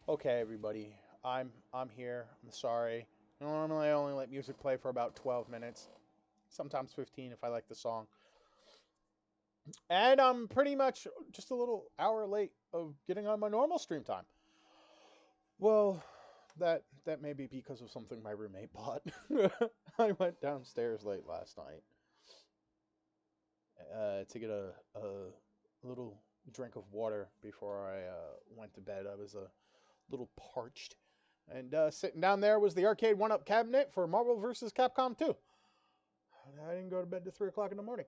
Okay, everybody, I'm here. I'm sorry. Normally, I only let music play for about 12 minutes, sometimes 15 if I like the song. And I'm pretty much just a little hour late of getting on my normal stream time. Well, that may be because of something my roommate bought. I went downstairs late last night to get a little drink of water before I went to bed. I was a little parched. And sitting down there was the arcade one-up cabinet for Marvel vs. Capcom 2. I didn't go to bed till 3 o'clock in the morning.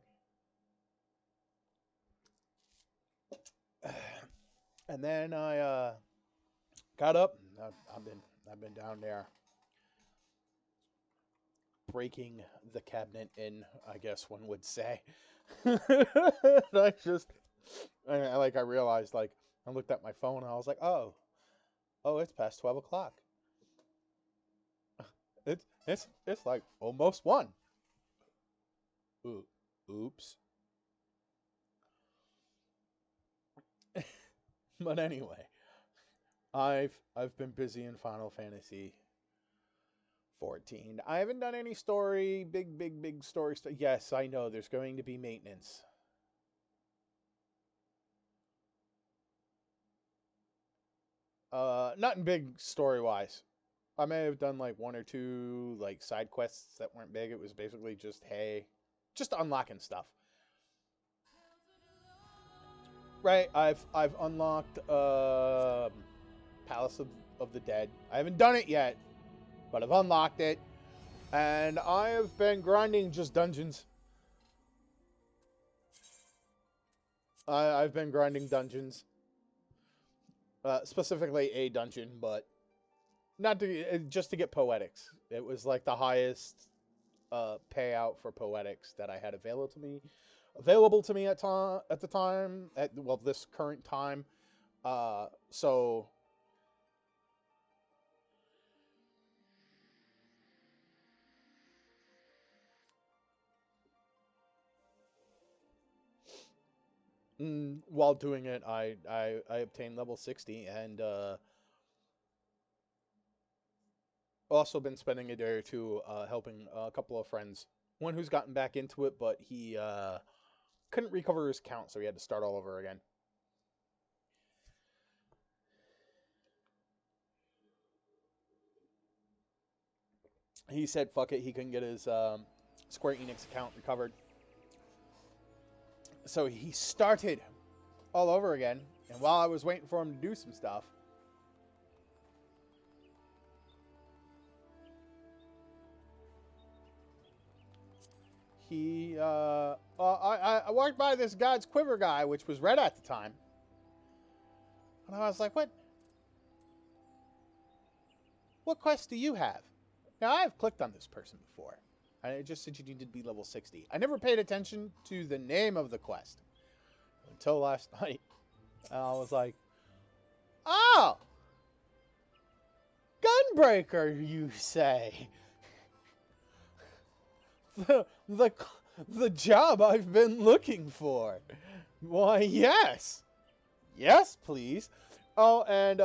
And then I got up. I've been down there breaking the cabinet in, I guess one would say. I realized, like, I looked at my phone and I was like, oh, it's past 12 o'clock. It's like almost 1. Oops. But anyway, I've been busy in Final Fantasy 14. I haven't done any story, big story stuff. Yes, I know there's going to be maintenance. Nothing big story wise. I may have done like 1 or 2 like side quests that weren't big. It was basically just just unlocking stuff. Right, I've unlocked Palace of the Dead. I haven't done it yet, but I've unlocked it. And I have been grinding just dungeons. I've been grinding dungeons. Specifically a dungeon, but not to just to get poetics. It was like the highest payout for poetics that I had available to me at the time this current time. So while doing it, I obtained level 60 and also been spending a day or two helping a couple of friends. One who's gotten back into it, but he couldn't recover his count, so he had to start all over again. He said, fuck it, he couldn't get his Square Enix account recovered. So he started all over again, and while I was waiting for him to do some stuff, I walked by this God's Quiver guy, which was red at the time, and I was like, what quest do you have? Now, I've clicked on this person before, and it just said you needed to be level 60. I never paid attention to the name of the quest until last night. And I was like, oh! Gunbreaker, you say? The job I've been looking for. Why, yes. Yes, please. Oh, and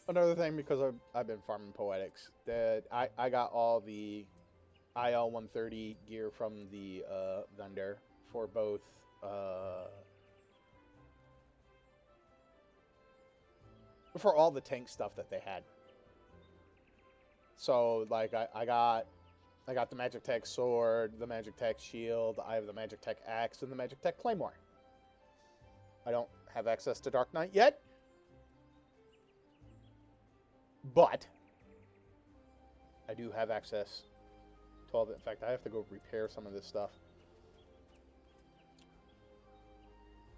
another thing, because I've been farming poetics, that I got all the IL 130 gear from the vendor for both for all the tank stuff that they had. So like I got the Magic Tech sword, the Magic Tech shield, I have the Magic Tech axe, and the Magic Tech claymore. I don't have access to Dark Knight yet, but I do have access to all of it. In fact, I have to go repair some of this stuff.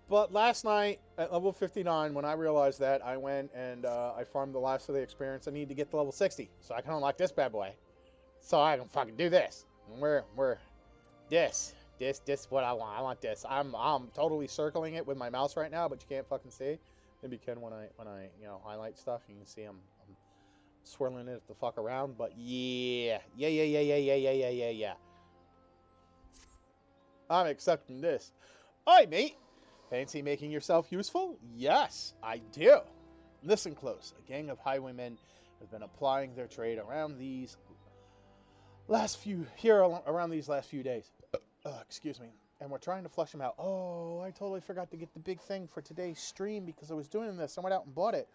But last night, at level 59, when I realized that, I went and I farmed the last of the experience I need to get to level 60. So I can unlock this bad boy. So I can fucking do this. And we're this what I want. I want this. I'm totally circling it with my mouse right now, but you can't fucking see. Maybe you can when I highlight stuff. You can see I'm swirling it the fuck around. But yeah. I'm accepting this. Hi, mate. Fancy making yourself useful? Yes, I do. Listen close. A gang of highwaymen have been applying their trade around these around these last few days. Excuse me. And we're trying to flush them out. Oh, I totally forgot to get the big thing for today's stream because I was doing this. I went out and bought it.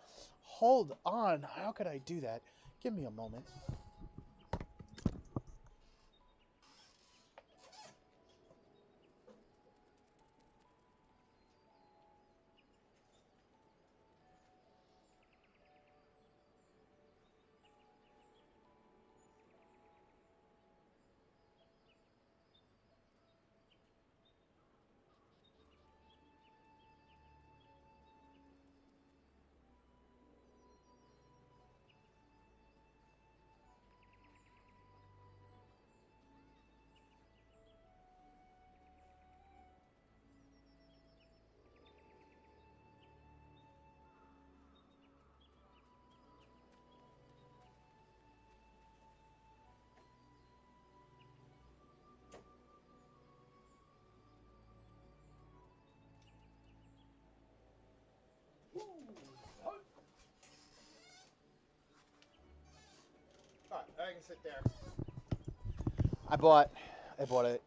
Hold on. How could I do that? Give me a moment. All right, I can sit there. I bought it.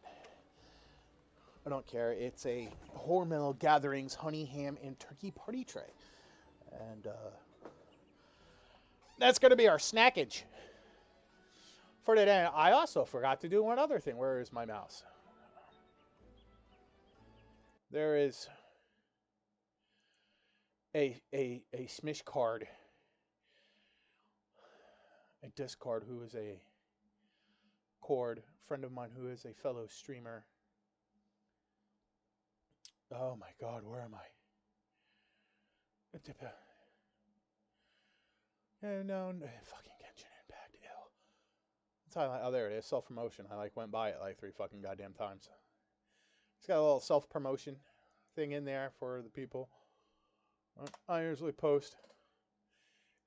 I don't care. It's a Hormel Gatherings honey ham and turkey party tray, and that's going to be our snackage for today. I also forgot to do one other thing. Where is my mouse? There is a Smish card, a Discord, who is a friend of mine who is a fellow streamer. Oh my God, where am I? No, fucking Genshin Impact. Ew. That's how oh, there it is. Self-promotion. I went by it like 3 fucking goddamn times. It's got a little self-promotion thing in there for the people. I usually post.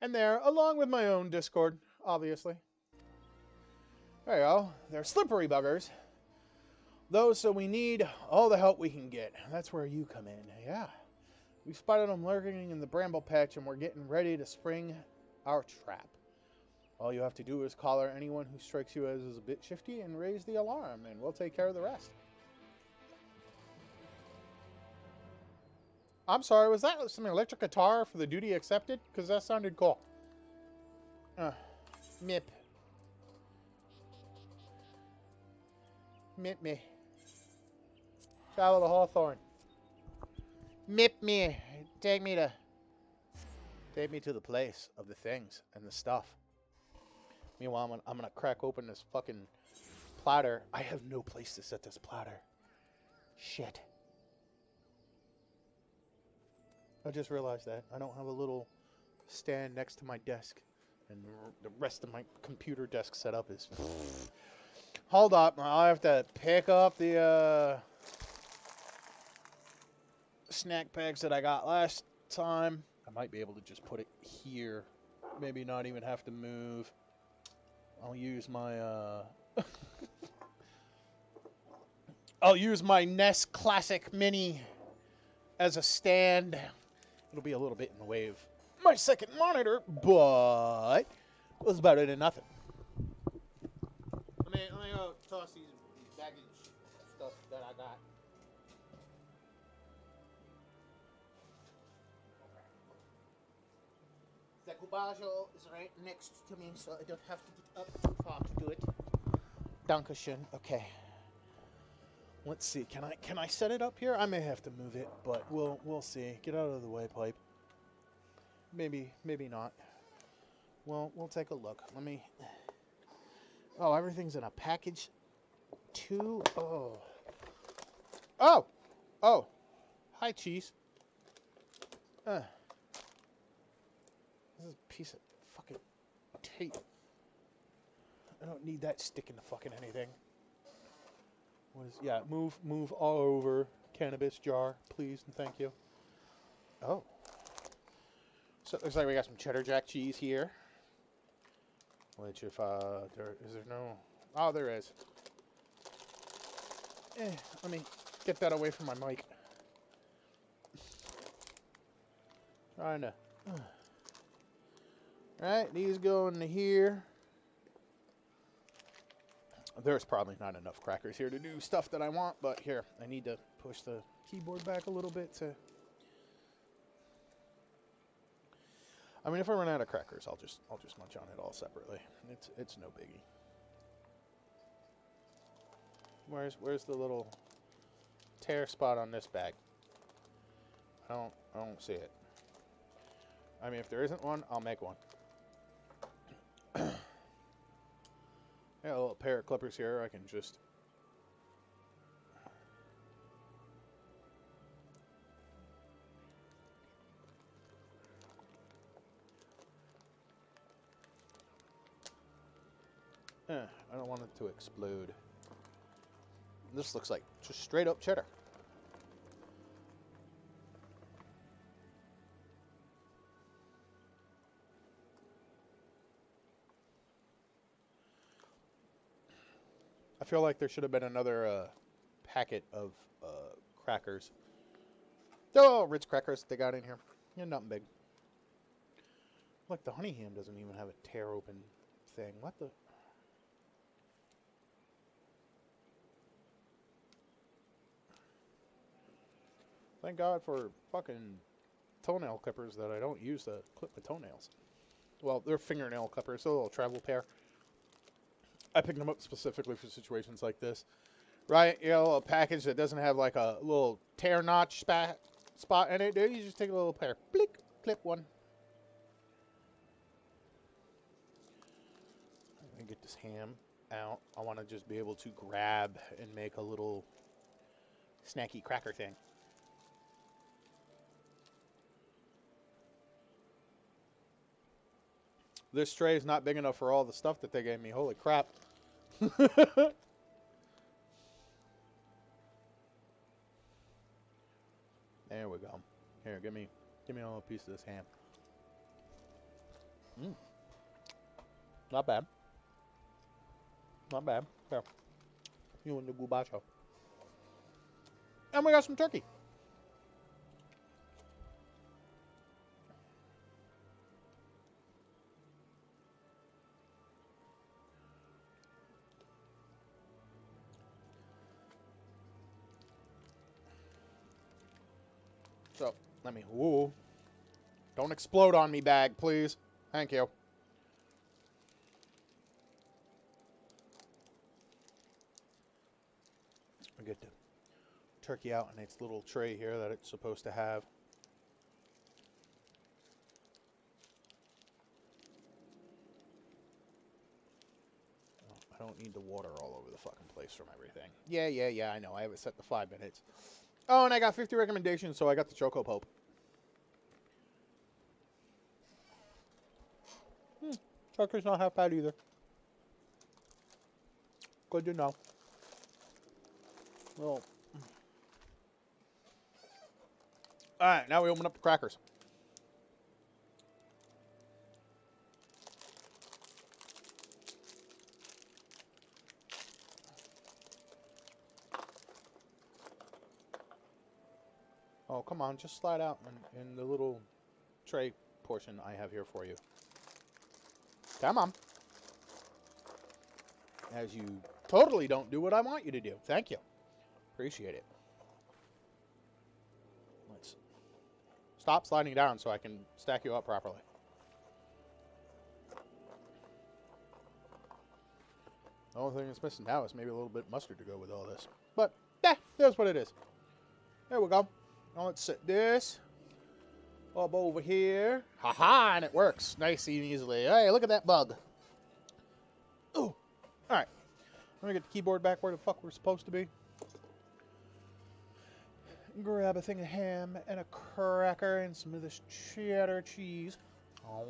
And there, along with my own Discord, obviously. There you go. They're slippery buggers. Those, so we need all the help we can get. That's where you come in. Yeah. We spotted them lurking in the bramble patch, and we're getting ready to spring our trap. All you have to do is collar anyone who strikes you as is a bit shifty and raise the alarm, and we'll take care of the rest. I'm sorry, was that some electric guitar for the duty accepted? Because that sounded cool. Mip. Mip me. Travel to Hawthorne. Mip me. Take me to the place of the things and the stuff. Meanwhile, I'm gonna crack open this fucking platter. I have no place to set this platter. Shit. I just realized that. I don't have a little stand next to my desk. And the rest of my computer desk setup is... Hold up. I'll have to pick up the snack bags that I got last time. I might be able to just put it here. Maybe not even have to move. I'll use my... I'll use my NES Classic Mini as a stand. It'll be a little bit in the way of my second monitor, but it was better than nothing. Let me go toss these baggage stuff that I got. The Cubajo is right next to me, so I don't have to get up too far to do it. Dankeschön. Okay. Let's see. Can I set it up here? I may have to move it, but we'll see. Get out of the way, pipe. Maybe not. Well, we'll take a look. Let me... Oh, everything's in a package too. Oh. Hi, cheese. This is a piece of fucking tape. I don't need that sticking to fucking anything. Yeah, move all over cannabis jar, please, and thank you. Oh. So it looks like we got some cheddar jack cheese here. Which if, is there no... Oh, there is. Let me get that away from my mic. Trying to. Alright, these go into here. There's probably not enough crackers here to do stuff that I want, but here, I need to push the keyboard back a little bit to... I mean, if I run out of crackers, I'll just munch on it all separately. It's no biggie. Where's the little tear spot on this bag? I don't see it. I mean, if there isn't one, I'll make one. Got a little pair of clippers here. I can just... I don't want it to explode. This looks like just straight up cheddar. I feel like there should have been another packet of crackers. Oh, Ritz crackers they got in here. Yeah, nothing big. Look, the honey ham doesn't even have a tear open thing. What the... Thank God for fucking toenail clippers that I don't use to clip my toenails. Well, they're fingernail clippers, so a little travel pair. I picked them up specifically for situations like this. Right? You know, a package that doesn't have like a little tear notch spot in it. Dude, you just take a little pair. Blick, clip one. Let me get this ham out. I want to just be able to grab and make a little snacky cracker thing. This tray is not big enough for all the stuff that they gave me. Holy crap. There we go. Here, give me a little piece of this ham. Not bad. Not bad. Here. You and the gubacho. And we got some turkey. So, let me... Ooh. Don't explode on me, bag, please. Thank you. I get the turkey out in its little tray here that it's supposed to have. Oh, I don't need the water all over the fucking place from everything. Yeah, I know. I have it set to 5 minutes. Oh, and I got 50 recommendations, so I got the Choco Pope. Tucker's not half bad either. Good to know. Well. Alright, now we open up the crackers. Oh, come on, just slide out in the little tray portion I have here for you. Come on. As you totally don't do what I want you to do. Thank you. Appreciate it. Let's stop sliding down so I can stack you up properly. The only thing that's missing now is maybe a little bit of mustard to go with all this. But, there's what it is. There we go. Now let's set this up over here. Haha, and it works nice and easily. Hey, look at that bug. Ooh. Alright. Let me get the keyboard back where the fuck we're supposed to be. Grab a thing of ham and a cracker and some of this cheddar cheese. Oh.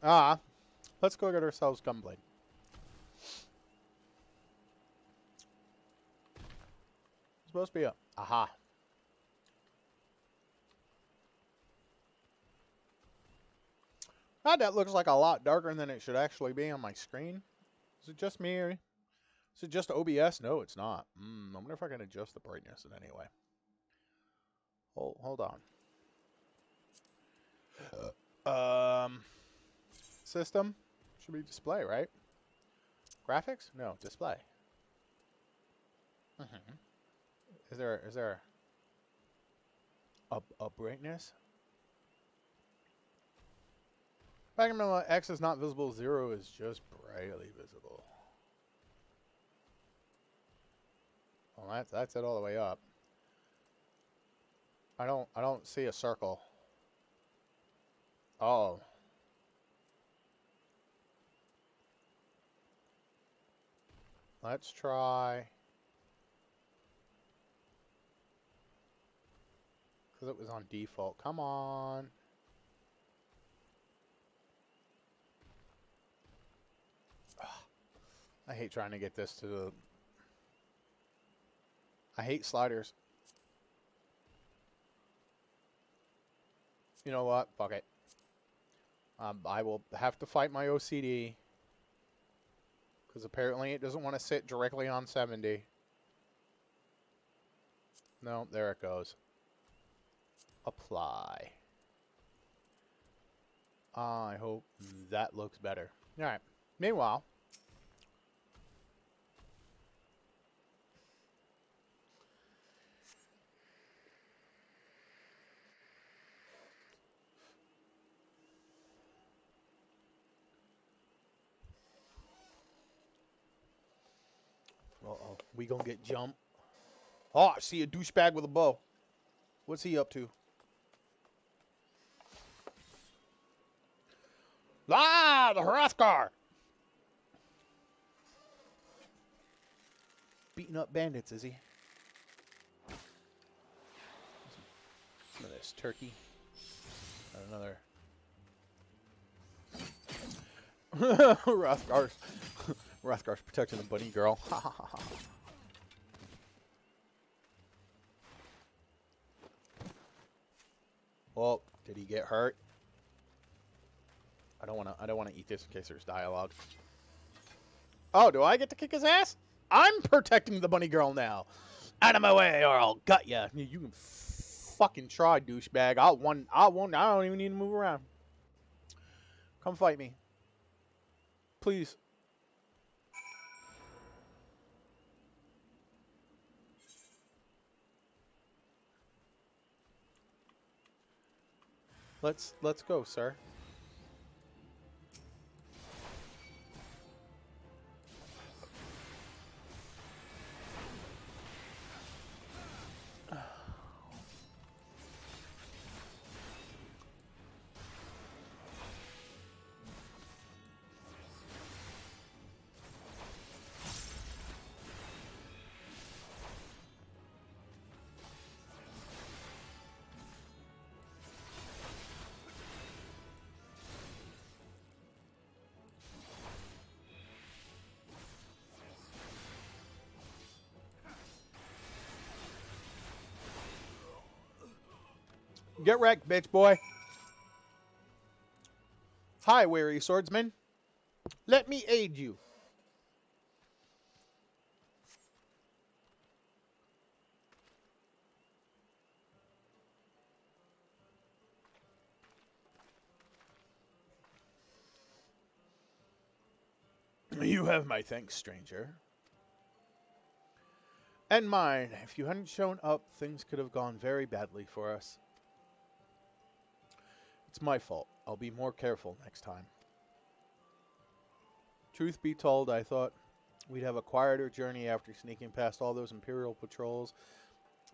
Ah, let's go get ourselves Gunblade. It's supposed to be a... Aha. God, that looks like a lot darker than it should actually be on my screen. Is it just me or... Is it just OBS? No, it's not. I wonder if I can adjust the brightness in any way. Hold on. System should be display, right? Graphics? No, display. Is there a brightness? Background X is not visible. 0 is just brightly visible. Well, that's it all the way up. I don't see a circle. Oh. Let's try. Because it was on default. Come on. I hate trying to get this to the... I hate sliders. You know what? Fuck it. I will have to fight my OCD. Because apparently it doesn't want to sit directly on 70. No, there it goes. Apply. I hope that looks better. Alright. Meanwhile... Uh-oh. We gonna get jumped. Oh, I see a douchebag with a bow. What's he up to? Ah, the Hrothgar! Beating up bandits, is he? Some of this turkey. Another. Hrothgar's protecting the bunny girl. Ha ha ha ha. Well, did he get hurt? I don't wanna eat this in case there's dialogue. Oh, do I get to kick his ass? I'm protecting the bunny girl now. Out of my way, or I'll gut ya. You can fucking try, douchebag. I won't. I don't even need to move around. Come fight me, please. Let's go, sir. Get wrecked, bitch boy. Hi, weary swordsman. Let me aid you. You have my thanks, stranger. And mine. If you hadn't shown up, things could have gone very badly for us. It's my fault. I'll be more careful next time. Truth be told, I thought we'd have a quieter journey after sneaking past all those Imperial patrols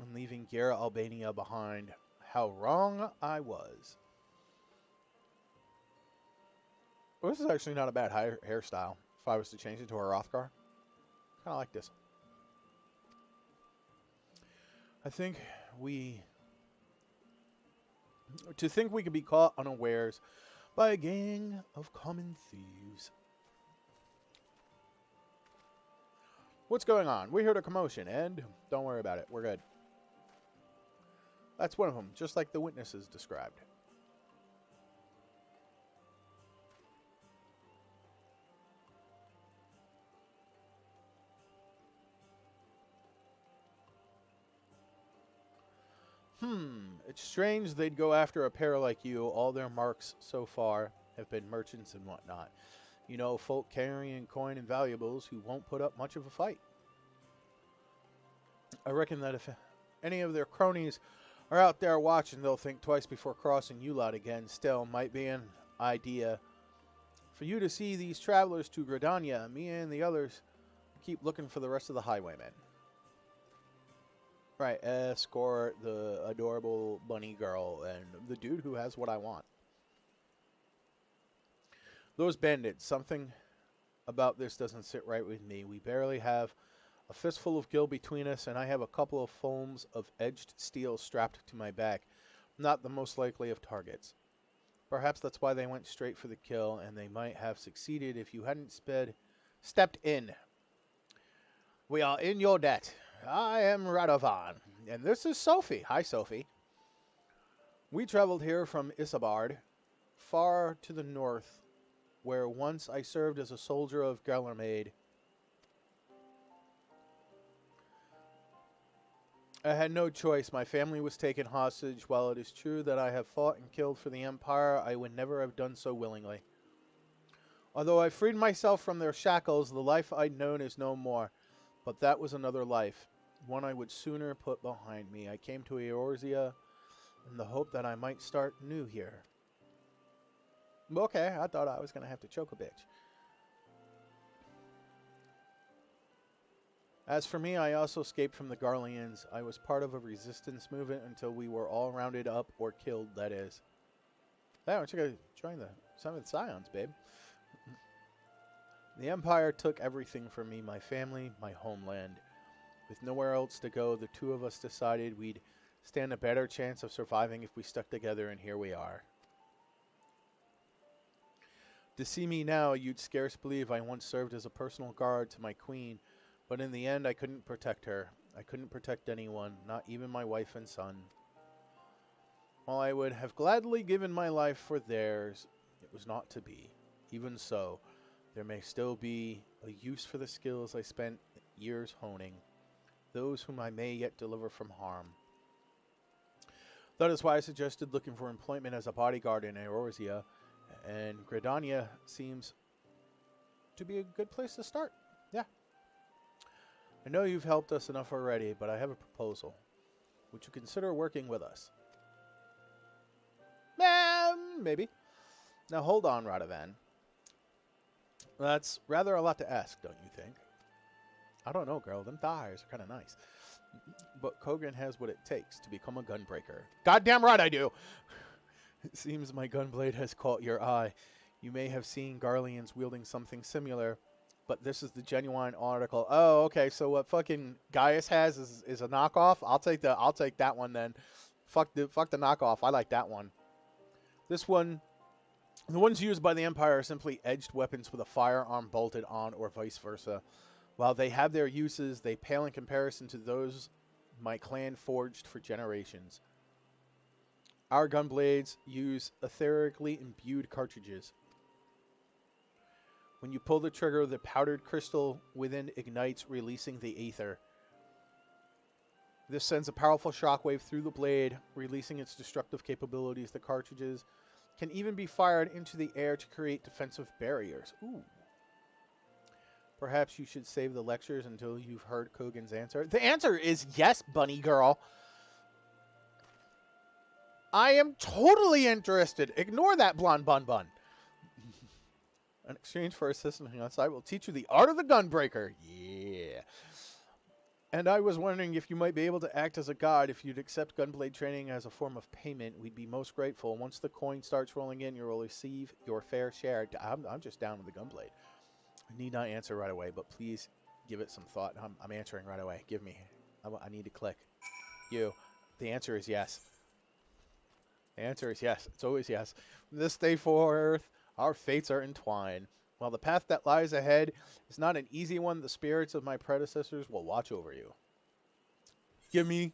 and leaving Gera, Albania behind. How wrong I was. Well, this is actually not a bad hairstyle. If I was to change it to a Hrothgar. Kind of like this. I think we... To think we could be caught unawares by a gang of common thieves. What's going on? We heard a commotion, and don't worry about it. We're good. That's one of them, just like the witnesses described. It's strange they'd go after a pair like you. All their marks so far have been merchants and whatnot. You know, folk carrying coin and valuables who won't put up much of a fight. I reckon that if any of their cronies are out there watching, they'll think twice before crossing you lot again. Still, might be an idea for you to see these travelers to Gridania. Me and the others keep looking for the rest of the highwaymen. Right, escort the adorable bunny girl and the dude who has what I want. Those bandits, something about this doesn't sit right with me. We barely have a fistful of gil between us, and I have a couple of foams of edged steel strapped to my back. Not the most likely of targets. Perhaps that's why they went straight for the kill, and they might have succeeded if you hadn't stepped in. We are in your debt. I am Radovan, and this is Sophie. Hi, Sophie. We traveled here from Isambard, far to the north, where once I served as a soldier of Galermaid. I had no choice. My family was taken hostage. While it is true that I have fought and killed for the Empire, I would never have done so willingly. Although I freed myself from their shackles, the life I'd known is no more. But that was another life, one I would sooner put behind me. I came to Eorzea in the hope that I might start new here. Okay, I thought I was going to have to choke a bitch. As for me, I also escaped from the Garleans. I was part of a resistance movement until we were all rounded up or killed, that is. Hey, why don't you go join the 7th Scions, babe? The Empire took everything from me, my family, my homeland. With nowhere else to go, the two of us decided we'd stand a better chance of surviving if we stuck together, and here we are. To see me now, you'd scarce believe I once served as a personal guard to my queen, but in the end I couldn't protect her. I couldn't protect anyone, not even my wife and son. While I would have gladly given my life for theirs, it was not to be. Even so, there may still be a use for the skills I spent years honing, those whom I may yet deliver from harm. That is why I suggested looking for employment as a bodyguard in Eorzea, and Gridania seems to be a good place to start. Yeah. I know you've helped us enough already, but I have a proposal. Would you consider working with us? Maybe. Now hold on, Radovan. That's rather a lot to ask, don't you think? I don't know, girl. Them thighs are kind of nice. But Kogan has what it takes to become a gunbreaker. Goddamn right I do! It seems my gunblade has caught your eye. You may have seen Garleans wielding something similar, but this is the genuine article. Oh, okay. So what fucking Gaius has is a knockoff. I'll take that one then. Fuck the knockoff. I like that one. This one, the ones used by the Empire are simply edged weapons with a firearm bolted on, or vice versa. While they have their uses, they pale in comparison to those my clan forged for generations. Our gunblades use etherically imbued cartridges. When you pull the trigger, the powdered crystal within ignites, releasing the ether. This sends a powerful shockwave through the blade, releasing its destructive capabilities. The cartridges can even be fired into the air to create defensive barriers. Ooh. Perhaps you should save the lectures until you've heard Kogan's answer. The answer is yes, bunny girl. I am totally interested. Ignore that blonde bun. In exchange for assisting us, I will teach you the art of the gunbreaker. Yeah. And I was wondering if you might be able to act as a guide. If you'd accept gunblade training as a form of payment, we'd be most grateful. Once the coin starts rolling in, you'll receive your fair share. I'm just down with the gunblade. I need not answer right away, but please give it some thought. I'm answering right away. Give me. I need to click. You. The answer is yes. The answer is yes. It's always yes. From this day forth, our fates are entwined. While the path that lies ahead is not an easy one, the spirits of my predecessors will watch over you. Give me.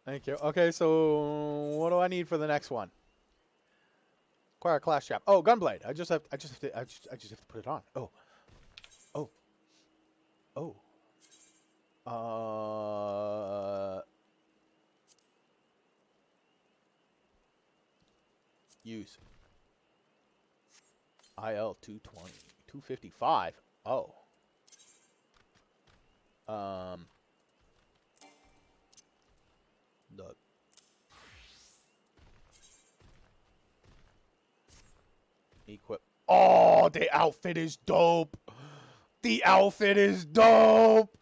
Thank you. Okay, so what do I need for the next one? Acquire a class trap. Oh, gunblade. I just have to put it on. Oh. Oh. Oh. Use. IL 220. 255. Oh. The equip. Oh, the outfit is dope. The outfit is dope.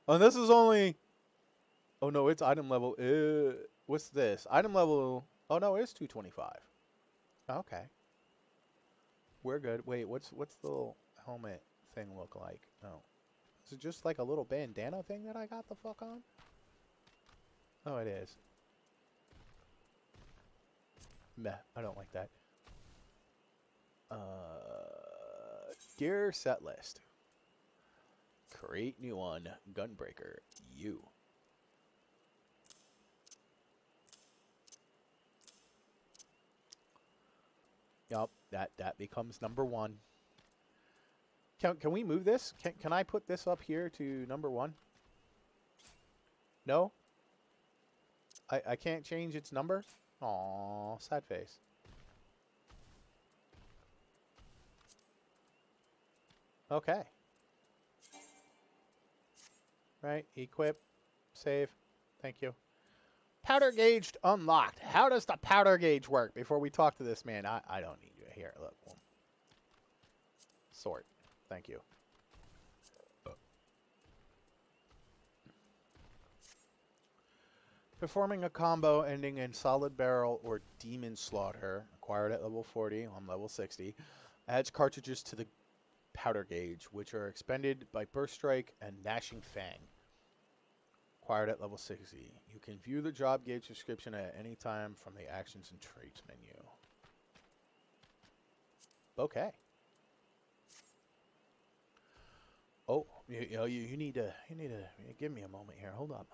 And this is only. Oh no, it's item level. What's this? Item level. Oh no, it's 225. Okay. We're good. Wait, what's the little helmet thing look like? Oh. Is it just like a little bandana thing that I got the fuck on? Oh, it is. Meh, I don't like that. Gear set list. Create new one. Gunbreaker. You. Yup, that becomes number 1. Can we move this? Can I put this up here to number 1? No? I can't change its number? Aw, sad face. Okay. Right, equip, save. Thank you. Powder gauge unlocked. How does the powder gauge work? Before we talk to this man, I don't need you. Here, look. Sort. Thank you. Performing a combo ending in solid barrel or demon slaughter, acquired at level 40, I'm level 60, adds cartridges to the powder gauge, which are expended by burst strike and gnashing fang. Acquired at level 60. You can view the job gauge description at any time from the actions and traits menu. Okay. Oh, you need to give me a moment here. Hold up.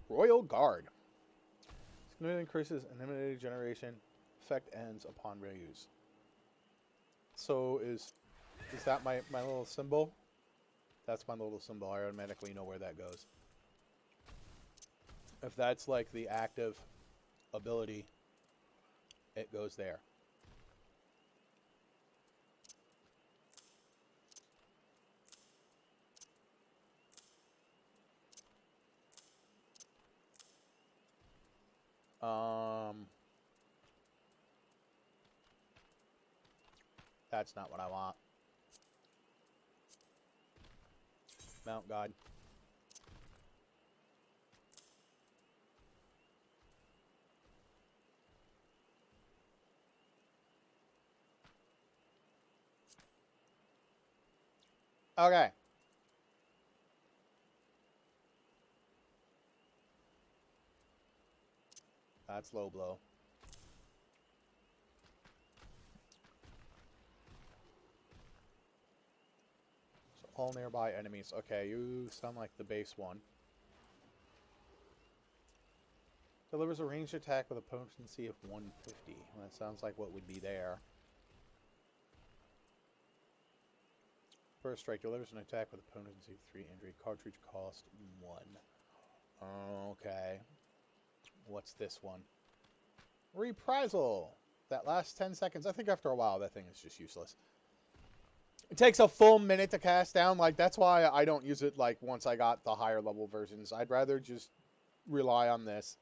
Royal Guard. Significantly increases eliminated generation. Effect ends upon reuse. So is that my little symbol? That's my little symbol. I automatically know where that goes. If that's like the active ability, it goes there. That's not what I want. Mount God. Okay. That's low blow. So all nearby enemies. Okay, you sound like the base one. Delivers a ranged attack with a potency of 150. Well, that sounds like what would be there. First strike delivers an attack with a potency of 3 injury. Cartridge cost 1. Okay. What's this one? Reprisal. That lasts 10 seconds. I think after a while that thing is just useless. It takes a full minute to cast down. Like, that's why I don't use it, like, once I got the higher level versions. I'd rather just rely on this.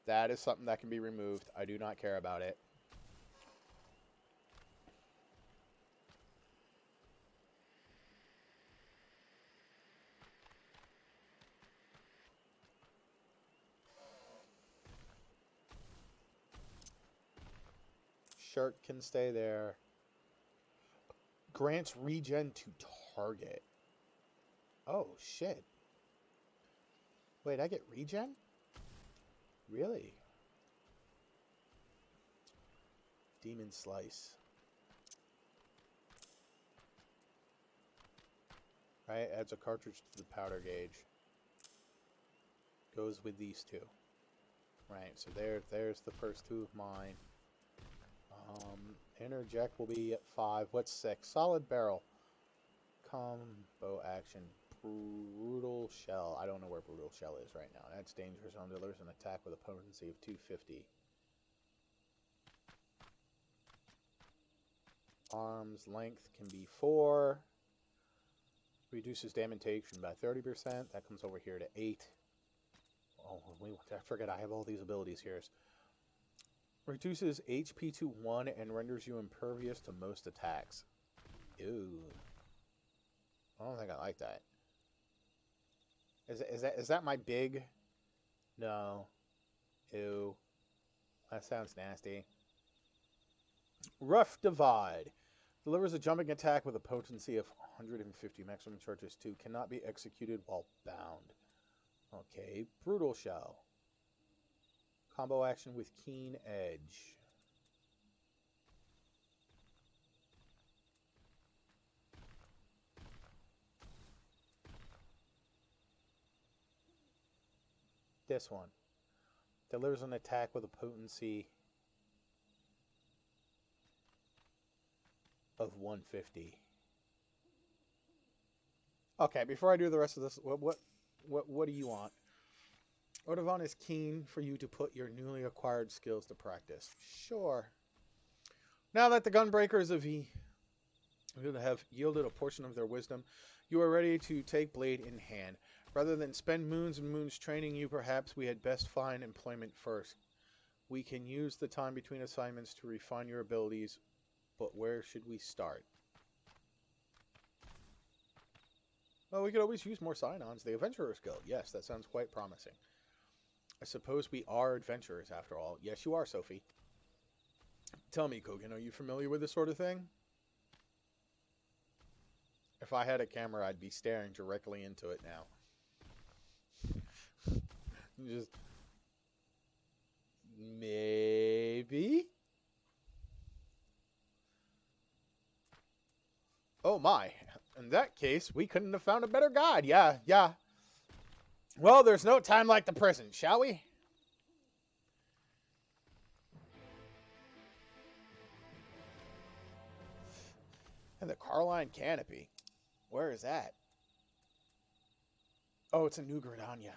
That is something that can be removed. I do not care about it. Shirt can stay there. Grants regen to target. Oh, shit. Wait, I get regen? Really? Demon Slice. Right, adds a cartridge to the powder gauge. Goes with these two. Right, so there's the first two of mine. Interject will be at 5. What's 6? Solid barrel. Combo action. Brutal shell. I don't know where brutal shell is right now. That's dangerous zone. Delivers an attack with a potency of 250. Arm's length can be 4. Reduces damage by 30%. That comes over here to 8. Oh, I forget I have all these abilities here. Reduces HP to 1 and renders you impervious to most attacks. Ew. I don't think I like that. Is that my big? No. Ew. That sounds nasty. Rough Divide. Delivers a jumping attack with a potency of 150. Maximum charges 2. Cannot be executed while bound. Okay. Brutal Shell. Combo action with Keen Edge. This one. Delivers an attack with a potency of 150. Okay, before I do the rest of this, what do you want? Odavon is keen for you to put your newly acquired skills to practice. Sure. Now that the Gunbreakers of have yielded a portion of their wisdom, you are ready to take blade in hand. Rather than spend moons and moons training you, perhaps we had best find employment first. We can use the time between assignments to refine your abilities, but where should we start? Well, we could always use more sign-ons. The Adventurers Guild. Yes, that sounds quite promising. I suppose we are adventurers after all. Yes, you are, Sophie. Tell me, Kogan, are you familiar with this sort of thing? If I had a camera, I'd be staring directly into it now. Just... maybe? Oh my. In that case, we couldn't have found a better guide. Yeah. Well, there's no time like the present, shall we? And the Carline Canopy. Where is that? Oh, it's in New Granada.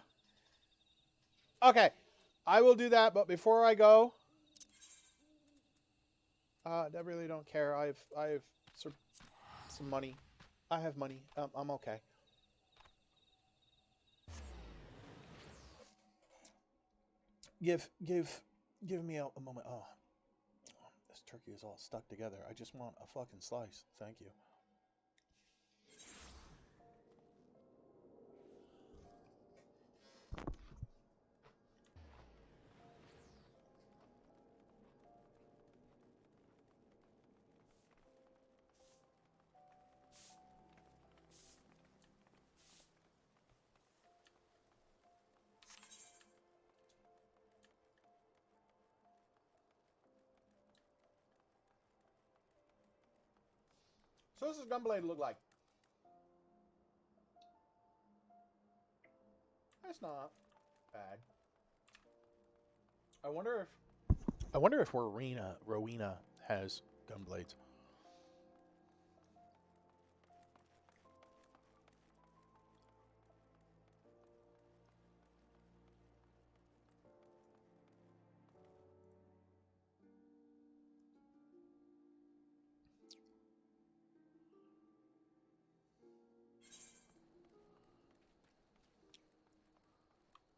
Okay, I will do that, but before I go... I really don't care. I have some money. I have money. I'm okay. Give me a moment. Oh, this turkey is all stuck together. I just want a fucking slice. Thank you. So this is Gunblade look like. That's not bad. I wonder if Rowena has gunblades.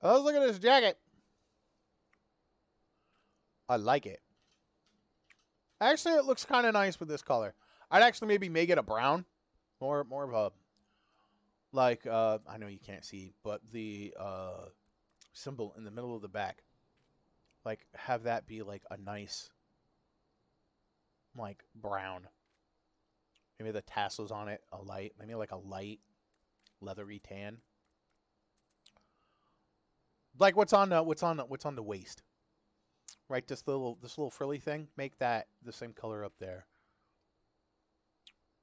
Oh, let's look at this jacket. I like it. Actually, it looks kind of nice with this color. I'd actually maybe make it a brown, more of a like I know you can't see, but the symbol in the middle of the back, like have that be like a nice like brown. Maybe the tassels on it a light, maybe like a light leathery tan. Like what's on the waist, right? This little frilly thing. Make that the same color up there.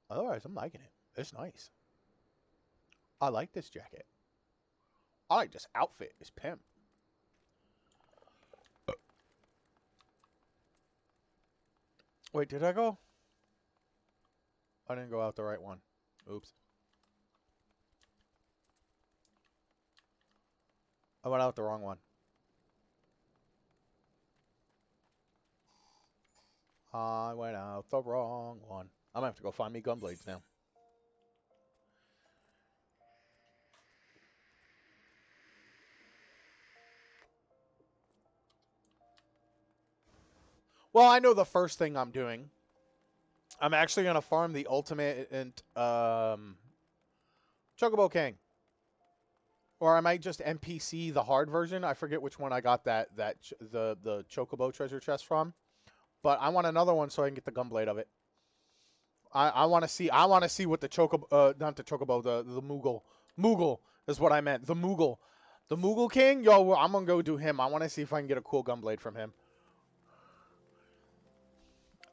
Otherwise, I'm liking it. It's nice. I like this jacket. I like this outfit. It's pimp. Wait, did I go? I didn't go out the right one. Oops. I went out the wrong one. I went out the wrong one. I'm gonna have to go find me gunblades now. Well, I know the first thing I'm doing. I'm actually gonna farm the ultimate and Chocobo King, or I might just NPC the hard version. I forget which one I got the Chocobo treasure chest from, but I want another one so I can get the gunblade of it. I want to see what the Chocobo not the Chocobo the Moogle is what I meant, the Moogle King. Yo, I'm gonna go do him. I want to see if I can get a cool gunblade from him.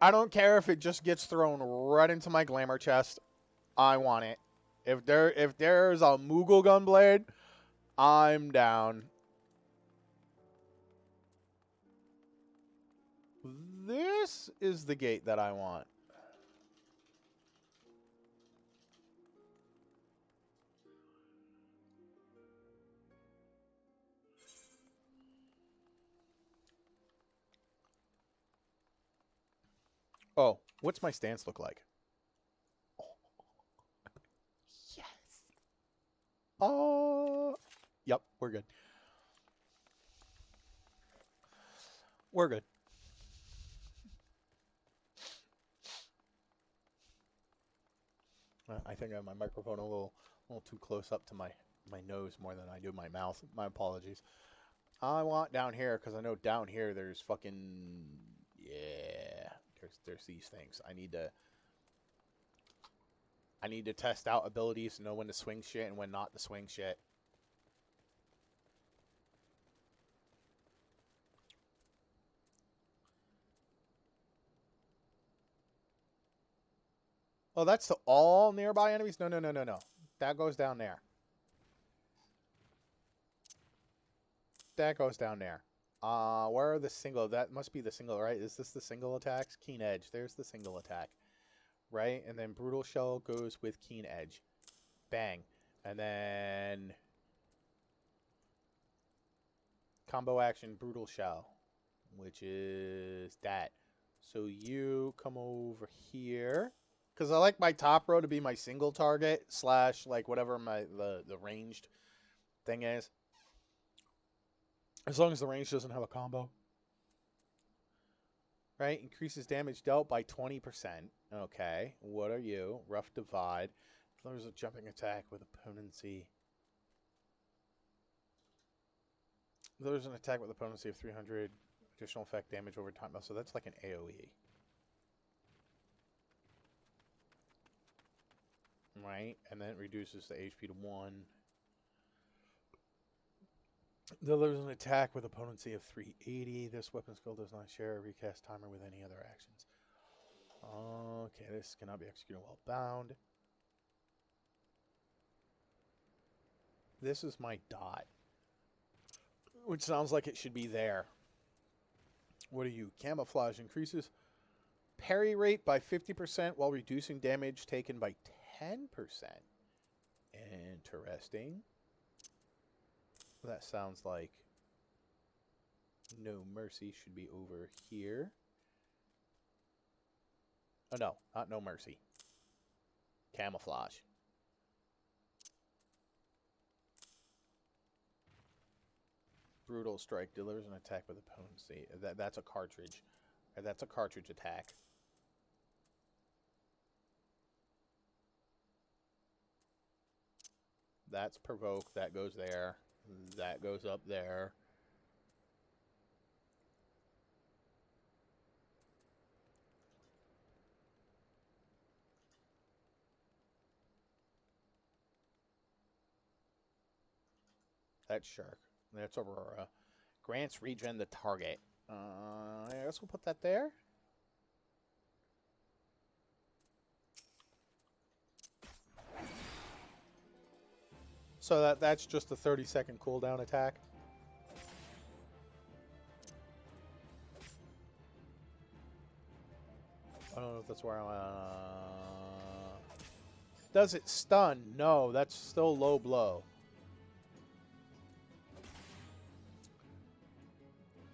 I don't care if it just gets thrown right into my glamour chest. I want it. If there's a Moogle gunblade, I'm down. This is the gate that I want. Oh, what's my stance look like? Oh, yes. Oh, yep, we're good. We're good. I think I have my microphone a little too close up to my nose more than I do my mouth. My apologies. I want down here because I know down here there's fucking yeah. There's these things. I need to test out abilities to know when to swing shit and when not to swing shit. Oh, that's to all nearby enemies? No. That goes down there. That goes down there. Where are the single? That must be the single, right? Is this the single attacks? Keen Edge. There's the single attack. Right? And then Brutal Shell goes with Keen Edge. Bang. And then combo action Brutal Shell, which is that. So you come over here. Because I like my top row to be my single target / like whatever the ranged thing is. As long as the range doesn't have a combo. Right? Increases damage dealt by 20%. Okay. What are you? Rough Divide. There's a jumping attack with opponency. There's an attack with opponency of 300 additional effect damage over time. So that's like an AoE. Right? And then it reduces the HP to 1. There's an attack with opponency of 380. This weapon skill does not share a recast timer with any other actions. Okay, this cannot be executed while bound. This is my dot. which sounds like it should be there. What are you? Camouflage increases parry rate by 50% while reducing damage taken by 10%. Interesting. That sounds like No Mercy should be over here. Oh, no. Not No Mercy. Camouflage. Brutal Strike delivers an attack with potency. That's a cartridge. That's a cartridge attack. That's Provoke. That goes there. That goes up there. That's Shark. That's Aurora. Grants regen the target. I guess we'll put that there. So that's just a 30-second cooldown attack. I don't know if that's where I want. Does it stun? No, that's still low blow.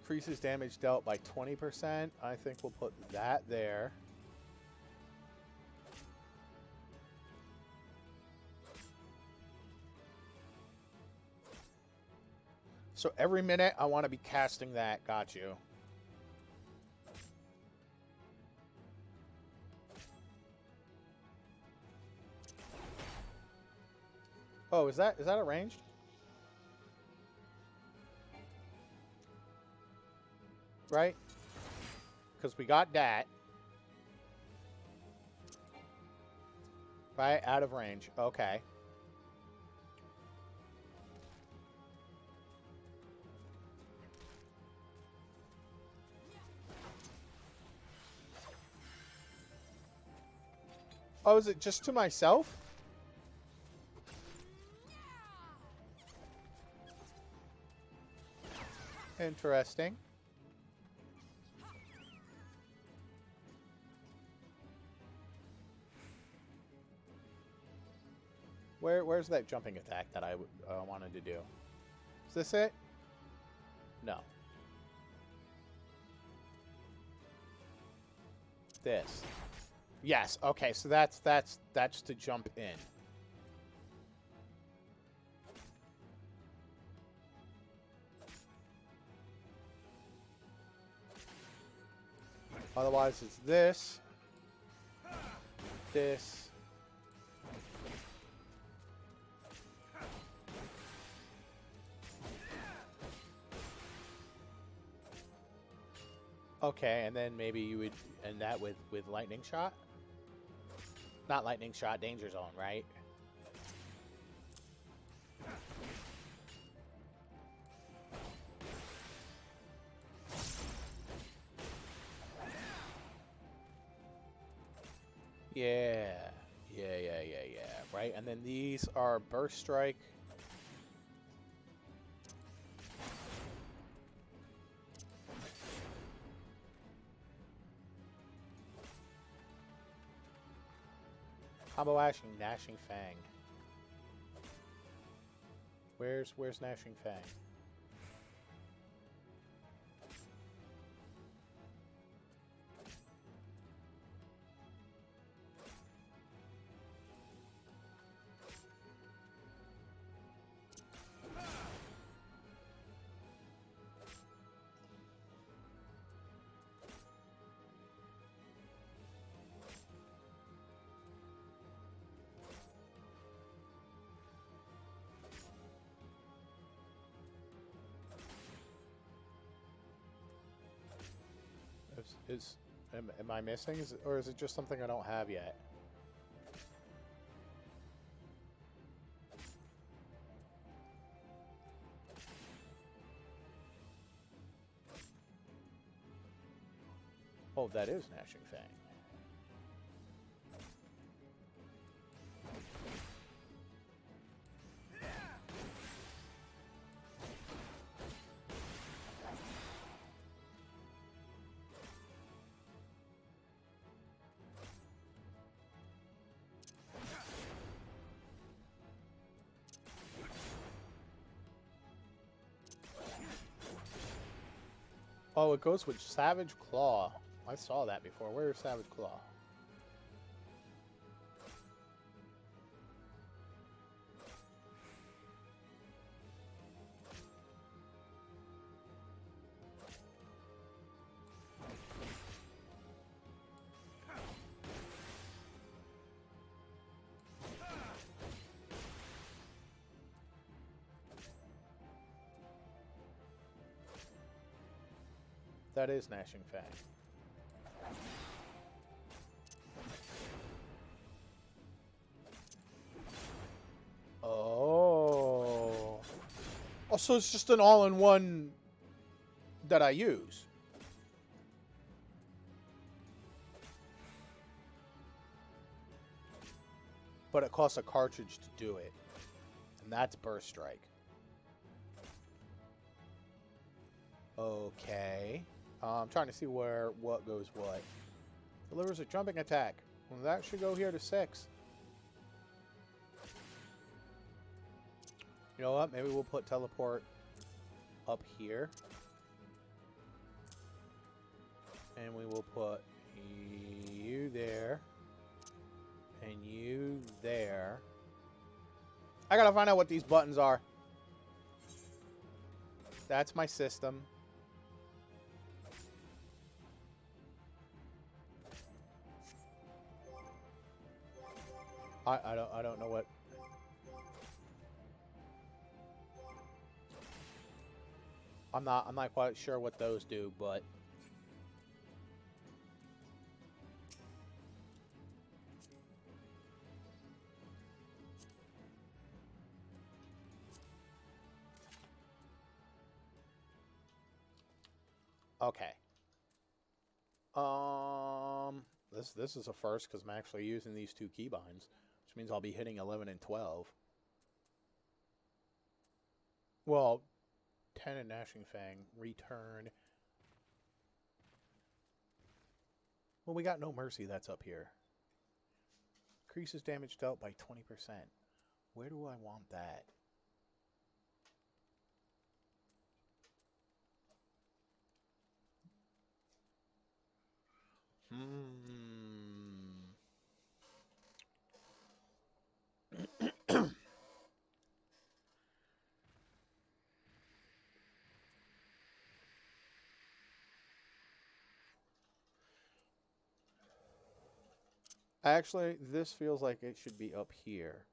Increases damage dealt by 20%. I think we'll put that there. So every minute I want to be casting that. Got you. Oh, is that arranged? Right? Because we got that. Right? Out of range. Okay. Oh, is it just to myself? Interesting. Where's that jumping attack that I wanted to do? Is this it? No. This. Yes. Okay. So that's to jump in. Otherwise, it's this. This. Okay, and then maybe you would end that with lightning shot? Not lightning shot, danger zone, right? Yeah. Right, and then these are burst strike. Combo ashing, Gnashing Fang. Where's Gnashing Fang? Am I missing? Or is it just something I don't have yet? Oh, that is Gnashing Fang. Oh, it goes with Savage Claw. I saw that before. Where's Savage Claw? That is Gnashing Fang. Oh. Oh, so it's just an all-in-one that I use. But it costs a cartridge to do it. And that's Burst Strike. Okay. I'm trying to see what goes what. Delivers a jumping attack. Well, that should go here to 6. You know what? Maybe we'll put teleport up here. And we will put you there. And you there. I gotta find out what these buttons are. That's my system. I don't know what. I'm not quite sure what those do, but okay. This is a first because I'm actually using these 2 keybinds, which means I'll be hitting 11 and 12. Well, 10 and Gnashing Fang. Return. Well, we got No Mercy that's up here. Increases damage dealt by 20%. Where do I want that? Actually, this feels like it should be up here.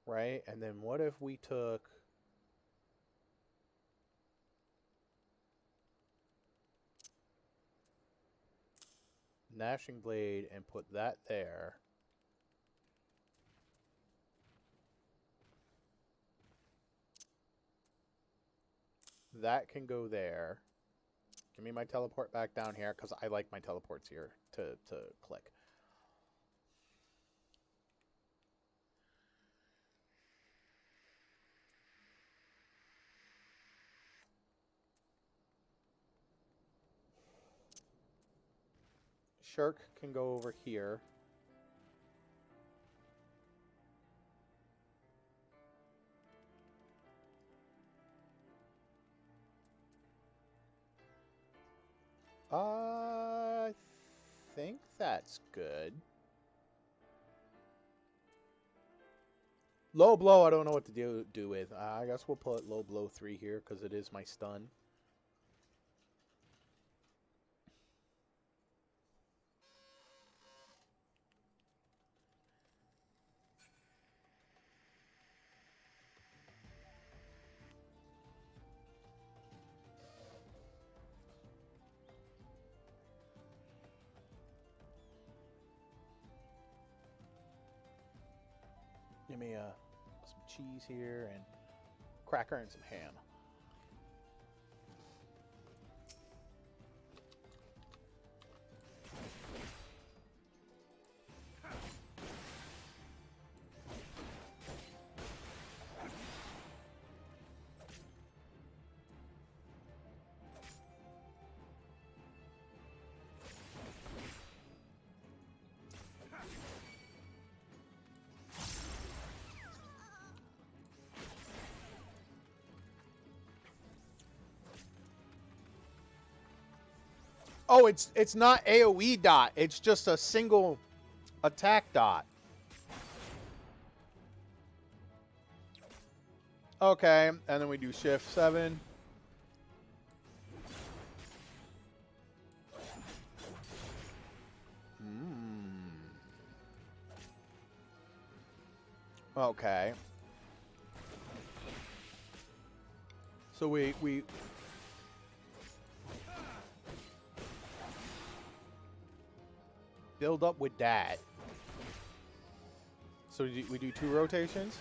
Right? And then what if we took... Gnashing Blade and put that there. That can go there. Give me my teleport back down here because I like my teleports here to click. Shirk can go over here. I think that's good. Low blow, I don't know what to do with. I guess we'll put low blow 3 here because it is my stun. Give me some cheese here and cracker and some ham. Oh, it's not AoE dot. It's just a single attack dot. Okay, and then we do shift 7. Okay. So we build up with that. So we do 2 rotations.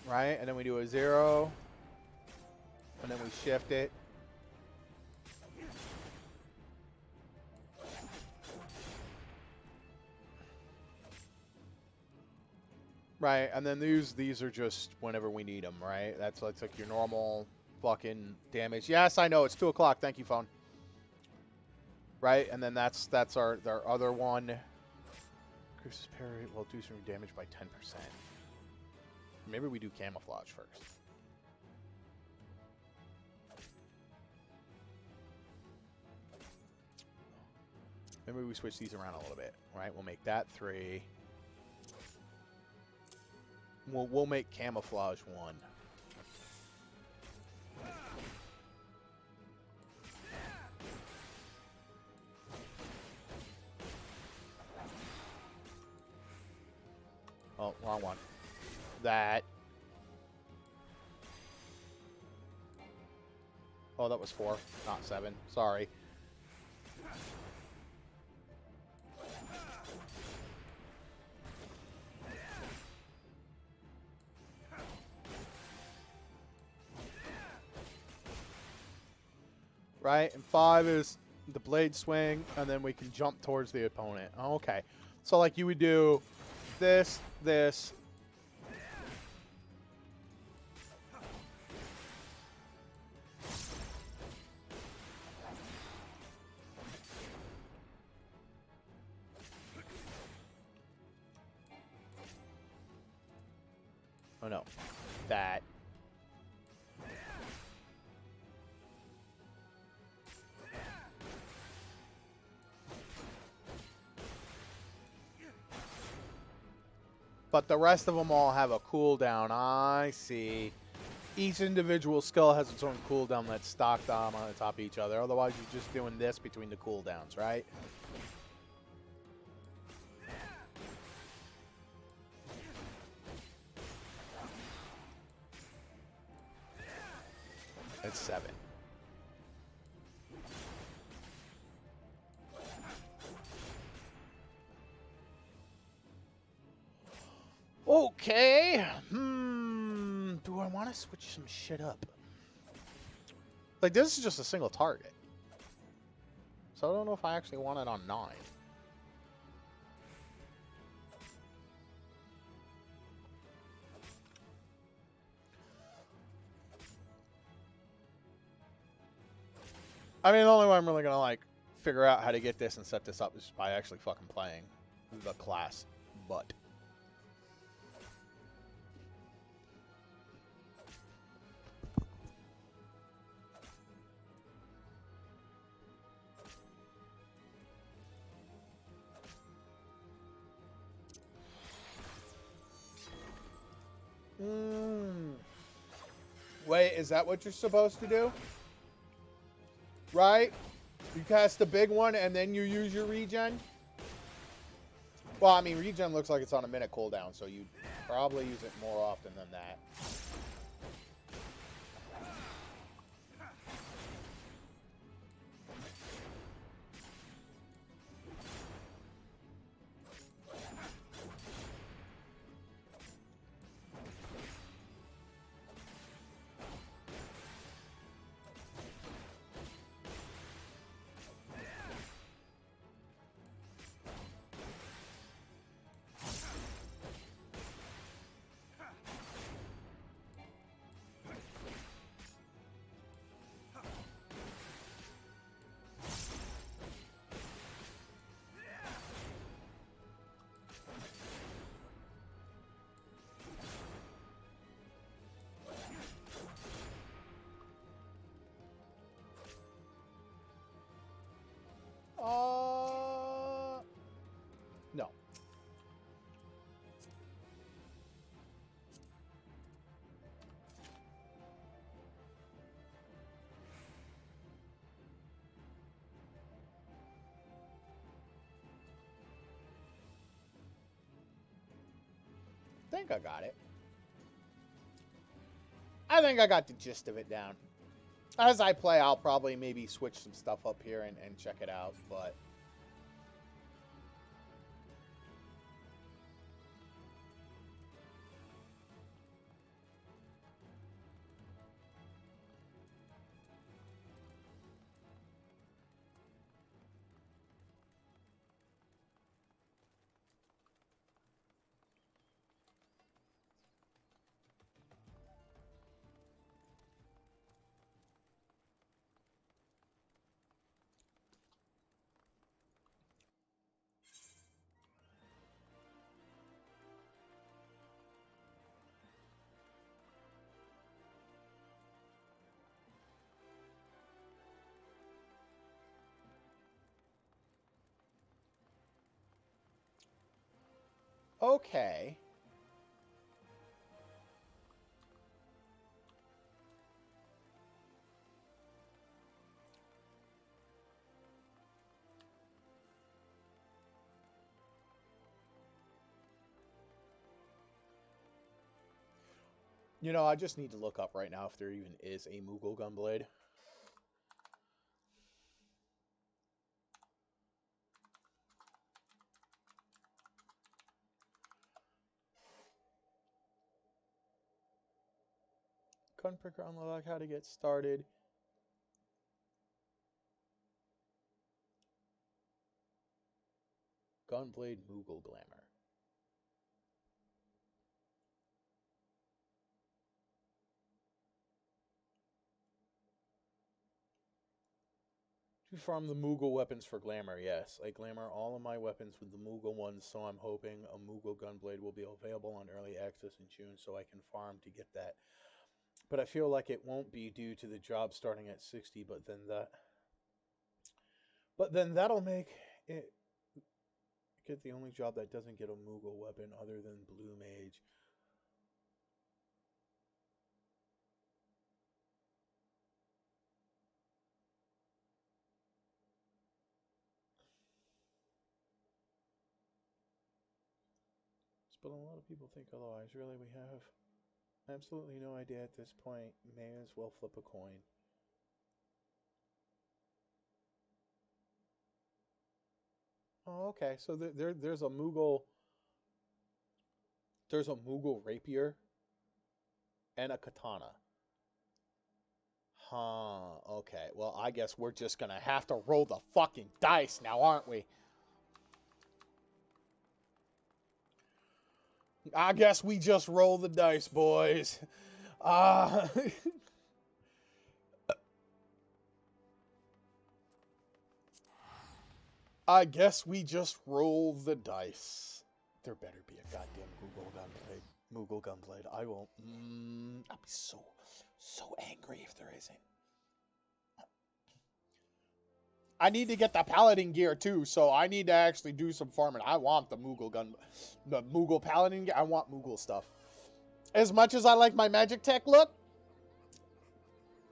Right? And then we do a 0. And then we shift it. Right, and then these are just whenever we need them, right? That's like your normal fucking damage. Yes, I know, it's 2 o'clock. Thank you, phone. Right, and then that's our other one. Increases parry will do some damage by 10%. Maybe we do camouflage first. Maybe we switch these around a little bit, right? We'll make that 3. We'll make camouflage 1. Oh, wrong one. That. Oh, that was 4, not 7. Sorry. Right, and 5 is the blade swing, and then we can jump towards the opponent. Okay, so like you would do this, this. Oh no, that. But the rest of them all have a cooldown. I see. Each individual skill has its own cooldown that's stocked on the top of each other. Otherwise, you're just doing this between the cooldowns, right? It's 7. Okay. Do I want to switch some shit up? Like, this is just a single target. So I don't know if I actually want it on 9. I mean, the only way I'm really going to, like, figure out how to get this and set this up is by actually fucking playing the class. But wait, is that what you're supposed to do? Right? You cast the big one and then you use your regen? Well, I mean, regen looks like it's on a minute cooldown, so you probably use it more often than that. No. I think I got it. I think I got the gist of it down. As I play, I'll probably maybe switch some stuff up here and check it out, but... Okay. You know, I just need to look up right now if there even is a Moogle Gunblade. Gunpicker unlock, how to get started. Gunblade Moogle Glamour. To farm the Moogle weapons for Glamour, yes. I glamour all of my weapons with the Moogle ones, so I'm hoping a Moogle Gunblade will be available on Early Access in June so I can farm to get that. But I feel like it won't be due to the job starting at 60, but then that'll make it get the only job that doesn't get a Moogle weapon other than Blue Mage. But a lot of people think otherwise. Really, we have absolutely no idea at this point. May as well flip a coin. Oh, okay. So there's a Moogle. There's a Moogle rapier and a katana. Huh. Okay. Well, I guess we're just gonna have to roll the fucking dice now, aren't we? I guess we just roll the dice, boys. Uh I guess we just roll the dice. There better be a goddamn Moogle Gunblade. I will. I'll be so angry if there isn't. I need to get the Paladin gear too, so I need to actually do some farming. I want the Moogle Paladin gear. I want Moogle stuff. As much as I like my Magic Tech look,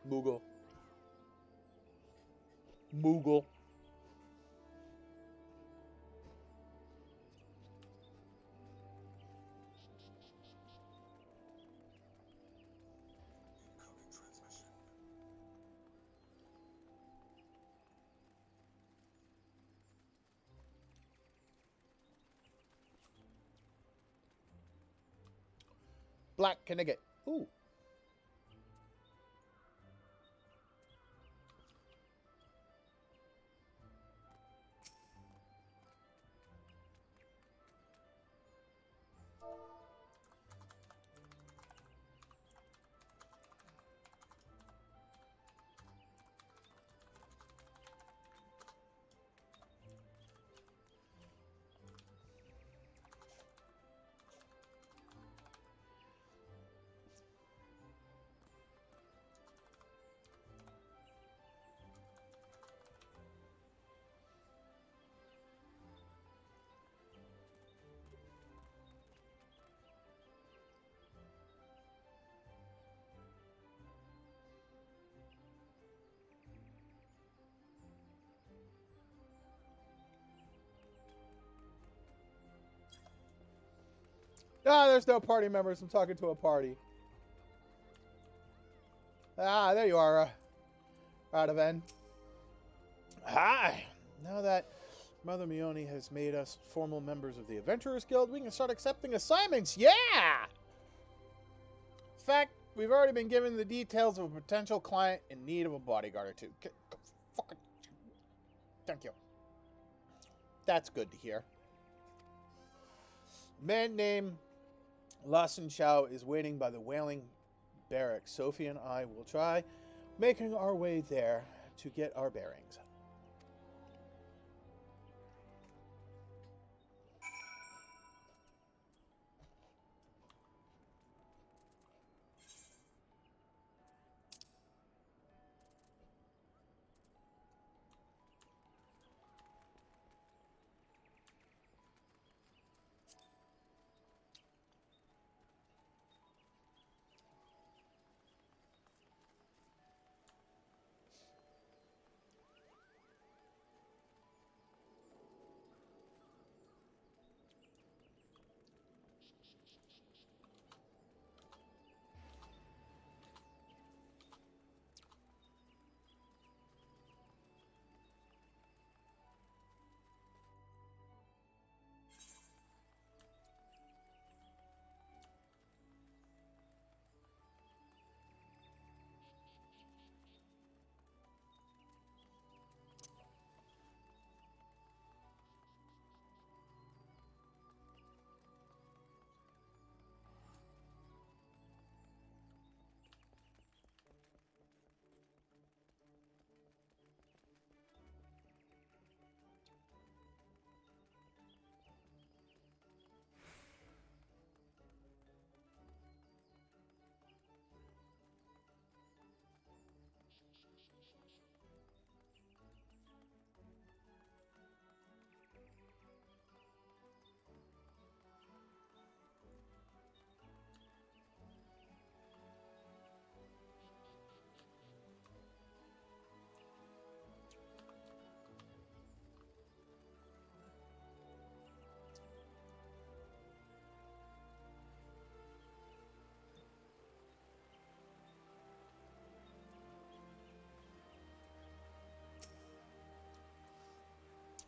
Moogle. Moogle. Black Knigget. Ooh. Ah, there's no party members. I'm talking to a party. Ah, there you are, Radovan. Hi. Now that Mother Mione has made us formal members of the Adventurers Guild, we can start accepting assignments. Yeah! In fact, we've already been given the details of a potential client in need of a bodyguard or two. Fucking... Thank you. That's good to hear. A man named Lawson Chow is waiting by the Wailing Barracks. Sophie and I will try making our way there to get our bearings.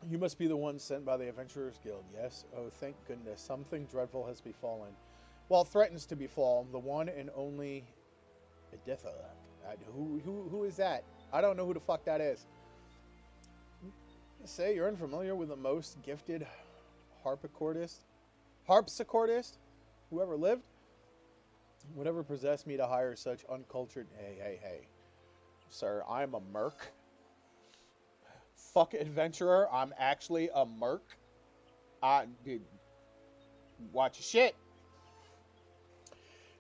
You must be the one sent by the Adventurers Guild, yes? Oh, thank goodness. Something dreadful has befallen. Well, threatens to befall. The one and only Editha. Who is that? I don't know who the fuck that is. Say you're unfamiliar with the most gifted harpsichordist who ever lived? Whatever possessed me to hire such uncultured... Hey. Sir, I'm a merc. Fuck adventurer, I'm actually a merc. Dude, watch your shit.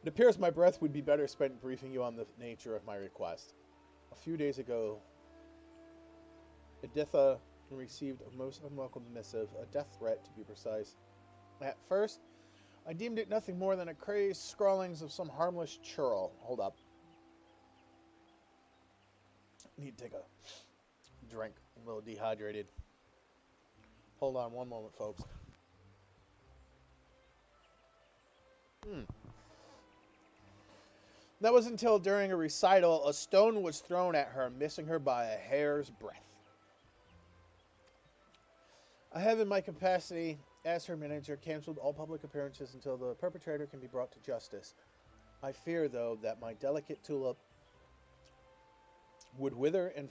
It appears my breath would be better spent briefing you on the nature of my request. A few days ago, Editha received a most unwelcome missive, a death threat to be precise. At first, I deemed it nothing more than a crazed scrawlings of some harmless churl. Hold up. I need to take a drink. I'm a little dehydrated. Hold on one moment, folks. That was until during a recital, a stone was thrown at her, missing her by a hair's breadth. I have, in my capacity as her manager, canceled all public appearances until the perpetrator can be brought to justice. I fear, though, that my delicate tulip would wither and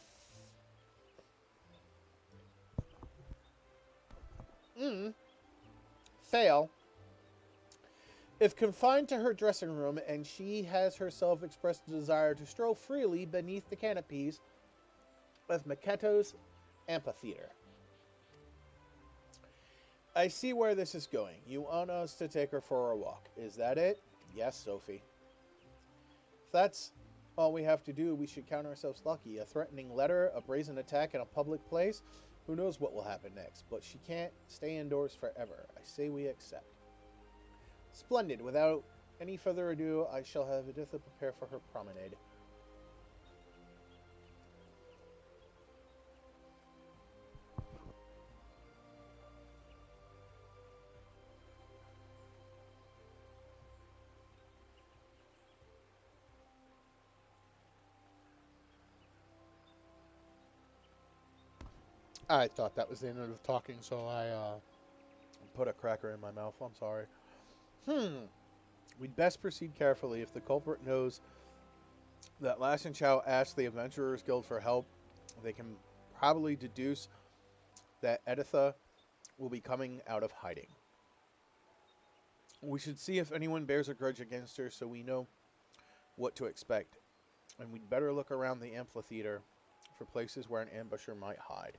fail if confined to her dressing room, and she has herself expressed a desire to stroll freely beneath the canopies of Maketo's amphitheater. I see where this is going. You want us to take her for a walk. Is that it? Yes, Sophie. If that's all we have to do, we should count ourselves lucky. A threatening letter, a brazen attack in a public place. Who knows what will happen next? But she can't stay indoors forever. I say we accept. Splendid. Without any further ado, I shall have Editha prepare for her promenade. I thought that was the end of the talking, so I put a cracker in my mouth. I'm sorry. Hmm. We'd best proceed carefully. If the culprit knows that Lass and Chow asked the Adventurers Guild for help, they can probably deduce that Editha will be coming out of hiding. We should see if anyone bears a grudge against her so we know what to expect. And we'd better look around the amphitheater for places where an ambusher might hide.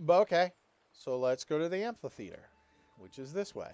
But okay, so let's go to the amphitheater, which is this way.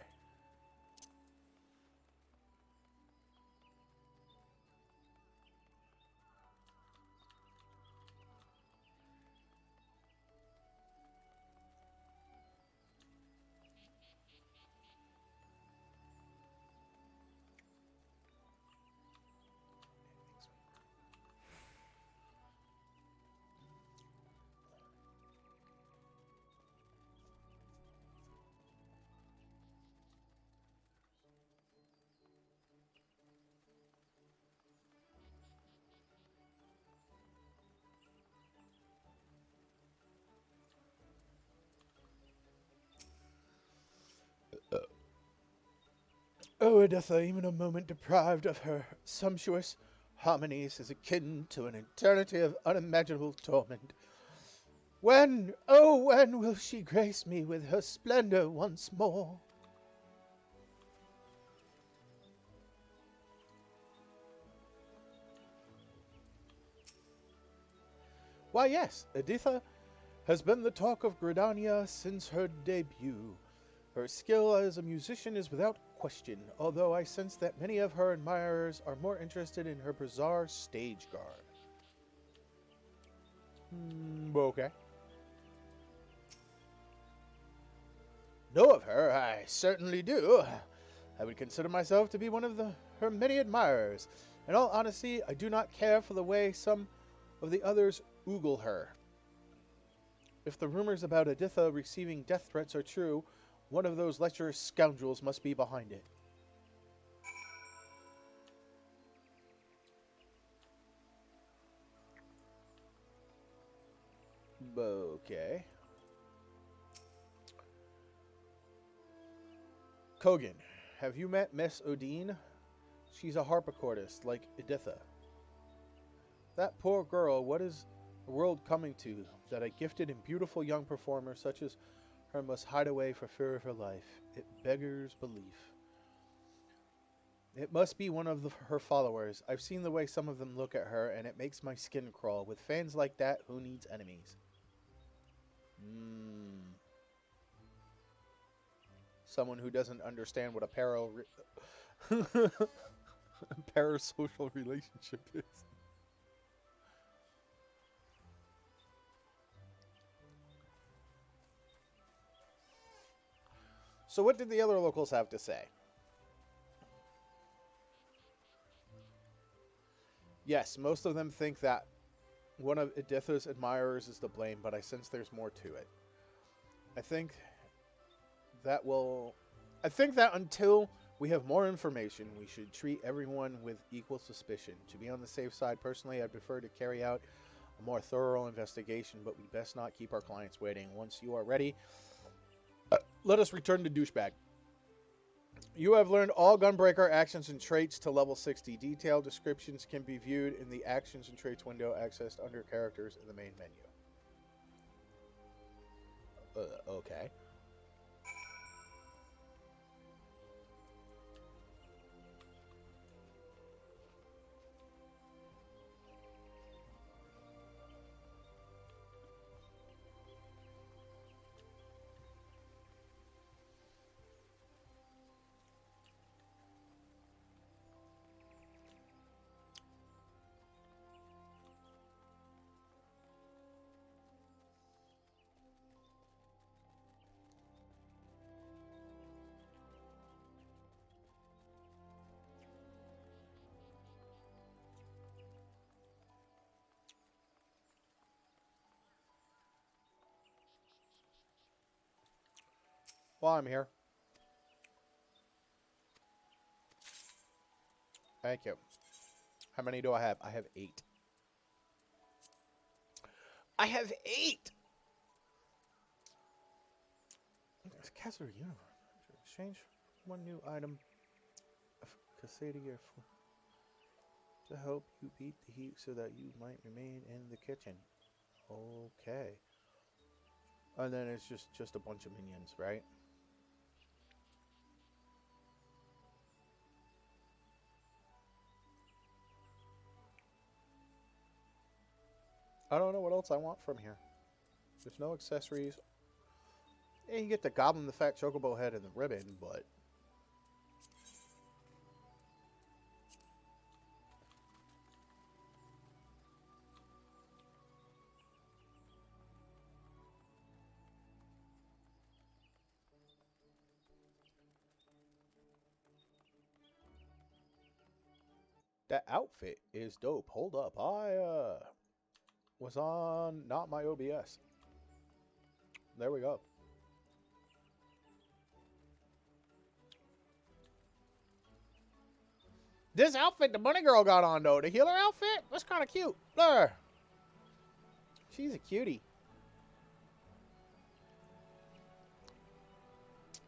Oh, Editha, even a moment deprived of her sumptuous harmonies is akin to an eternity of unimaginable torment. When, oh, when will she grace me with her splendor once more? Why, yes, Editha has been the talk of Gridania since her debut. Her skill as a musician is without question, although I sense that many of her admirers are more interested in her bizarre stage garb. Okay. Know of her, I certainly do. I would consider myself to be one of her many admirers. In all honesty, I do not care for the way some of the others ogle her. If the rumors about Editha receiving death threats are true, one of those lecherous scoundrels must be behind it. Okay. Kogan, have you met Miss Odine? She's a harpsichordist, like Editha. That poor girl, what is the world coming to, that a gifted and beautiful young performer such as her must hide away for fear of her life? It beggars belief. It must be one of her followers. I've seen the way some of them look at her, and it makes my skin crawl. With fans like that, who needs enemies? Someone who doesn't understand what a parasocial relationship is. So what did the other locals have to say? Yes, most of them think that one of Editha's admirers is to blame, but I sense there's more to it. I think that will... I think that until we have more information, we should treat everyone with equal suspicion. To be on the safe side, personally, I prefer to carry out a more thorough investigation, but we best not keep our clients waiting. Once you are ready, let us return to Douchebag. You have learned all Gunbreaker actions and traits to level 60. Detailed descriptions can be viewed in the Actions and Traits window accessed under Characters in the main menu. Okay. while I'm here. Thank you. How many do I have? I have 8. I have 8! Castle Universe. Exchange one new item of Cassadia to help you beat the heat so that you might remain in the kitchen. Okay. And then it's just a bunch of minions, right? I don't know what else I want from here. There's no accessories. Yeah, you get the Goblin, the Fat Chocobo head, and the ribbon, but... that outfit is dope. Hold up. I, was on not my OBS. There we go. This outfit the bunny girl got on, though. The healer outfit? That's kind of cute. There. She's a cutie.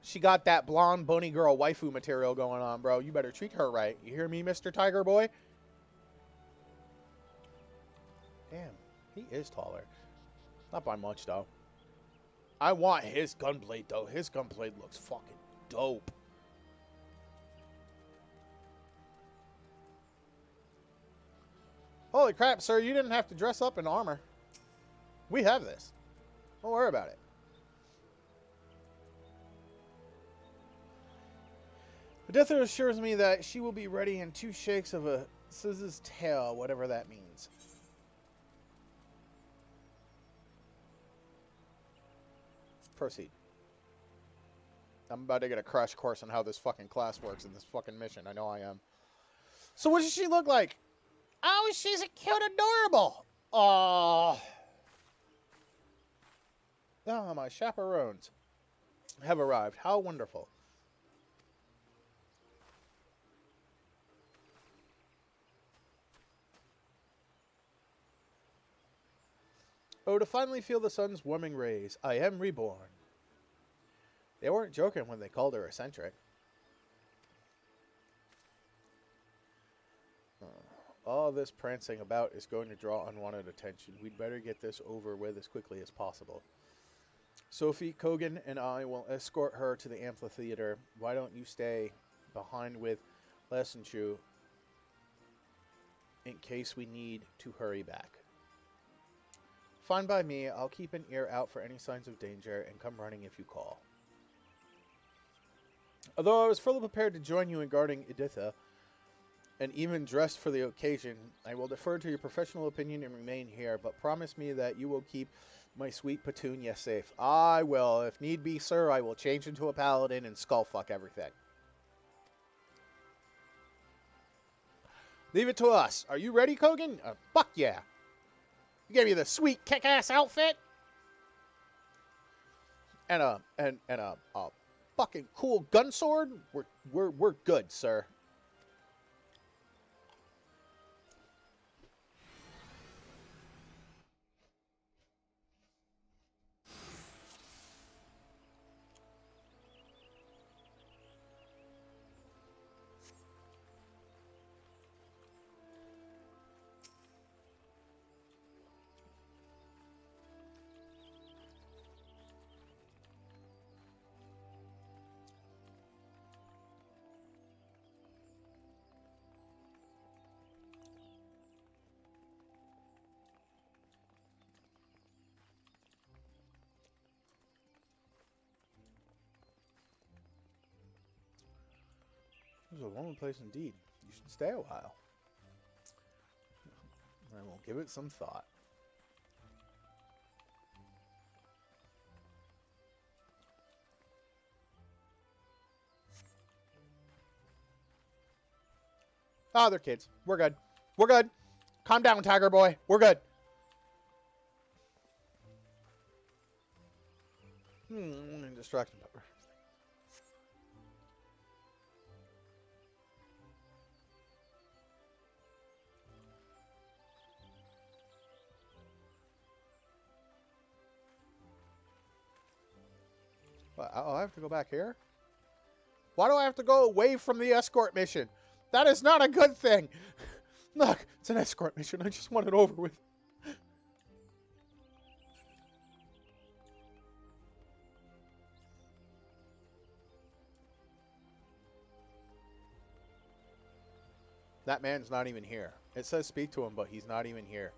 She got that blonde bunny girl waifu material going on, bro. You better treat her right. You hear me, Mr. Tiger Boy? Damn, he is taller. Not by much, though. I want his gunblade, though. His gunblade looks fucking dope. Holy crap, sir. You didn't have to dress up in armor. We have this. Don't worry about it. Editha assures me that she will be ready in 2 shakes of a scissor's tail, whatever that means. Proceed. I'm about to get a crash course on how this fucking class works in this fucking mission. I know I am. So what does she look like? Oh, she's a cute adorable. Oh, my chaperones have arrived. How wonderful. Oh, to finally feel the sun's warming rays. I am reborn. They weren't joking when they called her eccentric. All this prancing about is going to draw unwanted attention. We'd better get this over with as quickly as possible. Sophie, Kogan, and I will escort her to the amphitheater. Why don't you stay behind with Lessenchu in case we need to hurry back? Fine by me. I'll keep an ear out for any signs of danger and come running if you call. Although I was fully prepared to join you in guarding Editha, and even dressed for the occasion, I will defer to your professional opinion and remain here, but promise me that you will keep my sweet Petunia safe. I will. If need be, sir, I will change into a paladin and skullfuck everything. Leave it to us. Are you ready, Kogan? Fuck yeah. You gave me the sweet kick-ass outfit. And a fucking cool gun sword. We're good, sir. This is a lonely place indeed. You should stay a while. I will give it some thought. Ah, they're kids. We're good. We're good. Calm down, Tiger Boy. We're good. Distraction pepper. Oh, I have to go back here? Why do I have to go away from the escort mission? That is not a good thing. Look, it's an escort mission. I just want it over with. That man's not even here. It says speak to him, but he's not even here.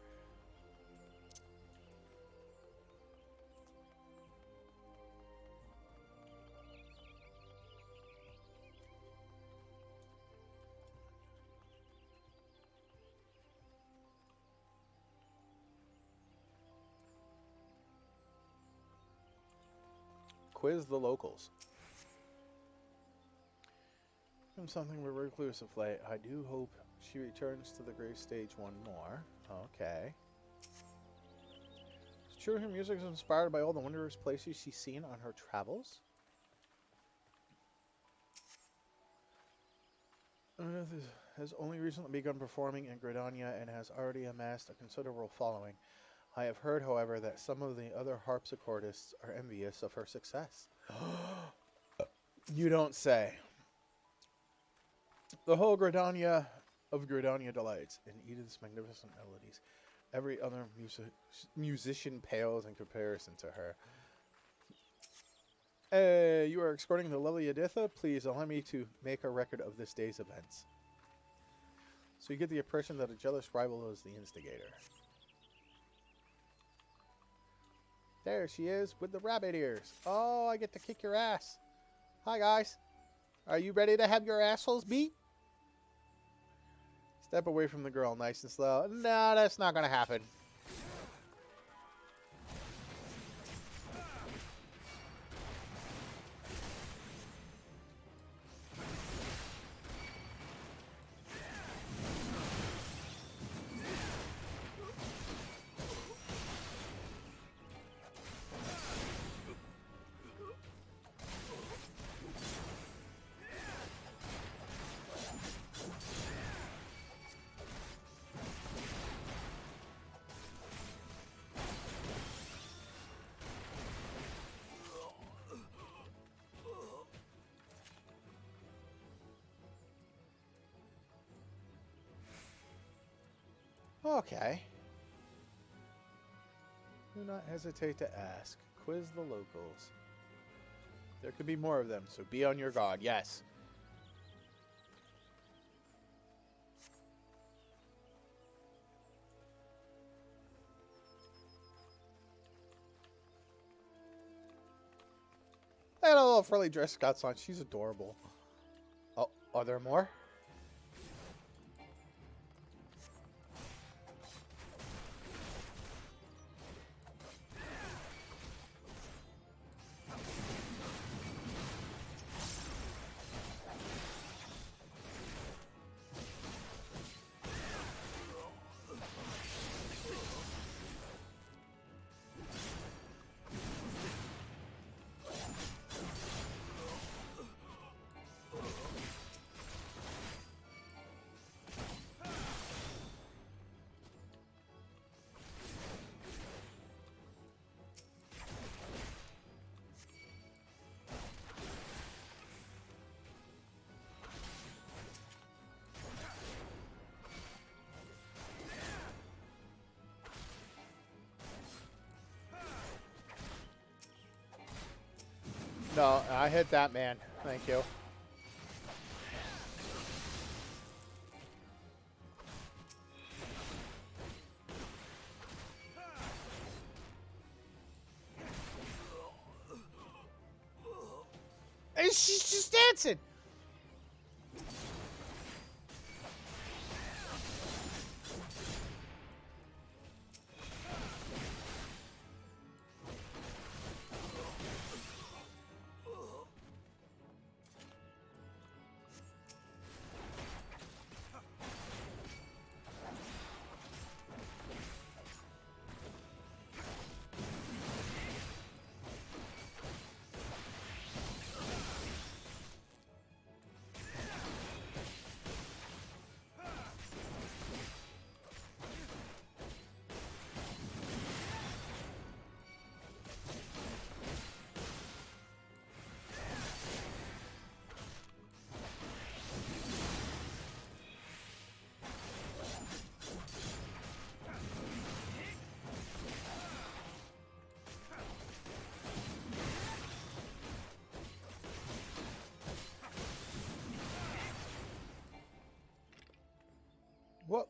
Quiz the locals. From something reclusively, I do hope she returns to the grave stage one more. Okay. It's true her music is inspired by all the wondrous places she's seen on her travels. Has only recently begun performing in Gridania and has already amassed a considerable following. I have heard, however, that some of the other harpsichordists are envious of her success. You don't say. The whole Gridania of Gridania delights in Edith's magnificent melodies. Every other musician pales in comparison to her. You are escorting the lovely Editha? Please allow me to make a record of this day's events. So you get the impression that a jealous rival is the instigator. There she is with the rabbit ears. Oh, I get to kick your ass. Hi, guys. Are you ready to have your assholes beat? Step away from the girl nice and slow. No, that's not going to happen. Okay. Do not hesitate to ask. Quiz the locals. There could be more of them, so be on your guard. Yes. I had a little frilly dress Scott's on. She's adorable. Oh, are there more? No, I hit that man. Thank you. And she's just dancing.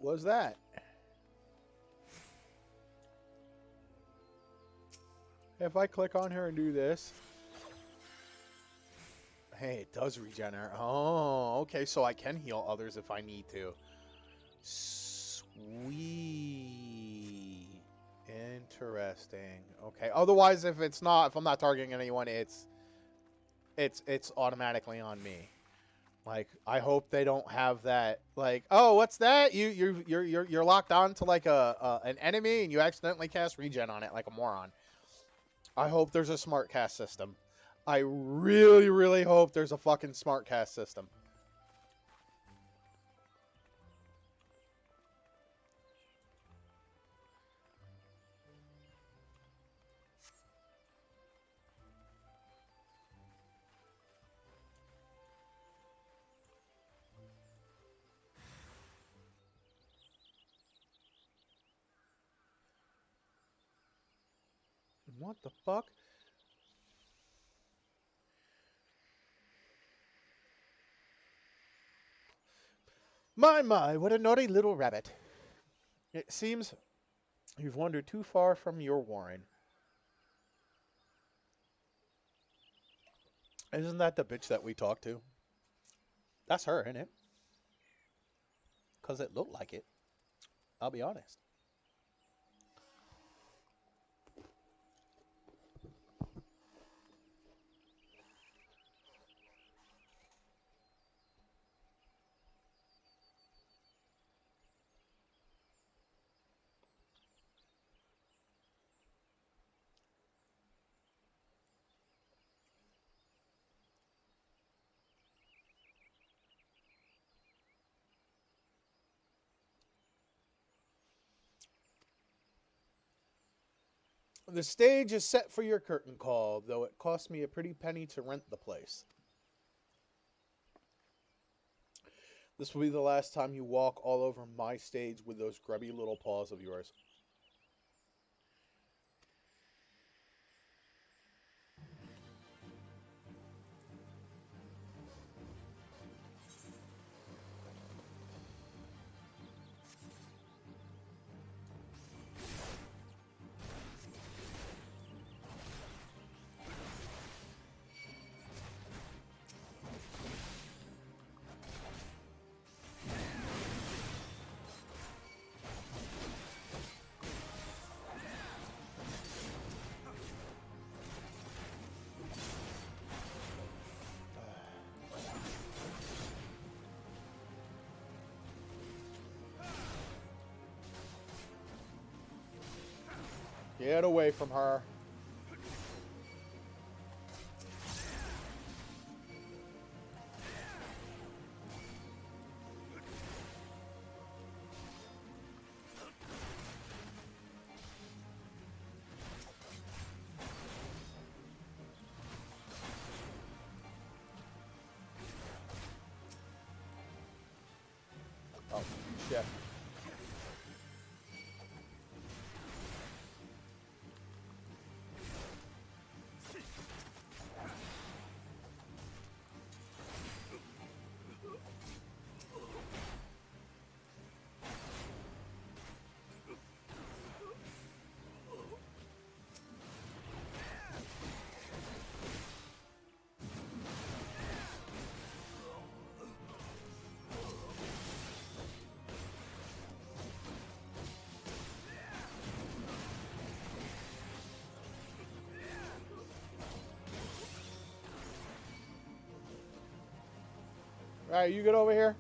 was that? If I click on her and do this, hey, it does regenerate. Oh, okay, so I can heal others if I need to. Sweet. Interesting. Okay. Otherwise, if I'm not targeting anyone, it's automatically on me. Like, I hope they don't have that. Like, oh, what's that? You're locked on to like an enemy and you accidentally cast regen on it like a moron. I hope there's a smart cast system. I really, really hope there's a fucking smart cast system. What the fuck? My, what a naughty little rabbit. It seems you've wandered too far from your warren. Isn't that the bitch that we talked to? That's her, isn't it? Because it looked like it. I'll be honest. The stage is set for your curtain call, though it cost me a pretty penny to rent the place. This will be the last time you walk all over my stage with those grubby little paws of yours. Get away from her. Oh, shit. Alright, you get over here.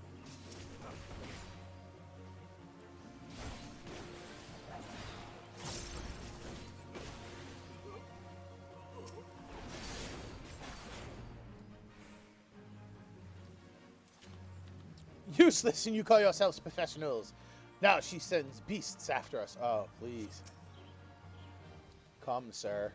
Useless, and you call yourselves professionals. Now she sends beasts after us. Oh, please. Come, sir.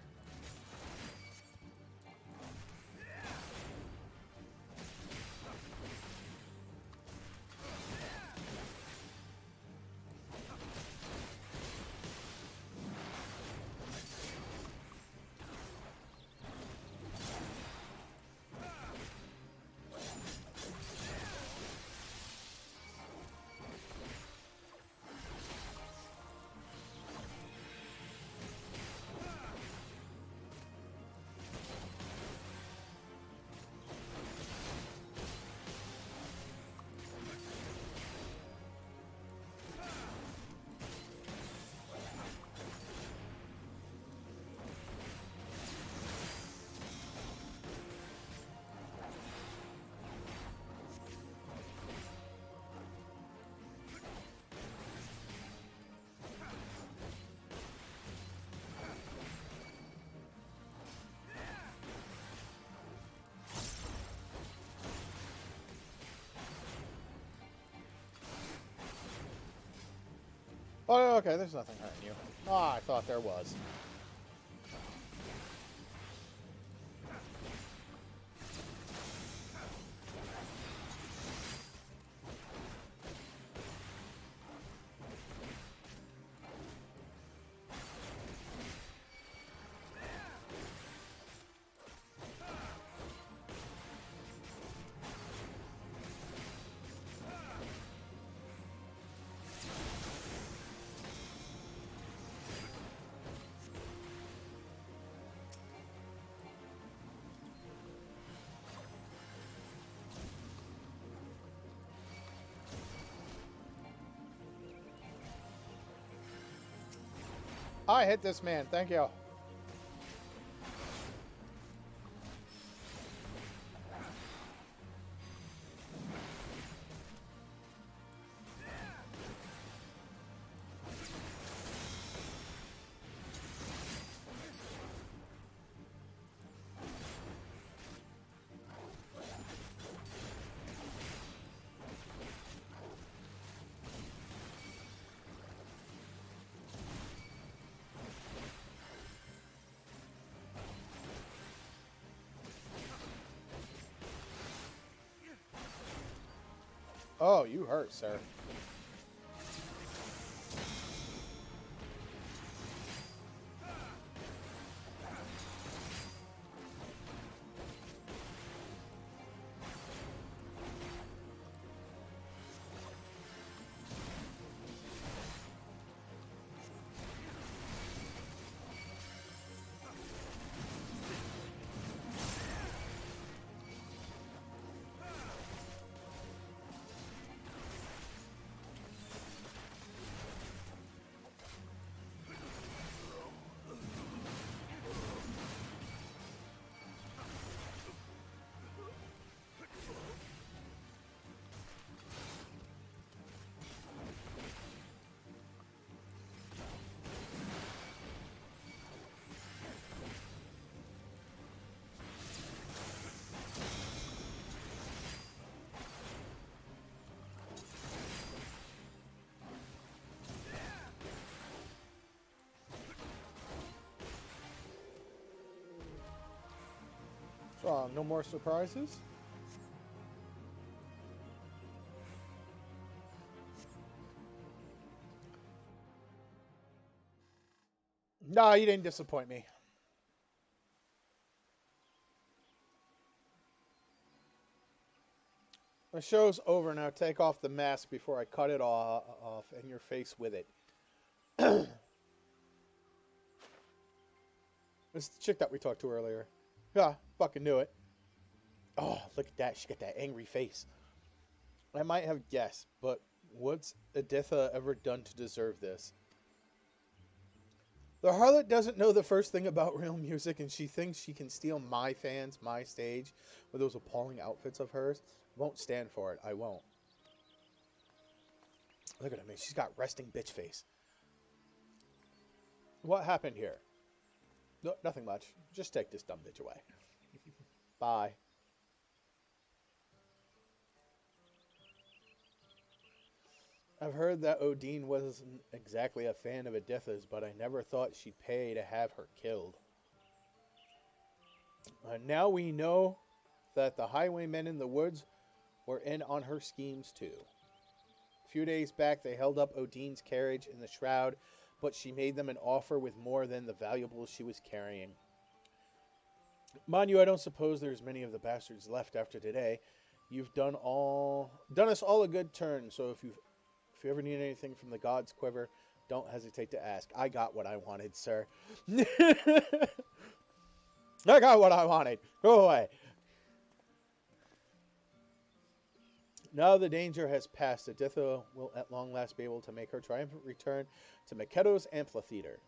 Oh, okay, there's nothing hurting you. Ah, I thought there was. I hit this man. Thank you. Oh, you hurt, sir. No more surprises? No, you didn't disappoint me. The show's over now. Take off the mask before I cut it off and your face with it. This is the chick that we talked to earlier. Yeah, fucking knew it. Oh, look at that. She got that angry face. I might have guessed, but what's Editha ever done to deserve this? The harlot doesn't know the first thing about real music, and she thinks she can steal my fans, my stage, with those appalling outfits of hers. Won't stand for it. I won't. Look at her, man. She's got resting bitch face. What happened here? No, nothing much. Just take this dumb bitch away. Bye. I've heard that Odin wasn't exactly a fan of Editha's, but I never thought she'd pay to have her killed. Now we know that the highwaymen in the woods were in on her schemes too. A few days back, they held up Odin's carriage in the shroud, but she made them an offer with more than the valuables she was carrying. Mind you, I don't suppose there's many of the bastards left after today. You've done us all a good turn, so if you ever need anything from the gods' quiver, don't hesitate to ask. I got what I wanted, sir. I got what I wanted. Go away. Now the danger has passed. Editha will at long last be able to make her triumphant return to Makedon's amphitheater.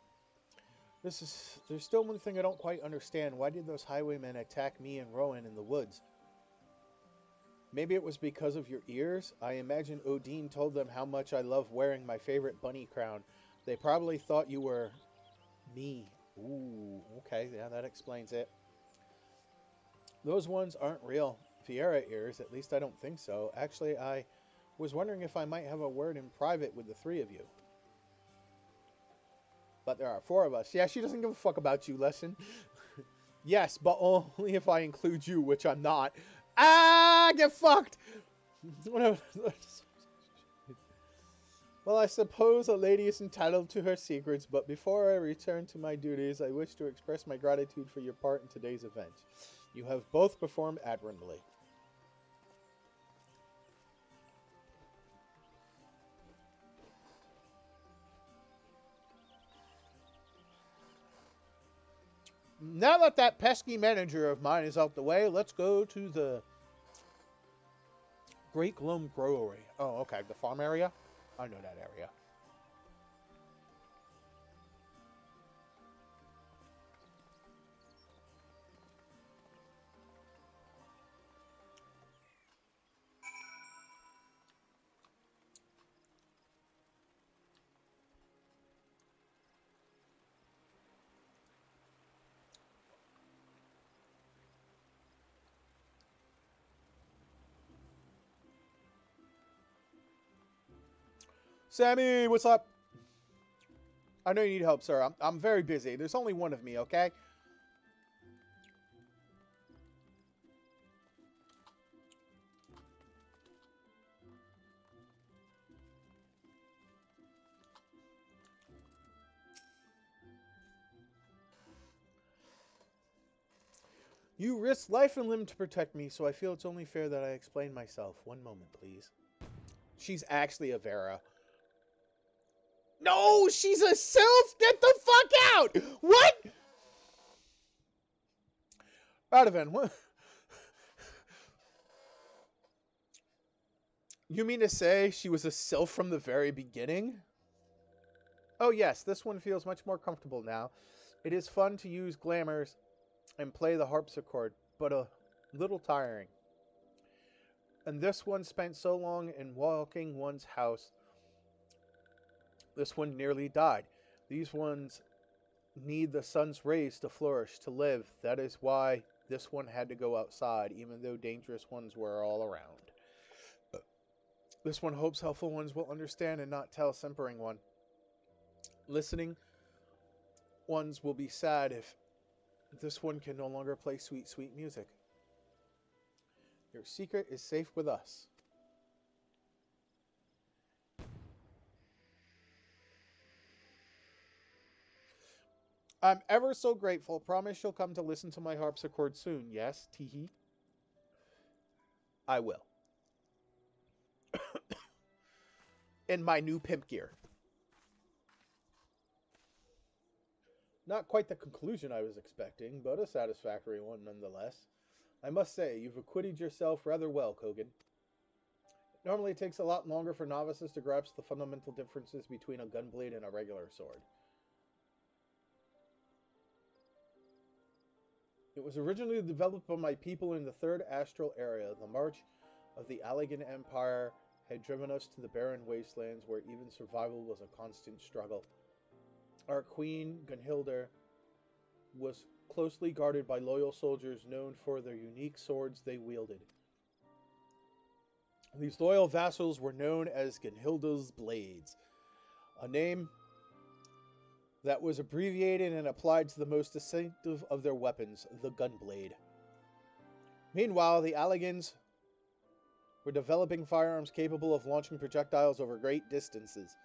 There's still one thing I don't quite understand. Why did those highwaymen attack me and Rowan in the woods? Maybe it was because of your ears? I imagine Odin told them how much I love wearing my favorite bunny crown. They probably thought you were me. Ooh, okay, yeah, that explains it. Those ones aren't real Fiera ears, at least I don't think so. Actually, I was wondering if I might have a word in private with the three of you. But there are 4 of us. Yeah, she doesn't give a fuck about you, Lesson. Yes, but only if I include you, which I'm not. Ah, get fucked! Well, I suppose a lady is entitled to her secrets, but before I return to my duties, I wish to express my gratitude for your part in today's event. You have both performed admirably. Now that that pesky manager of mine is out the way, let's go to the Great Gloam Brewery. Oh, okay. The farm area? I know that area. Sammy, what's up? I know you need help, sir. I'm very busy. There's only one of me, okay? You risked life and limb to protect me, so I feel it's only fair that I explain myself. One moment, please. She's actually a Vera. No, she's a sylph! Get the fuck out! What? Radovan, what? You mean to say she was a sylph from the very beginning? Oh yes, this one feels much more comfortable now. It is fun to use glamours and play the harpsichord, but a little tiring. And this one spent so long in walking one's house. This one nearly died. These ones need the sun's rays to flourish, to live. That is why this one had to go outside, even though dangerous ones were all around. This one hopes helpful ones will understand and not tell simpering one. Listening ones will be sad if this one can no longer play sweet, sweet music. Your secret is safe with us. I'm ever so grateful. Promise you'll come to listen to my harpsichord soon. Yes, teehee. I will. In my new pimp gear. Not quite the conclusion I was expecting, but a satisfactory one nonetheless. I must say, you've acquitted yourself rather well, Kogan. Normally it takes a lot longer for novices to grasp the fundamental differences between a gunblade and a regular sword. It was originally developed by my people in the Third Astral Area. The march of the Allegan Empire had driven us to the barren wastelands where even survival was a constant struggle. Our queen, Gunhildr, was closely guarded by loyal soldiers known for their unique swords they wielded. These loyal vassals were known as Gunhildr's Blades, a name that was abbreviated and applied to the most distinctive of their weapons, the gunblade. Meanwhile, the Allegans were developing firearms capable of launching projectiles over great distances.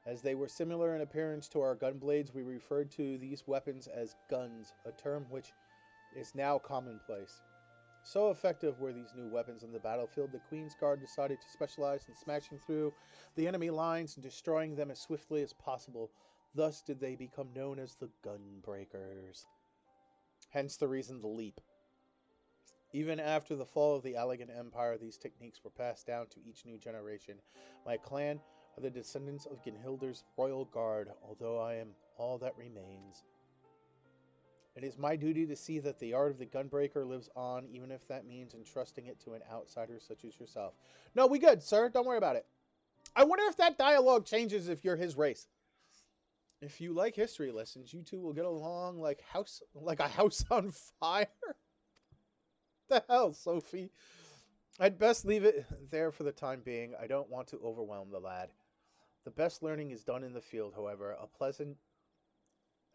As they were similar in appearance to our gunblades, we referred to these weapons as guns, a term which is now commonplace. So effective were these new weapons on the battlefield, the Queen's Guard decided to specialize in smashing through the enemy lines and destroying them as swiftly as possible. Thus did they become known as the Gunbreakers. Hence the reason the leap. Even after the fall of the Allegan Empire, these techniques were passed down to each new generation. My clan are the descendants of Gunhildr's royal guard, although I am all that remains. It is my duty to see that the art of the gunbreaker lives on, even if that means entrusting it to an outsider such as yourself. No, we good, sir. Don't worry about it. I wonder if that dialogue changes if you're his race. If you like history lessons, you two will get along like a house on fire. The hell, Sophie? I'd best leave it there for the time being. I don't want to overwhelm the lad. The best learning is done in the field, however. A pleasant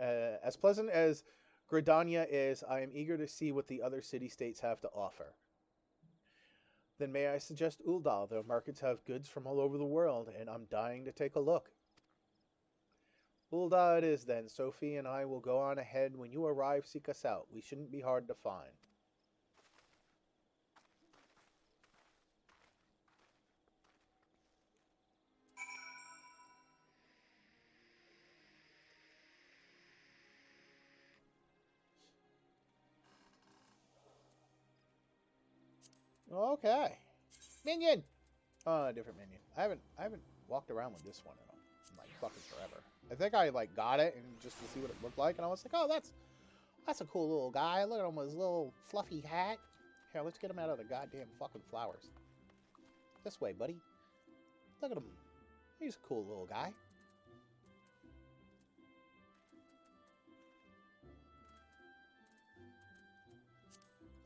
As pleasant as Gridania is, I am eager to see what the other city-states have to offer. Then may I suggest Uldal? Their markets have goods from all over the world, and I'm dying to take a look. Uldal it is then. Sophie and I will go on ahead. When you arrive, seek us out. We shouldn't be hard to find. Okay. Minion! Different minion. I haven't walked around with this one in like fucking forever. I think I like got it and just to see what it looked like, and I was like, oh, that's a cool little guy. Look at him with his little fluffy hat. Here, let's get him out of the goddamn fucking flowers. This way, buddy. Look at him. He's a cool little guy.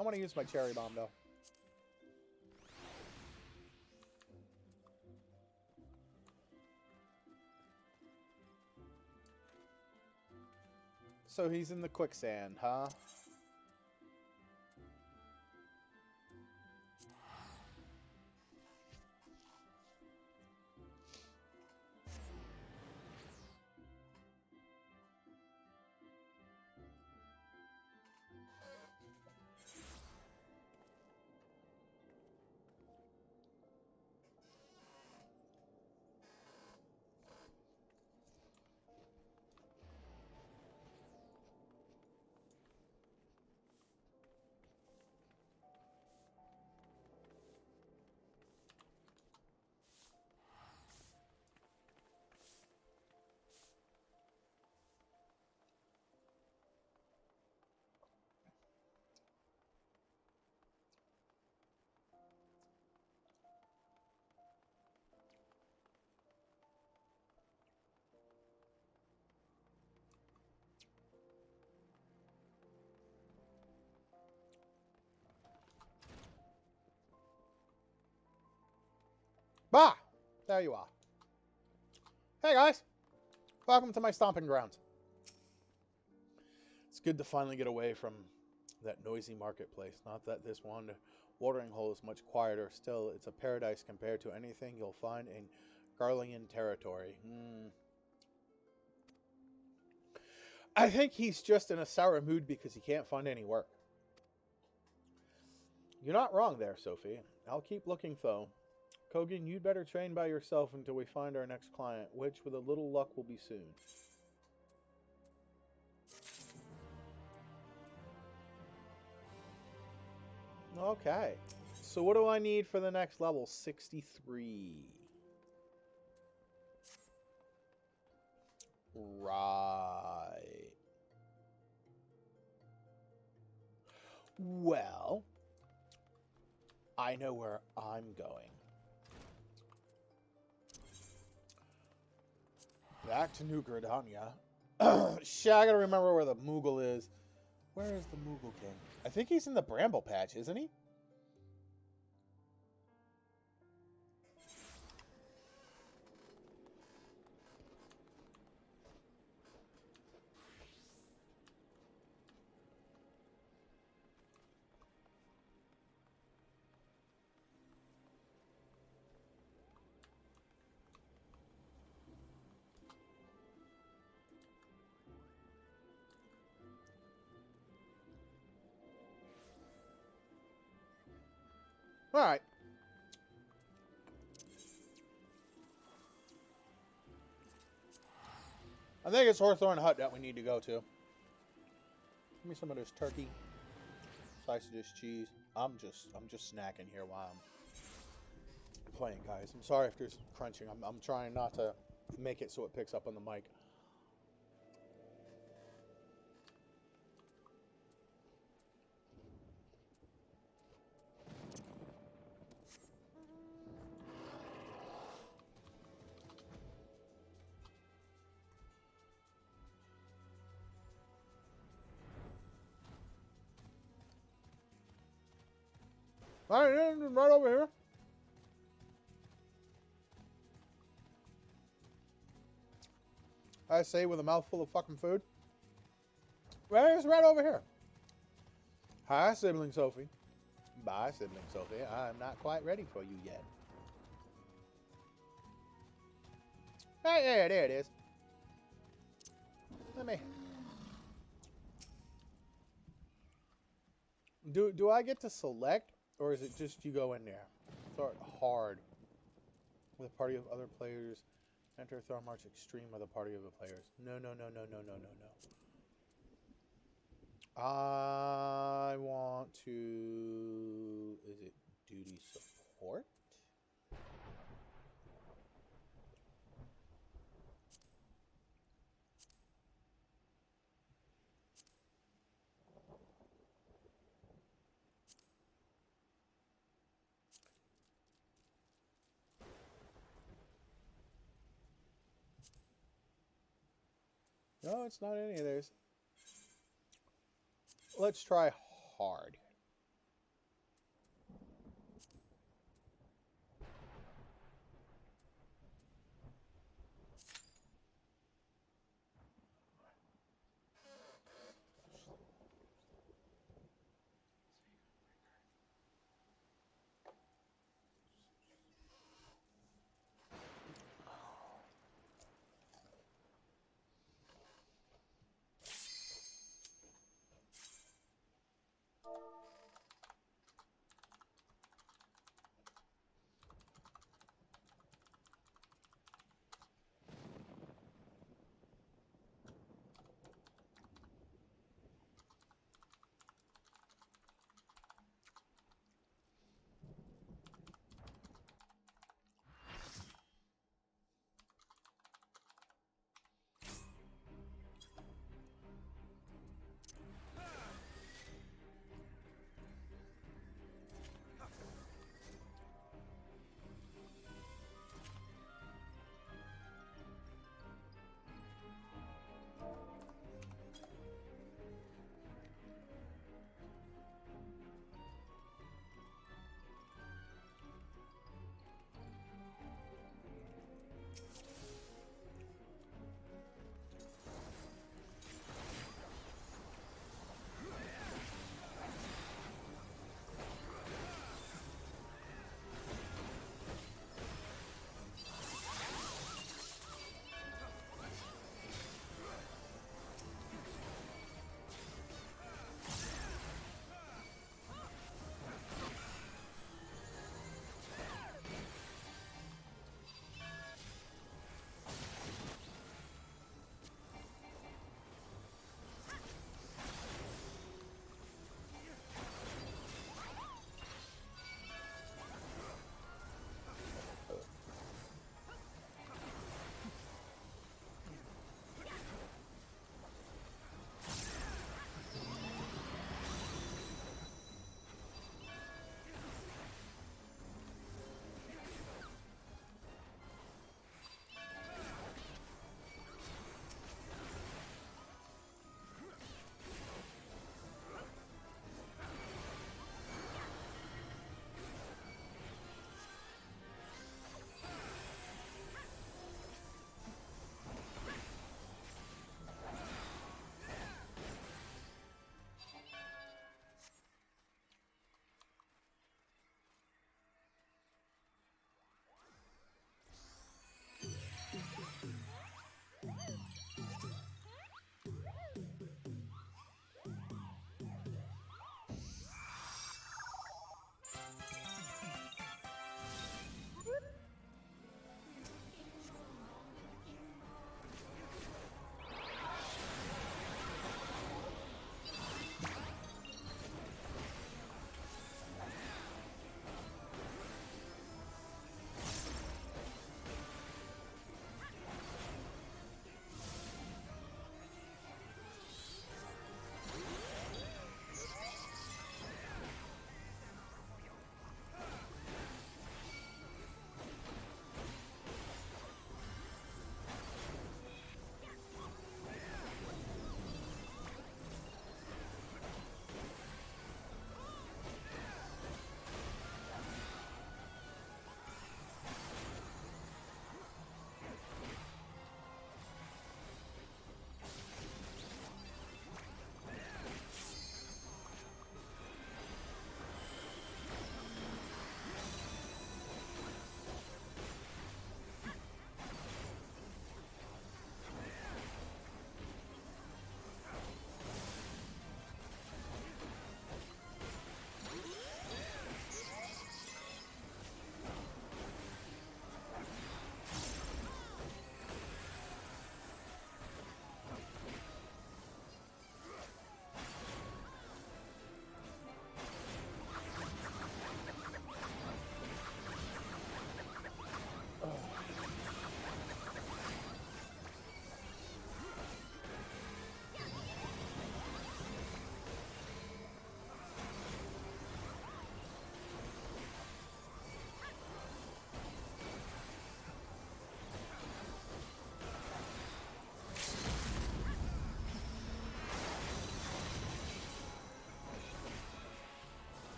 I want to use my cherry bomb, though. So he's in the quicksand, huh? Bah! There you are. Hey, guys. Welcome to my stomping grounds. It's good to finally get away from that noisy marketplace. Not that this watering hole is much quieter. Still, it's a paradise compared to anything you'll find in Garlean territory. I think he's just in a sour mood because he can't find any work. You're not wrong there, Sophie. I'll keep looking, though. Kogan, you'd better train by yourself until we find our next client, which, with a little luck, will be soon. Okay. So what do I need for the next level? 63. Right. Well, I know where I'm going. Back to New Gridania. Shit, I gotta remember where the Moogle is. Where is the Moogle King? I think he's in the Bramble Patch, isn't he? Alright. I think it's Hawthorne Hut that we need to go to. Give me some of this turkey. Slice of this cheese. I'm just snacking here while I'm playing, guys. I'm sorry if there's crunching. I'm trying not to make it so it picks up on the mic. All right, right over here. I say with a mouthful of fucking food. Where's Red over here? Hi, sibling Sophie. Bye, sibling Sophie. I'm not quite ready for you yet. Hey, there it is. Let me. Do I get to select, or is it just you go in there? Start hard with a party of other players. Enter Thorn March Extreme with a party of the players. No, no, no, no, no, no, no, no. I want to... Is it duty support? No, it's not any of those. Let's try hard.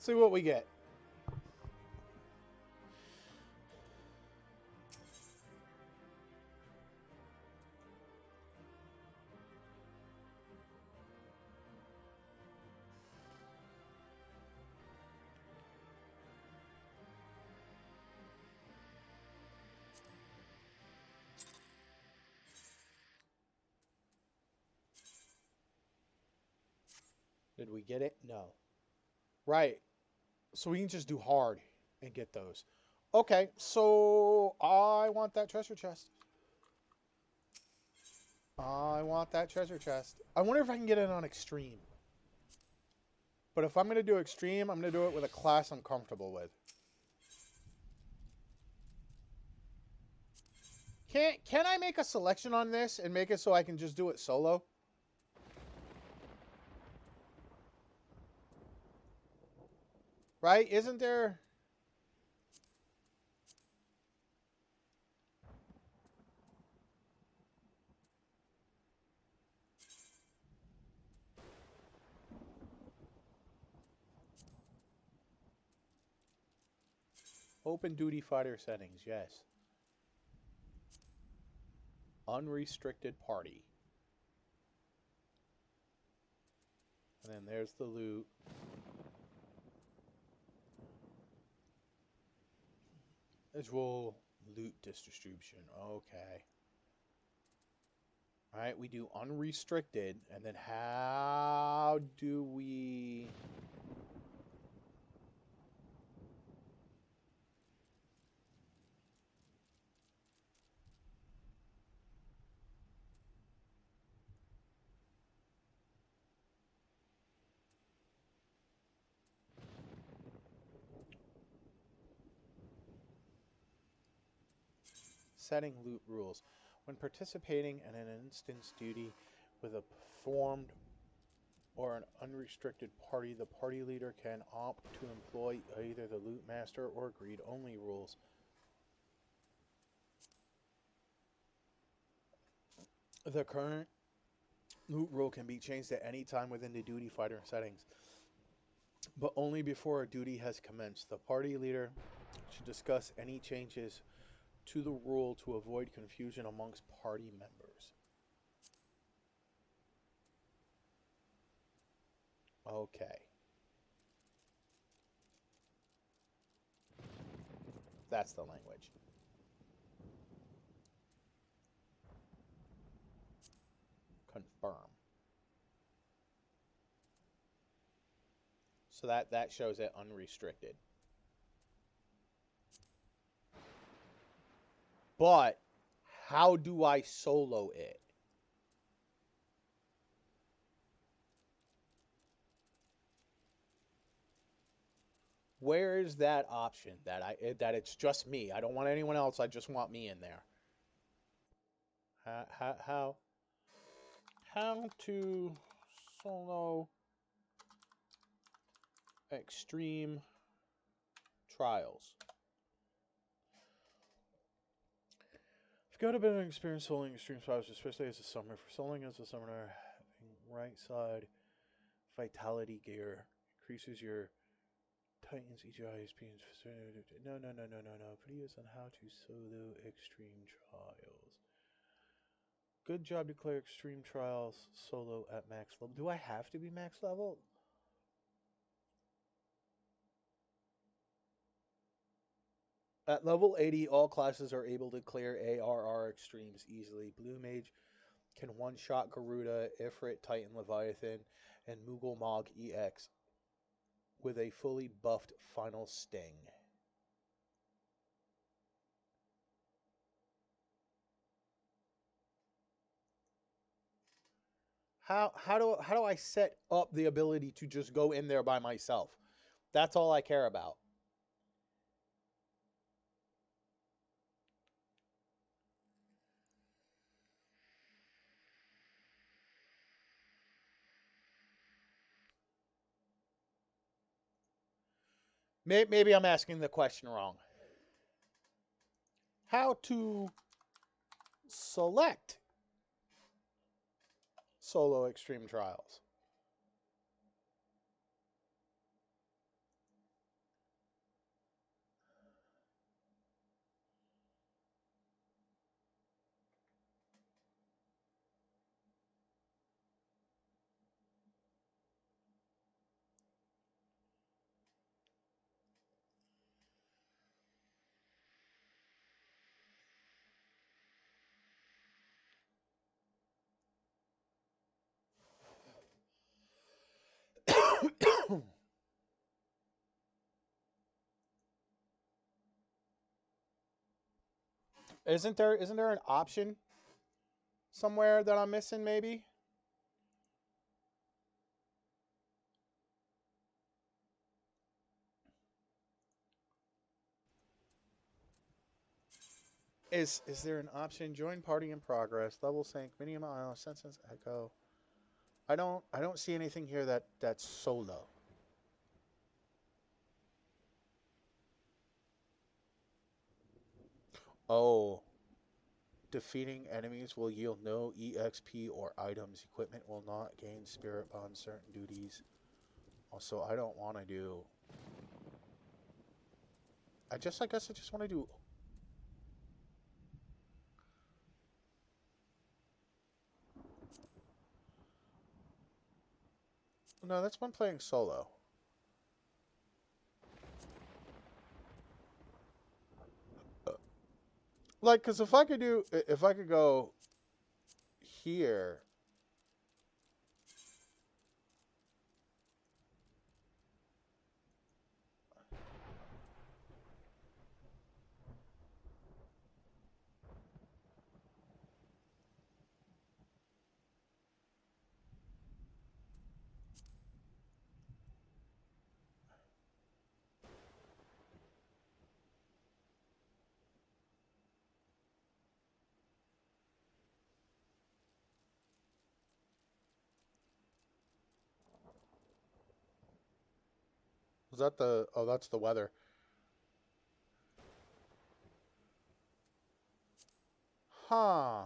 See what we get. Did we get it? No. Right. So we can just do hard and get those. Okay, so I want that treasure chest. I want that treasure chest. I wonder if I can get it on extreme. But if I'm going to do extreme, I'm going to do it with a class I'm comfortable with. Can I make a selection on this and make it so I can just do it solo? Right? Isn't there... Open duty fighter settings, yes. Unrestricted party. And then there's the loot. Visual loot distribution. Okay. Alright, we do unrestricted. And then how do we... Setting loot rules. When participating in an instance duty with a performed or an unrestricted party, the party leader can opt to employ either the loot master or agreed-only rules. The current loot rule can be changed at any time within the duty fighter settings, but only before a duty has commenced. The party leader should discuss any changes to the rule to avoid confusion amongst party members. Okay. That's the language. Confirm. So that shows it unrestricted. But how do I solo it? Where is that option that it's just me? I don't want anyone else. I just want me in there. How to solo extreme trials? I've got a bit of experience soloing extreme trials, especially as a summoner. For soloing as a summoner, having right side vitality gear increases your Titans EGISP. No. Videos on how to solo extreme trials. Good job, declare extreme trials solo at max level. Do I have to be max level? At level 80, all classes are able to clear ARR extremes easily. Blue Mage can one-shot Garuda, Ifrit, Titan, Leviathan, and Moogle Mog EX with a fully buffed final sting. How do I set up the ability to just go in there by myself? That's all I care about. Maybe I'm asking the question wrong. How to select solo extreme trials? Isn't there an option somewhere that I'm missing? Maybe. Is there an option? Join party in progress. Level sync. Minimum island. Senses echo. I don't see anything here that's solo. Oh, defeating enemies will yield no EXP or items. Equipment will not gain spirit on certain duties. Also, I don't want to do. I guess I just want to do. No, that's when playing solo. Like, cause if I could go here. Was that the? Oh, that's the weather. Huh.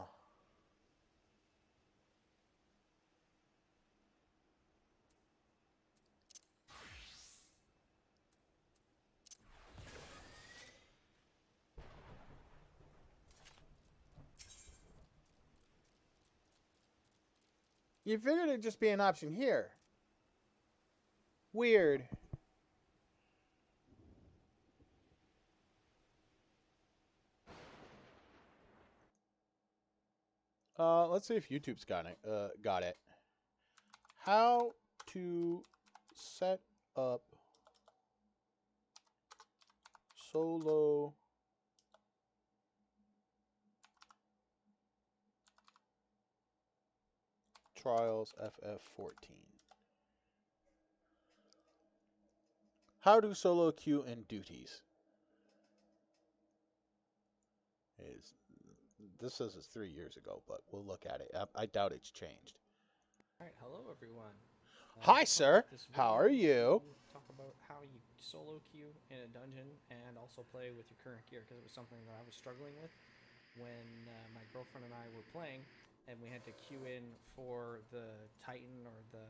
You figured it'd just be an option here. Weird. Let's see if YouTube's got it. Got it. How to set up solo trials FF14. How do solo queue and duties? This says it's 3 years ago, but we'll look at it. I doubt it's changed. All right, hello everyone. Hi, sir. How are you? Talk about how you solo queue in a dungeon and also play with your current gear, because it was something that I was struggling with when my girlfriend and I were playing, and we had to queue in for the Titan or the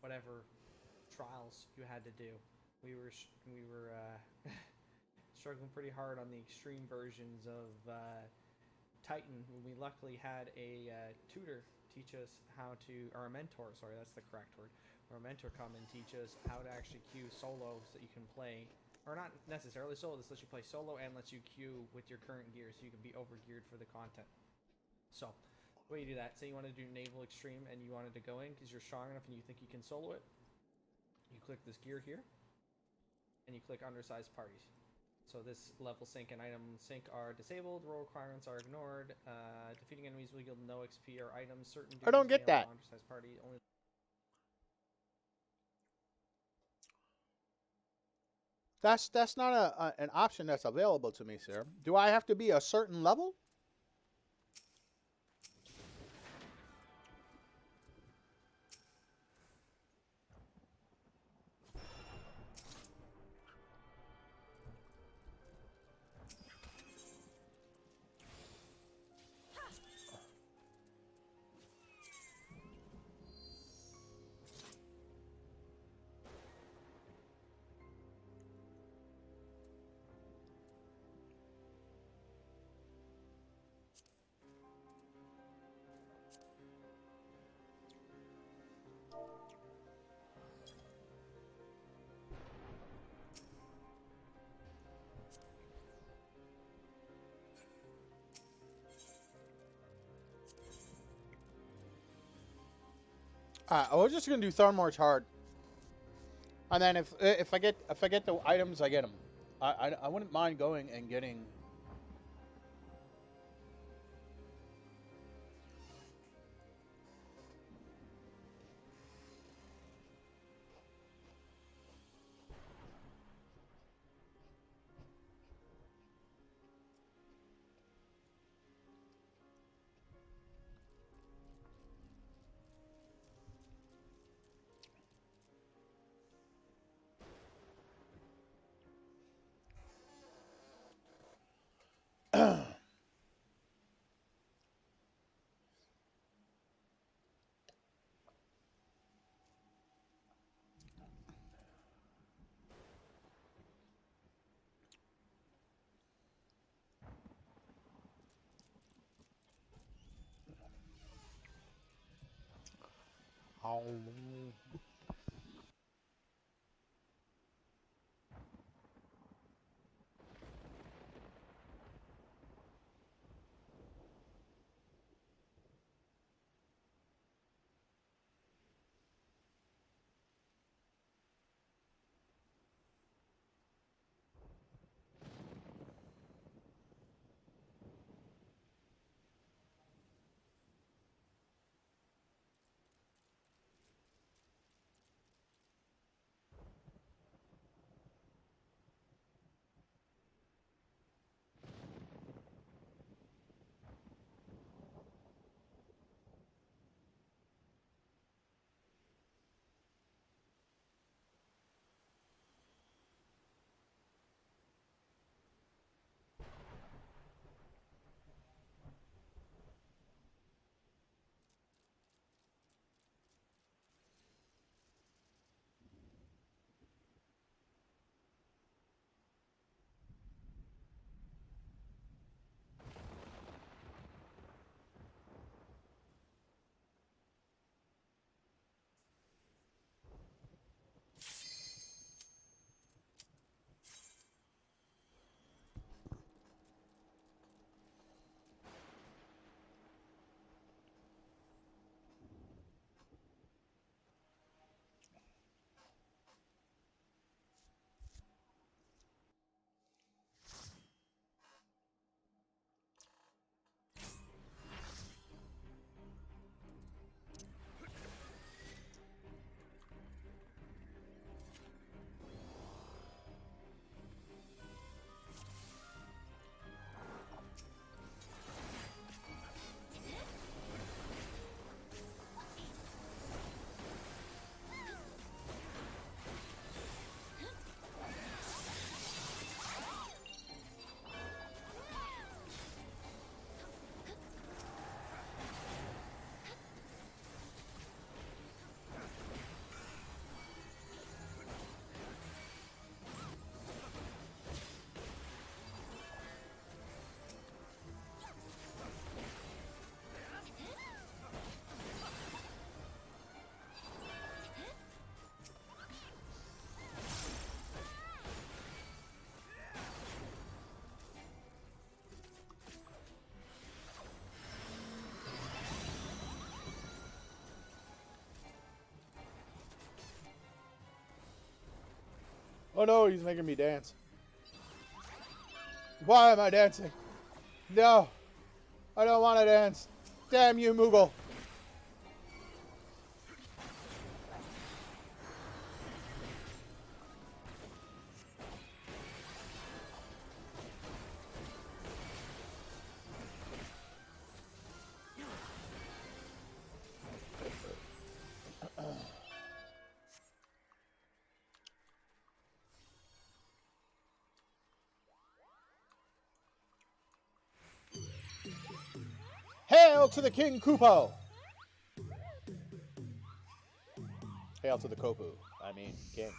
whatever trials you had to do. We were struggling pretty hard on the extreme versions of Titan. We luckily had a tutor teach us how to, or a mentor, sorry, that's the correct word, or a mentor come and teach us how to actually queue solo so that you can play, or not necessarily solo, this lets you play solo and lets you queue with your current gear so you can be over geared for the content. So, the way you do that, say you want to do Naval Extreme and you wanted to go in because you're strong enough and you think you can solo it, you click this gear here, and you click undersized parties. So this level sync and item sync are disabled. Role requirements are ignored. Defeating enemies will yield no XP or items. Certain I don't get that. Undersized party only. That's not an option that's available to me, sir. Do I have to be a certain level? We're just gonna do Thornmarch hard, and then if I get the items, I get them. I wouldn't mind going and getting. Oh no, he's making me dance. Why am I dancing? No, I don't want to dance. Damn you, Moogle. Hail to the King Kupo! Hail to the Kopu. I mean, King.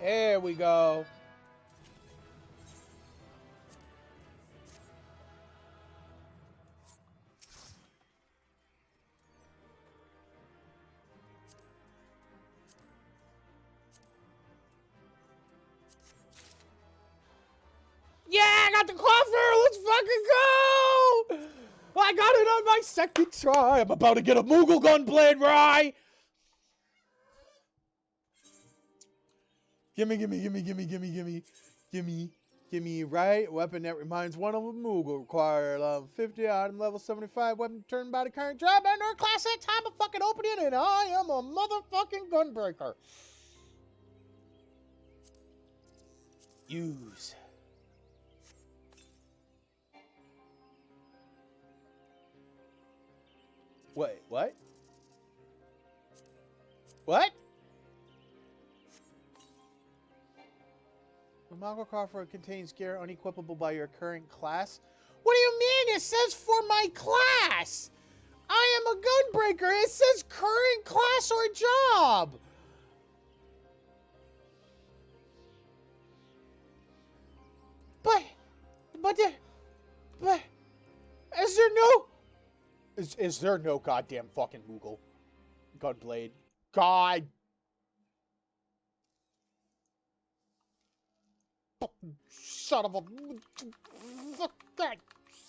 There we go. Yeah, I got the coffer. Let's fucking go. I got it on my second try. I'm about to get a Moogle Gunblade, Rye. Gimme, right? Weapon that reminds one of a Moogle. Require level 50, item level 75, weapon turned by the current job, and or class at time of fucking opening, and I am a motherfucking gunbreaker. Use. Wait, what? What? The Moogle coffer contains gear unequipable by your current class. What do you mean? It says for my class. I am a gunbreaker. It says current class or job. But, is there no... Is there no goddamn fucking Moogle Gunblade? God. Son of a... Fuck that.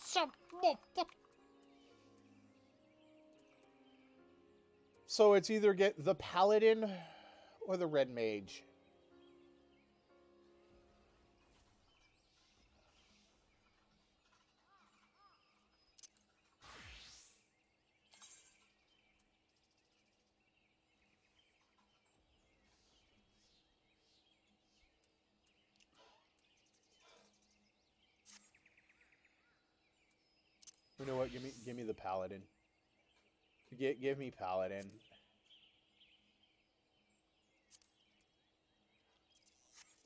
Son of a... So it's either get the Paladin or the Red Mage. You know what? Give me the Paladin. Give me Paladin.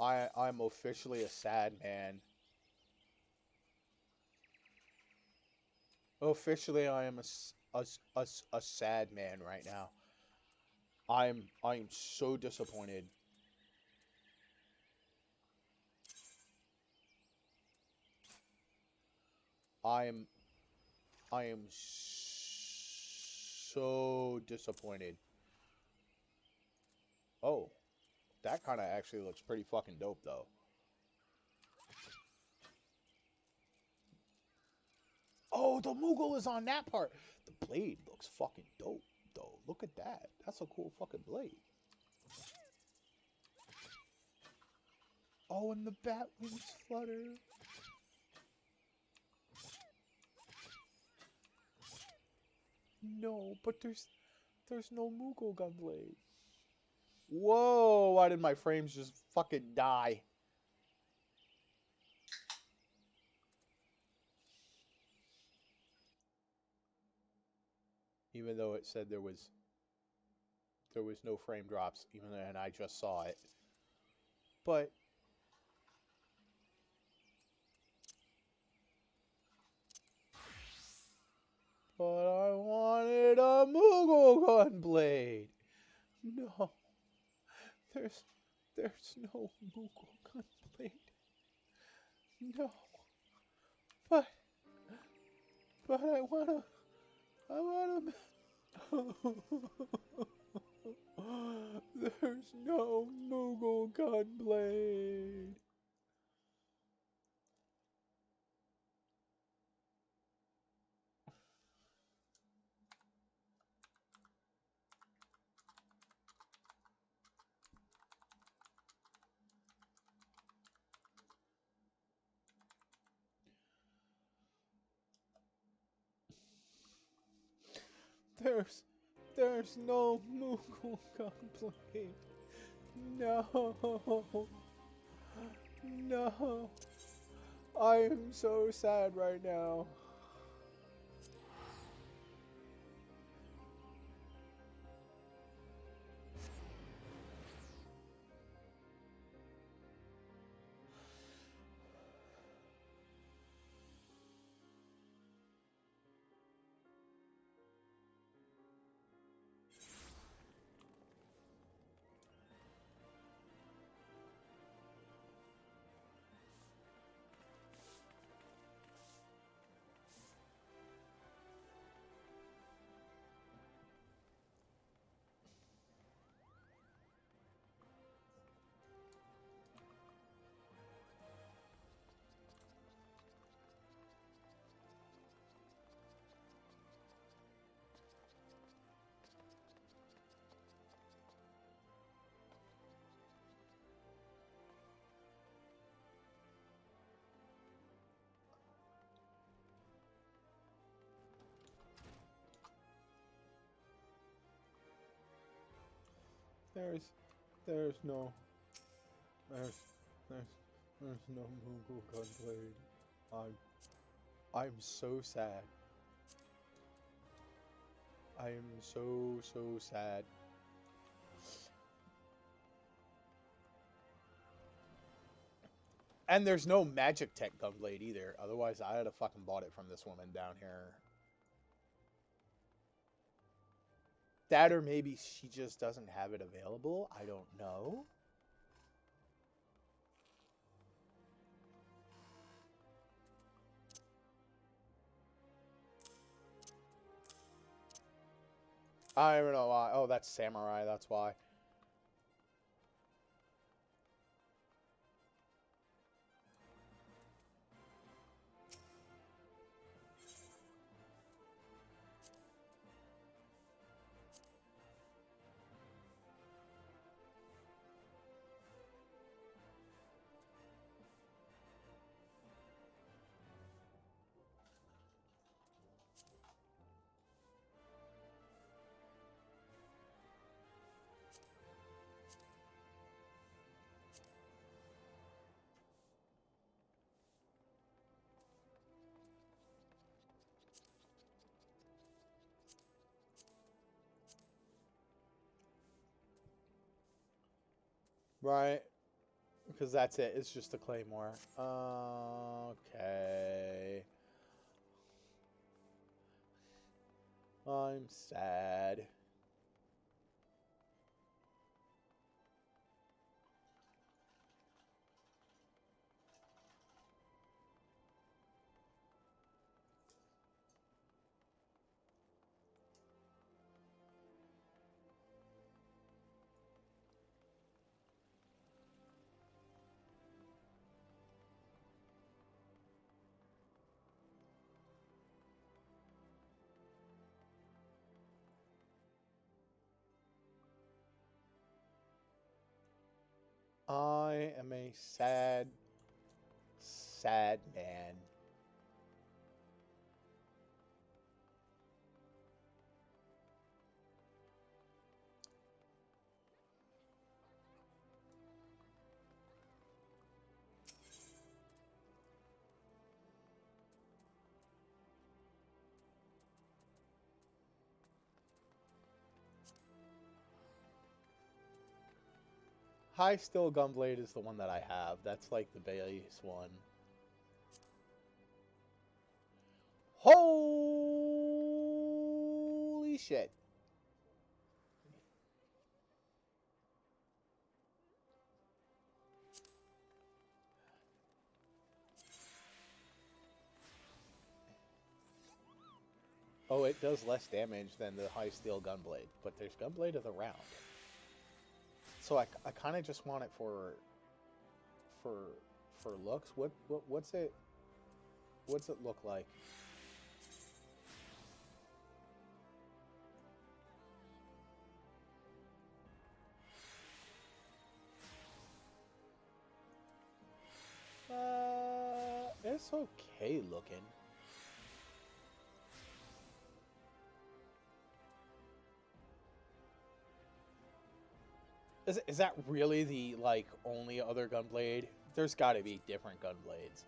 I'm officially a sad man. Officially, I am a sad man right now. I'm so disappointed. I am so disappointed. Oh, that kind of actually looks pretty fucking dope, though. Oh, the Moogle is on that part. The blade looks fucking dope, though. Look at that. That's a cool fucking blade. Oh, and the bat wings flutter. No, but there's no Moogle Gunblade. Whoa, why did my frames just fucking die? Even though it said there was no frame drops, even though, and I just saw it. But I wanted a Moogle Gunblade. No. There's no Moogle Gunblade. No. But I wanna There's no Moogle Gunblade. There's no Moogle Gunblade. No. No. I am so sad right now. There's, there's no, there's, there's, there's no Moogle Gunblade. I'm so sad. I am so sad. And there's no Magic Tech Gunblade either. Otherwise, I'd have fucking bought it from this woman down here. That or maybe she just doesn't have it available. I don't know. I don't even know why. Oh, that's Samurai. That's why. Right. Because that's it. It's just a Claymore. Okay. I'm sad. I am a sad, sad man. High Steel Gunblade is the one that I have. That's like the base one. Holy shit. Oh, it does less damage than the High Steel Gunblade, but there's Gunblade of the Round. So I kind of just want it for for looks. What's it look like? It's okay looking. Is that really the like only other Gunblade? There's got to be different Gunblades.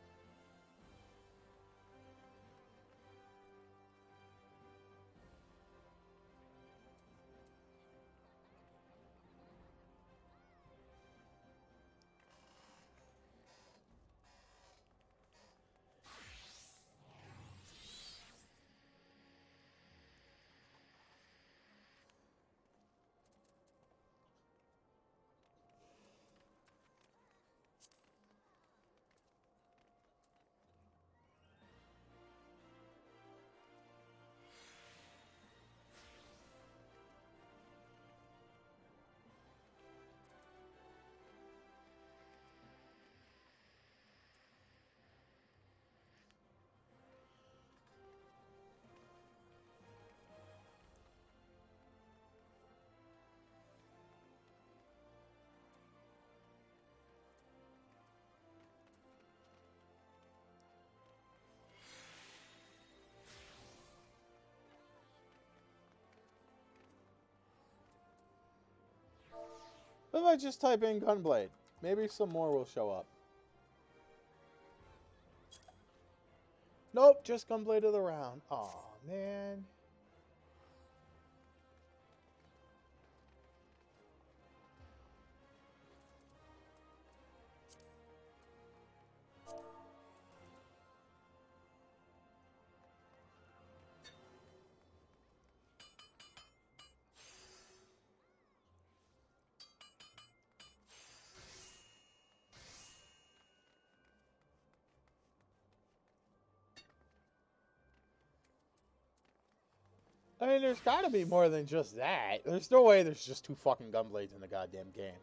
What if I just type in Gunblade? Maybe some more will show up. Nope, just Gunblade of the round. Aw, man. I mean, there's got to be more than just that. There's no way there's just 2 fucking Gunblades in the goddamn game.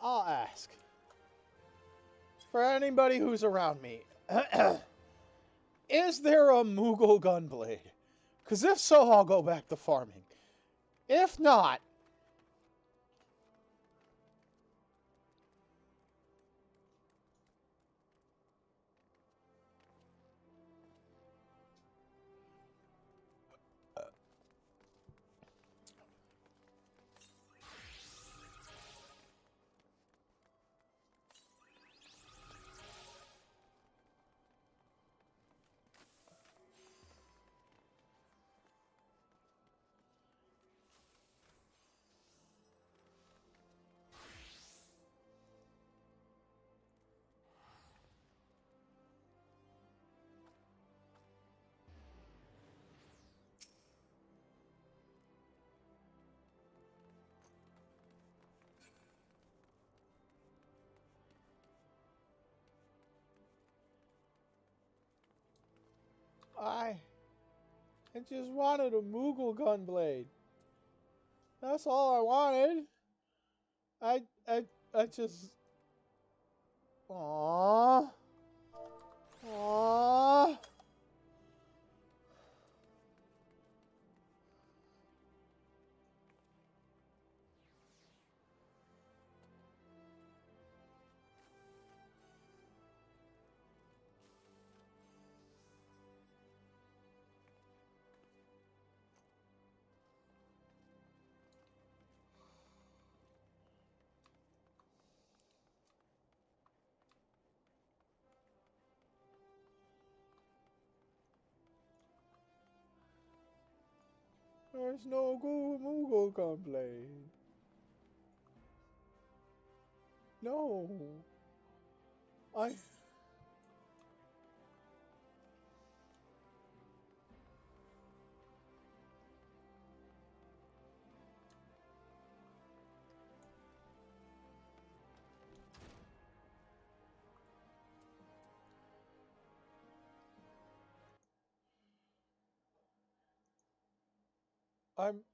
I'll ask. For anybody who's around me, is there a Moogle Gunblade? Because if so, I'll go back to farming. If not, I just wanted a Moogle Gunblade. That's all I wanted. I just... Aww. Aww. There's no Moogle Gunblade. No. I...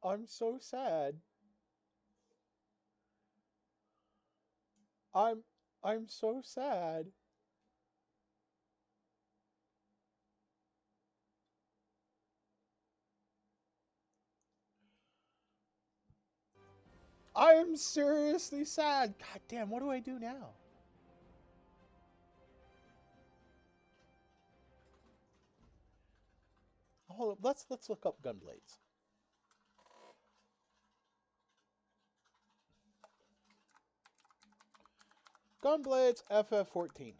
I'm so sad. I'm I'm so sad. I am seriously sad. God damn, what do I do now? Hold up, let's look up Gunblades. Gunblades FF14.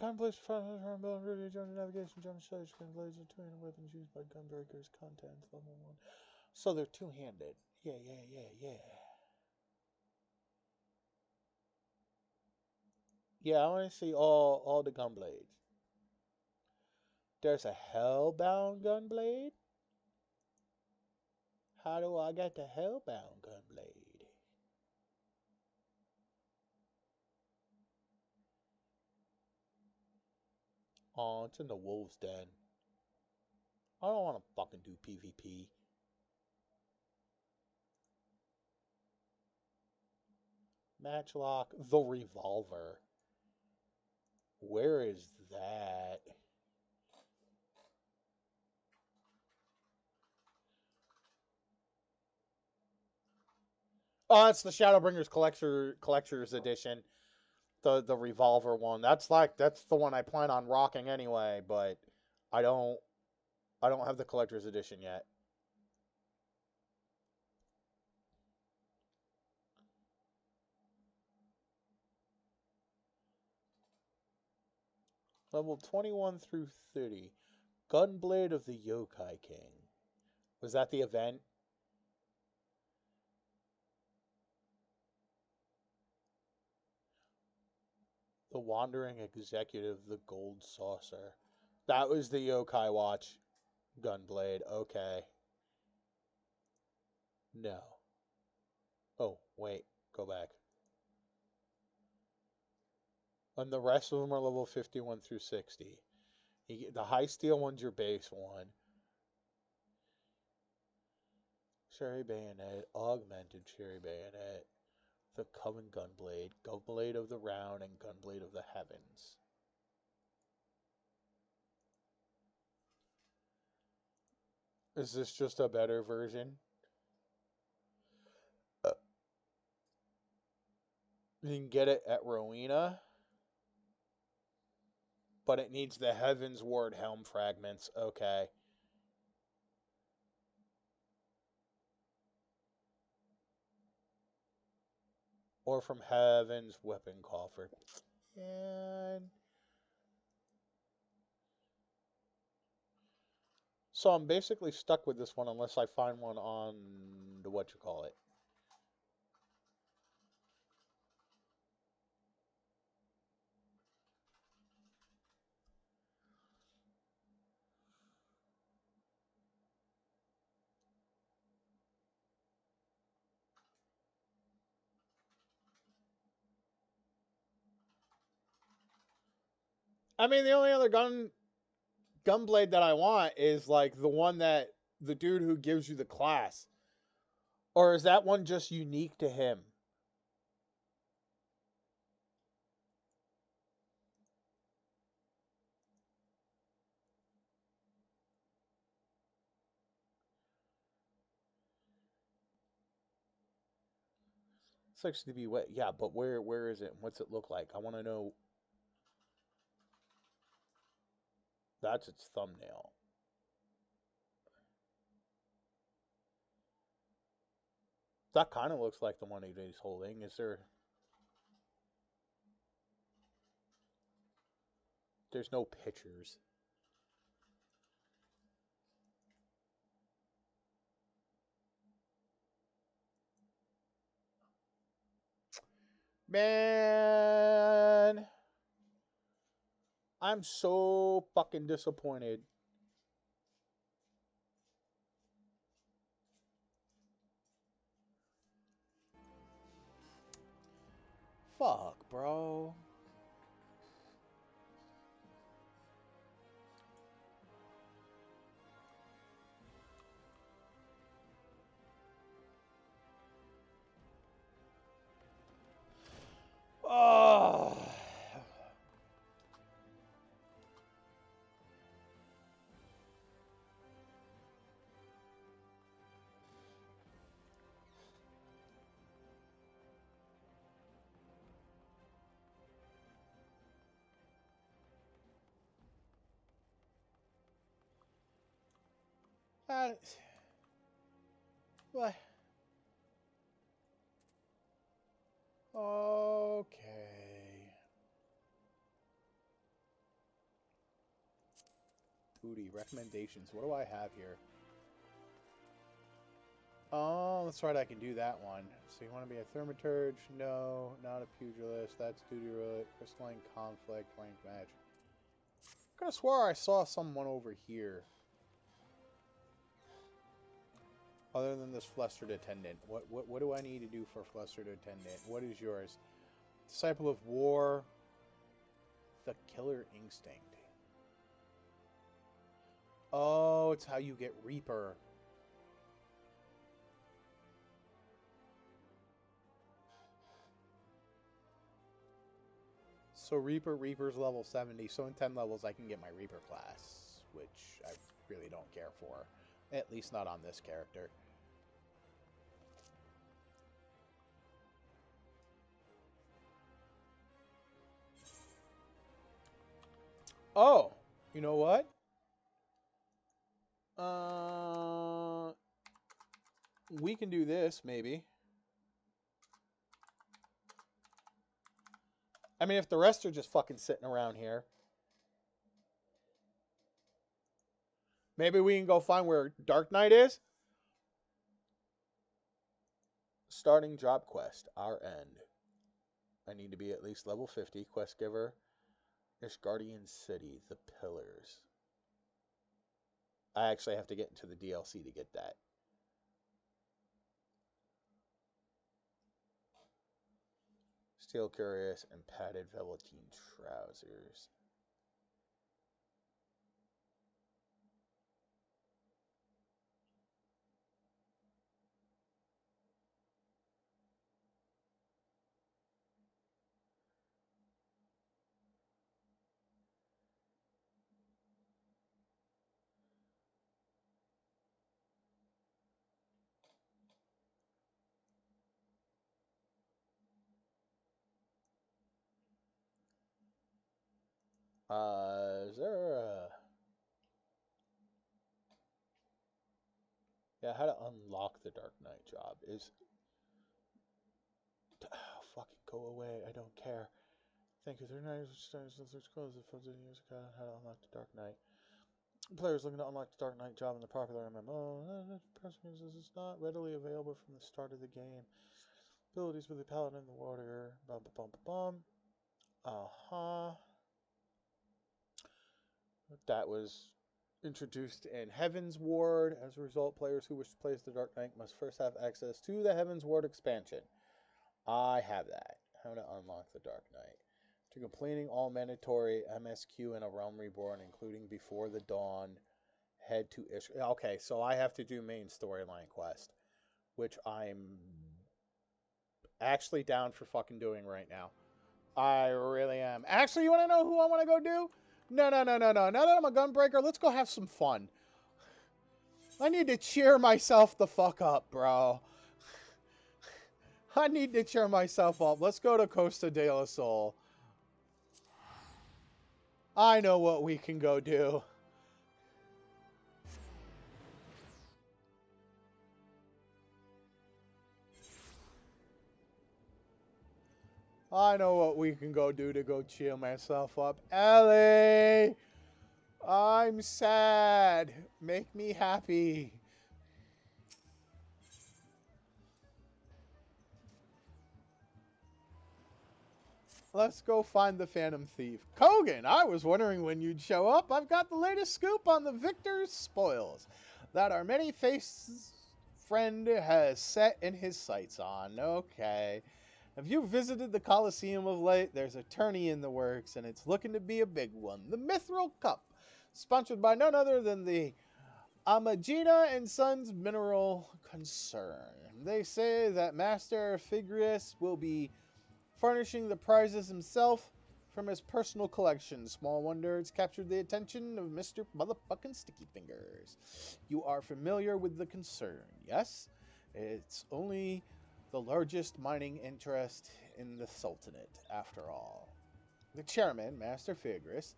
Gunblades front ability, join navigation, jump stage, gunblades are two-handed weapons used by gunbreakers. Content level 1. So they're two-handed. Yeah. Yeah, I want to see all the Gunblades. There's a Hellbound Gunblade. How do I get the Hellbound Gunblade? Oh, it's in the wolves' den. I don't want to fucking do PvP. Matchlock, the revolver. Where is that? Oh, it's the Shadowbringers collector's edition. The revolver one. That's the one I plan on rocking anyway, but I don't have the collector's edition yet. Level 21 through 30. Gunblade of the Yokai King. Was that the event? The Wandering Executive, the Gold Saucer. That was the Yokai Watch Gunblade. Okay. No. Oh, wait. Go back. And the rest of them are level 51 through 60. The high steel one's your base one. Cherry Bayonet, Augmented Cherry Bayonet, the Coven Gunblade, Gunblade of the Round, and Gunblade of the Heavens. Is this just a better version? You can get it at Rowena, but it needs the Heavens Ward Helm fragments. Okay. Or from Heaven's Weapon Coffer. And so I'm basically stuck with this one unless I find one on the whatchamacallit. I mean, the only other gunblade that I want is like the one that the dude who gives you the class. Or is that one just unique to him? It's actually to be wet. Yeah, but where is it? What's it look like? I want to know. That's its thumbnail. That kind of looks like the one he's holding. Is there? There's no pictures. Man, I'm so fucking disappointed. Fuck, bro. Oh. What? Okay. Booty recommendations. What do I have here? Oh, that's right. I can do that one. So you want to be a thaumaturge? No, not a pugilist. That's duty roulette. Crystalline conflict. Ranked match. I could have swore I saw someone over here. Other than this flustered attendant. What do I need to do for flustered attendant? What is yours? Disciple of War. The Killer Instinct. Oh, it's how you get Reaper. So Reaper's level 70. So in 10 levels, I can get my Reaper class, which I really don't care for. At least not on this character. Oh, you know what? We can do this, maybe. I mean, if the rest are just fucking sitting around here. Maybe we can go find where Dark Knight is. Starting job quest, our end. I need to be at least level 50. Quest giver. Ishgardian City, the Pillars. I actually have to get into the DLC to get that. Steel Curious and padded velveteen trousers. Is there a... Yeah, how to unlock the Dark Knight job is... Oh, fucking go away, I don't care. Thank you. 39 stars, search close the fuzzy years ago. How to unlock the Dark Knight. Players looking to unlock the Dark Knight job in the popular MMO. Person is not readily available from the start of the game. Abilities with the Paladin and the Warrior. Bum bum bum bum. Uh-huh. That was introduced in Heaven's Ward. As a result, players who wish to play as the Dark Knight must first have access to the Heaven's Ward expansion. I have that. How to unlock the Dark Knight. To completing all mandatory MSQ in a Realm Reborn, including Before the Dawn, head to Ishgard. Okay, so I have to do main storyline quest, which I'm actually down for fucking doing right now. I really am. Actually, you want to know who I want to go do? No. Now that I'm a gunbreaker, let's go have some fun. I need to cheer myself the fuck up, bro. I need to cheer myself up. Let's go to Costa del Sol. I know what we can go do. I know what we can go do to go cheer myself up. Ellie! I'm sad. Make me happy. Let's go find the Phantom Thief. Kogan, I was wondering when you'd show up. I've got the latest scoop on the victor's spoils that our many-faced friend has set in his sights on. Okay. Have you visited the Coliseum of late? There's a tourney in the works, and it's looking to be a big one. The Mithril Cup, sponsored by none other than the Amagina and Sons Mineral Concern. They say that Master Figrius will be furnishing the prizes himself from his personal collection. Small wonder it's captured the attention of Mr. Motherfucking Sticky Fingers. You are familiar with the concern, yes? It's only the largest mining interest in the Sultanate, after all. The chairman, Master Figris,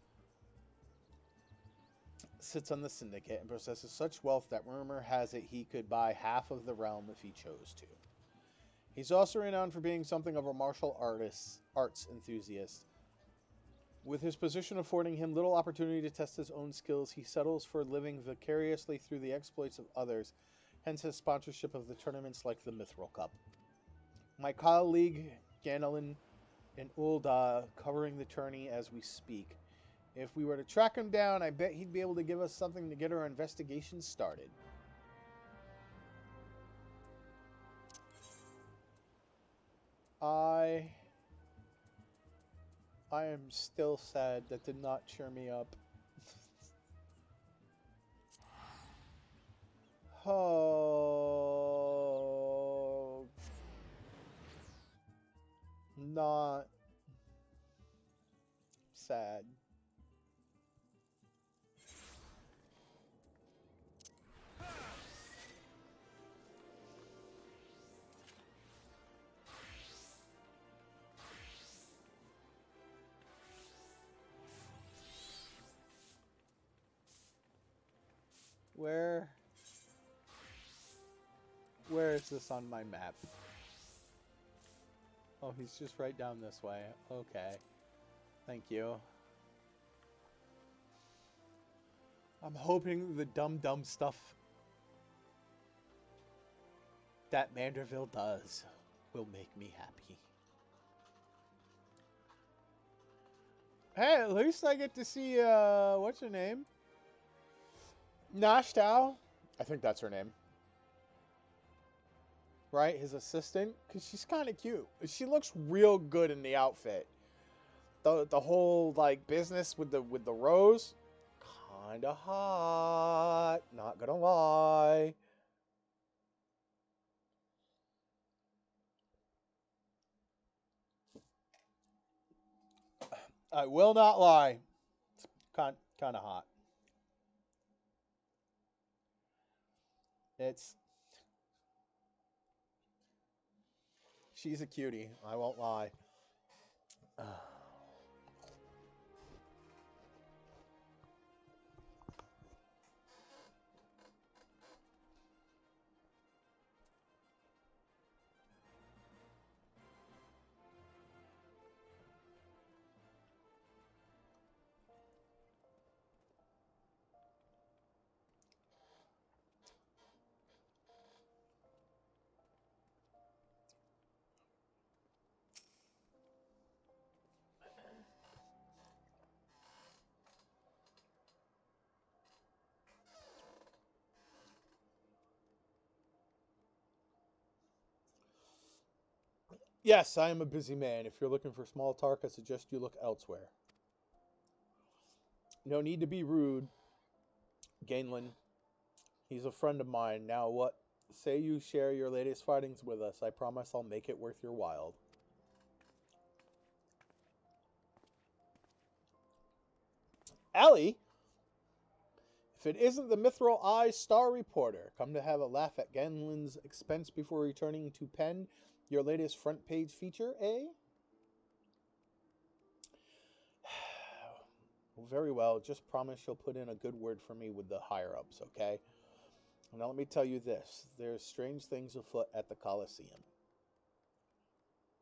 sits on the syndicate and possesses such wealth that rumor has it he could buy half of the realm if he chose to. He's also renowned for being something of a martial arts enthusiast. With his position affording him little opportunity to test his own skills, he settles for living vicariously through the exploits of others, hence his sponsorship of the tournaments like the Mithril Cup. My colleague Ganelin and Ulda covering the tourney as we speak. If we were to track him down, I bet he'd be able to give us something to get our investigation started. I am still sad. That did not cheer me up. Oh, not sad. Where is this on my map? Oh, he's just right down this way. Okay. Thank you. I'm hoping the dumb stuff that Manderville does will make me happy. Hey, at least I get to see, what's her name? Nashtal? I think that's her name. Right? His assistant? Because she's kind of cute. She looks real good in the outfit. The whole, like, business with the rose. Kind of hot. Not gonna lie. I will not lie. It's kind of hot. She's a cutie. I won't lie. Yes, I am a busy man. If you're looking for small talk, I suggest you look elsewhere. No need to be rude, Gainlin. He's a friend of mine. Now what? Say you share your latest findings with us. I promise I'll make it worth your while. Allie? If it isn't the Mithril Eye Star Reporter, come to have a laugh at Gainlin's expense before returning to pen your latest front page feature, eh? Very well. Just promise you'll put in a good word for me with the higher-ups, okay? Now let me tell you this. There's strange things afoot at the Colosseum.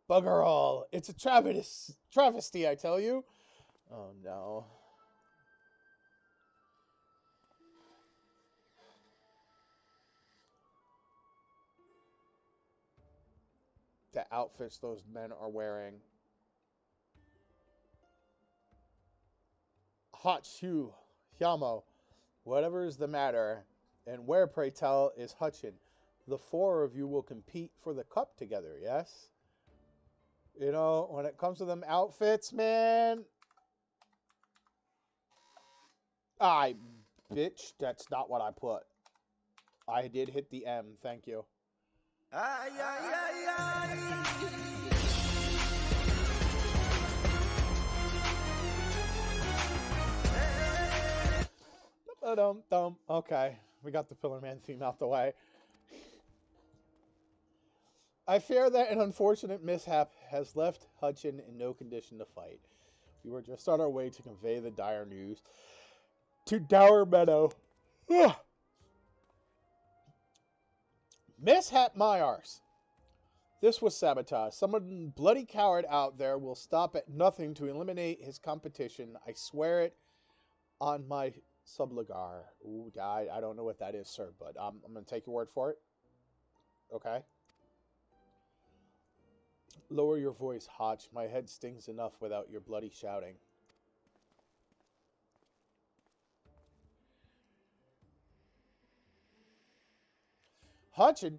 Bugger all. It's a travesty, I tell you. Oh, no. The outfits those men are wearing. Hachu, Hyamo, whatever is the matter, and where, pray tell, is Hutchin? The four of you will compete for the cup together, yes? You know, when it comes to them outfits, man. Bitch, that's not what I put. I did hit the M, thank you. Ay, ay, ay, ay. Okay, we got the Pillar Man theme out the way. I fear that an unfortunate mishap has left Hutchin in no condition to fight. We were just on our way to convey the dire news to Dower Meadow. Ugh. Mishap my arse. This was sabotage. Some bloody coward out there will stop at nothing to eliminate his competition. I swear it on my subligar. Ooh, I don't know what that is, sir, but I'm going to take your word for it. Okay. Lower your voice, Hotch. My head stings enough without your bloody shouting. Hutchin?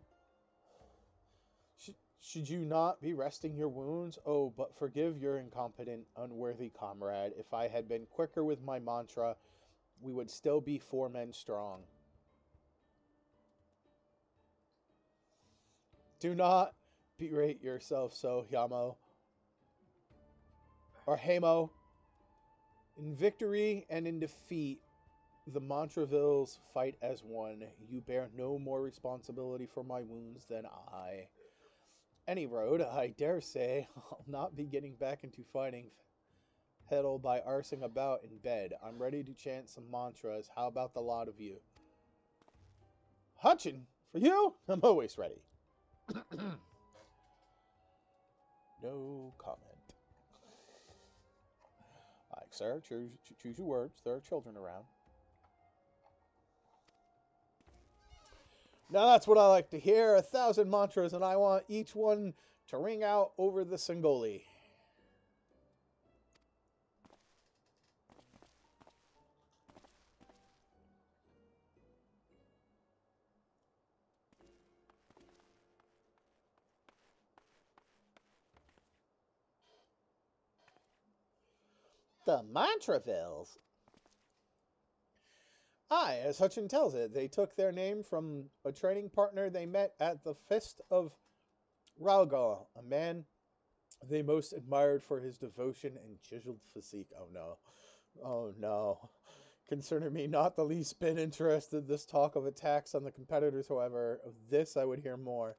Should you not be resting your wounds? Oh, but forgive your incompetent, unworthy comrade. If I had been quicker with my mantra, we would still be 4 men strong. Do not berate yourself so, Yamo. Or Hamo. In victory and in defeat, the Montrevilles fight as one. You bear no more responsibility for my wounds than I. Any road, I dare say, I'll not be getting back into fighting pedal by arsing about in bed. I'm ready to chant some mantras. How about the lot of you? Hutchin, for you? I'm always ready. No comment. Like, sir, choose your words. There are children around. Now that's what I like to hear. 1,000 mantras, and I want each one to ring out over the Singoli. The Montravilles. Aye, as Hutchin tells it, they took their name from a training partner they met at the Fist of Ralgal, a man they most admired for his devotion and chiseled physique. Oh no. Oh no. Concerning me not the least bit interested this talk of attacks on the competitors, however. Of this I would hear more.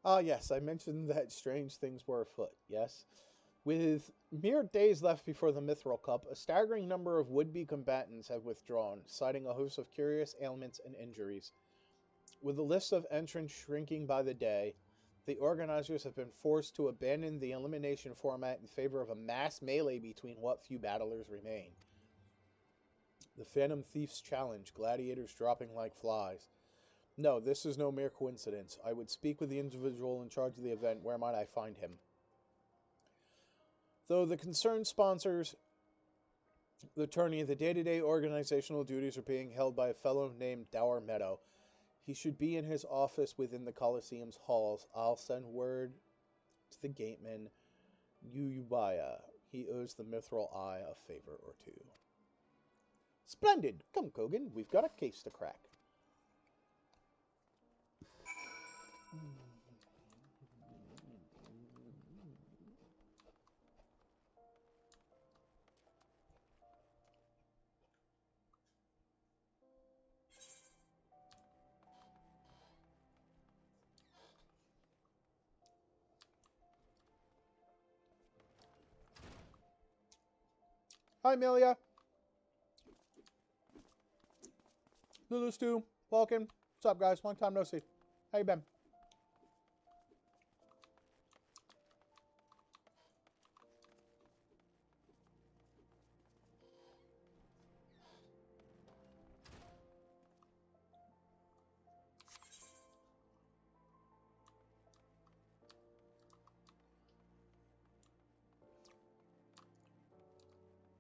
Ah, yes, I mentioned that strange things were afoot, yes? With mere days left before the Mithril Cup, a staggering number of would-be combatants have withdrawn, citing a host of curious ailments and injuries. With the list of entrants shrinking by the day, the organizers have been forced to abandon the elimination format in favor of a mass melee between what few battlers remain. The Phantom Thief's Challenge, gladiators dropping like flies. No, this is no mere coincidence. I would speak with the individual in charge of the event. Where might I find him? Though the concerned sponsors the tourney, the day-to-day organizational duties are being held by a fellow named Dower Meadow. He should be in his office within the Coliseum's halls. I'll send word to the gateman, Yuyubaya. He owes the Mithril Eye a favor or two. Splendid! Come, Kogan, we've got a case to crack. Hi, Amelia. Lulu Stu, Vulcan. What's up, guys? Long time no see. How you been?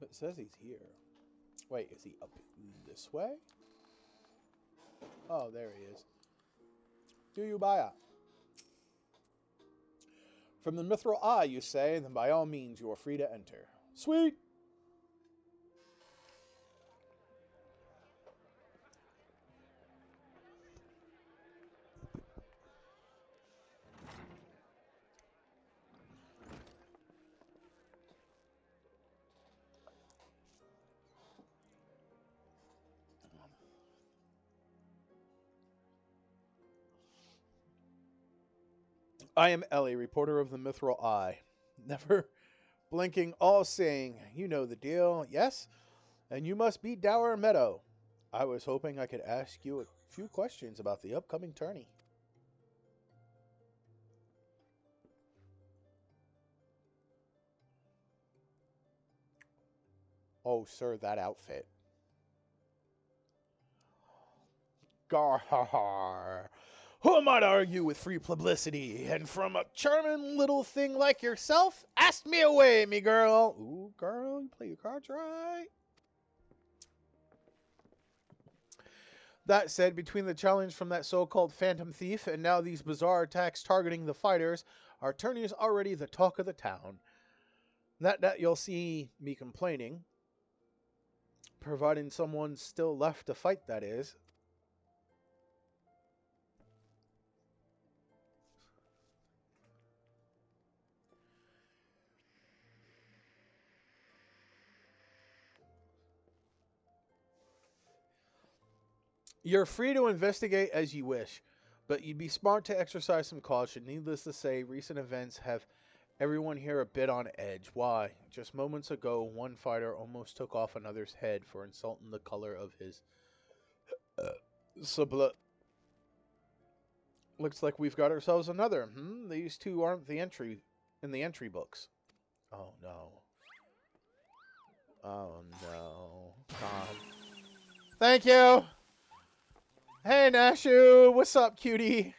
It says he's here. Wait, is he up this way? Oh, there he is. Yuyubaya. From the Mithril Eye, you say? Then by all means, you are free to enter. Sweet! I am Ellie, reporter of the Mithril Eye. Never blinking, all saying, you know the deal, yes? And you must be Dower Meadow. I was hoping I could ask you a few questions about the upcoming tourney. Oh, sir, that outfit. Gar. Who might argue with free publicity? And from a charming little thing like yourself, ask me away, me girl. Ooh, girl, you play your cards right. That said, between the challenge from that so-called Phantom Thief and now these bizarre attacks targeting the fighters, our tourney is already the talk of the town. That you'll see me complaining, providing someone's still left to fight, that is. You're free to investigate as you wish, but you'd be smart to exercise some caution. Needless to say, recent events have everyone here a bit on edge. Why? Just moments ago, one fighter almost took off another's head for insulting the color of his subla. Looks like we've got ourselves another. These two aren't in the entry books. Oh no. Oh no. God. Thank you. Hey Nashu, what's up, cutie?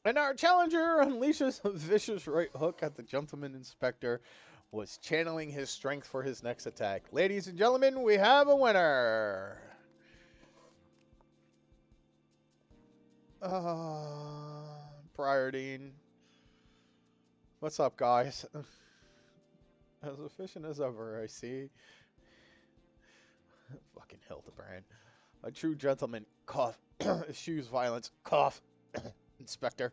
And our challenger unleashes a vicious right hook at the gentleman inspector, was channeling his strength for his next attack. Ladies and gentlemen, we have a winner. Priorine. What's up, guys? As efficient as ever, I see. Fucking Hildebrand. A true gentleman. Cough. Eschews violence. Cough. Inspector.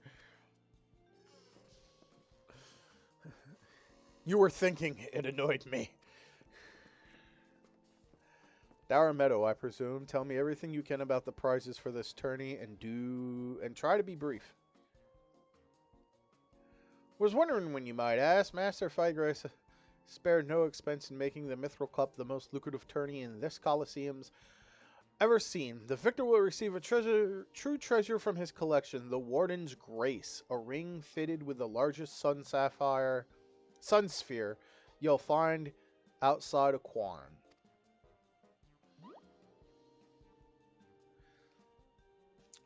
You were thinking. It annoyed me. Dower Meadow, I presume. Tell me everything you can about the prizes for this tourney and try to be brief. Was wondering when you might ask. Master Figras spared no expense in making the Mithril Cup the most lucrative tourney in this Colosseum's ever seen. The victor will receive a true treasure from his collection, the Warden's Grace, a ring fitted with the largest sun sphere you'll find outside of Quan.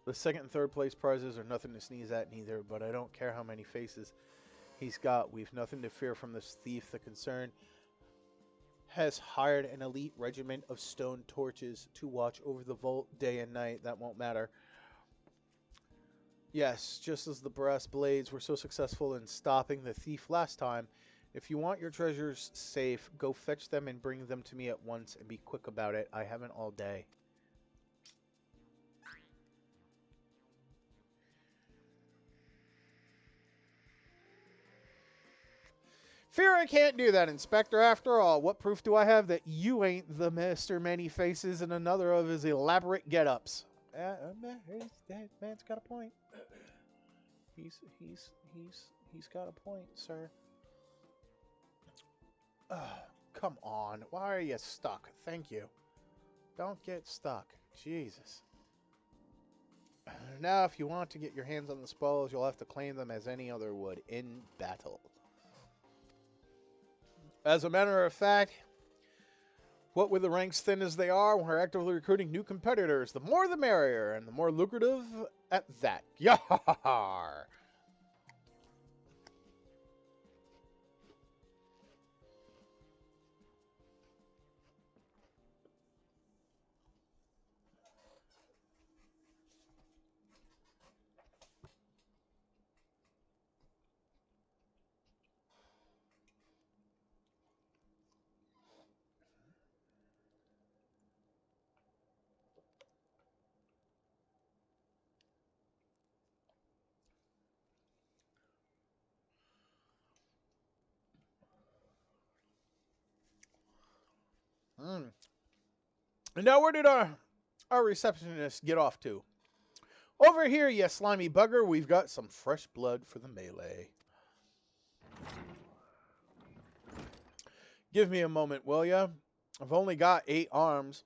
The second and third place prizes are nothing to sneeze at neither, but I don't care how many faces he's got. We've nothing to fear from this thief. The concern has hired an elite regiment of stone torches to watch over the vault day and night. That won't matter. Yes, just as the brass blades were so successful in stopping the thief last time. If you want your treasures safe, go fetch them and bring them to me at once, and be quick about it. I haven't all day. Fear I can't do that, Inspector. After all, what proof do I have that you ain't the Mr. Many Faces in another of his elaborate get-ups? That man's got a point. He's got a point, sir. Come on. Why are you stuck? Thank you. Don't get stuck. Jesus. Now, if you want to get your hands on the spoils, you'll have to claim them as any other would in battle. As a matter of fact, what with the ranks thin as they are, we're actively recruiting new competitors. The more the merrier, and the more lucrative at that. Yar! Now, where did our receptionist get off to? Over here, you slimy bugger. We've got some fresh blood for the melee. Give me a moment, will ya? I've only got 8 arms.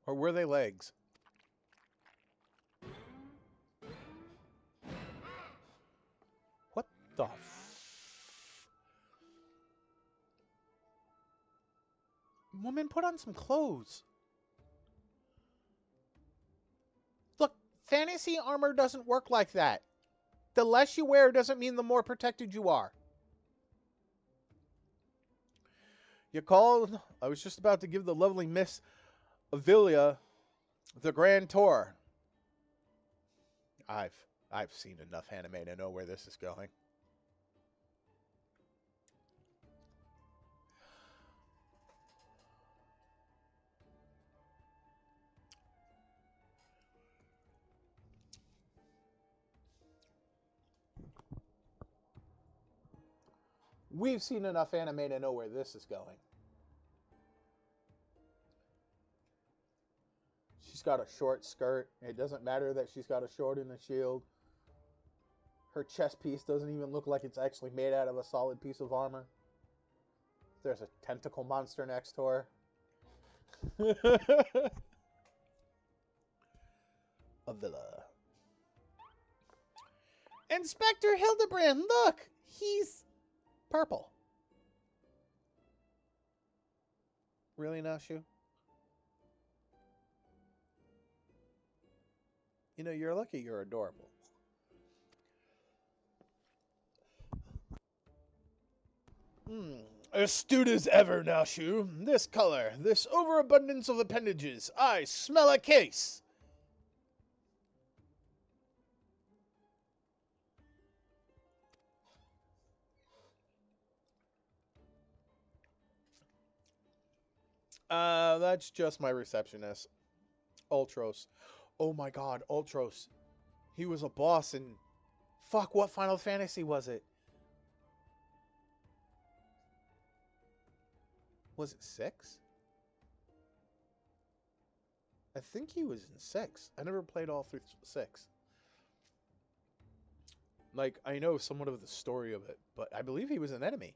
Or were they legs? What the Woman, put on some clothes. Look, fantasy armor doesn't work like that. The less you wear doesn't mean the more protected you are. You called? I was just about to give the lovely Miss Avilia the grand tour. I've seen enough anime to know where this is going. We've seen enough anime to know where this is going. She's got a short skirt. It doesn't matter that she's got a sword and a shield. Her chest piece doesn't even look like it's actually made out of a solid piece of armor. There's a tentacle monster next to her. A villa. Inspector Hildebrand, look! He's purple. Really, Nashu? You know, you're lucky you're adorable. Astute as ever, Nashu. This color, this overabundance of appendages. I smell a case. That's just my receptionist. Ultros. Oh my god, Ultros. He was a boss in... Fuck, what Final Fantasy was it? Was it 6? I think he was in 6. I never played all through 6. Like, I know somewhat of the story of it, but I believe he was an enemy.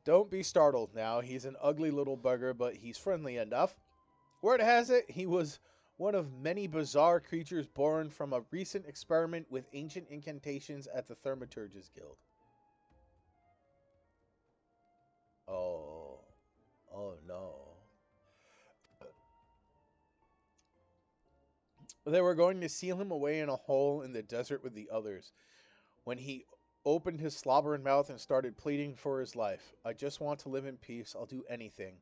Don't be startled now. He's an ugly little bugger, but he's friendly enough. Word has it, he was one of many bizarre creatures born from a recent experiment with ancient incantations at the Thaumaturges Guild. Oh. Oh no. They were going to seal him away in a hole in the desert with the others. When he opened his slobbering mouth and started pleading for his life. I just want to live in peace. I'll do anything.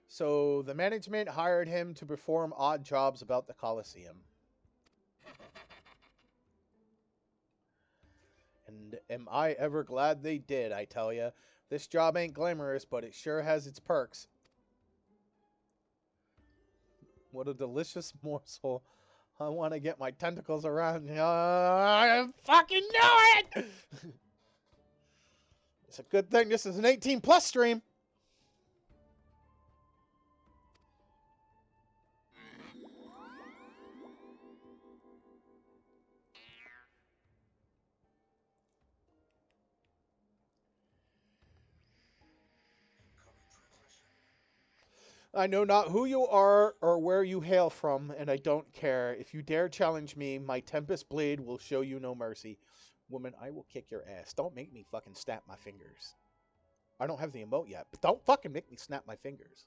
So the management hired him to perform odd jobs about the Colosseum. And am I ever glad they did, I tell ya. This job ain't glamorous, but it sure has its perks. What a delicious morsel. I want to get my tentacles around. I fucking know it! It's a good thing this is an 18+ stream. I know not who you are or where you hail from, and I don't care. If you dare challenge me, my Tempest Blade will show you no mercy. Woman, I will kick your ass. Don't make me fucking snap my fingers. I don't have the emote yet, but don't fucking make me snap my fingers.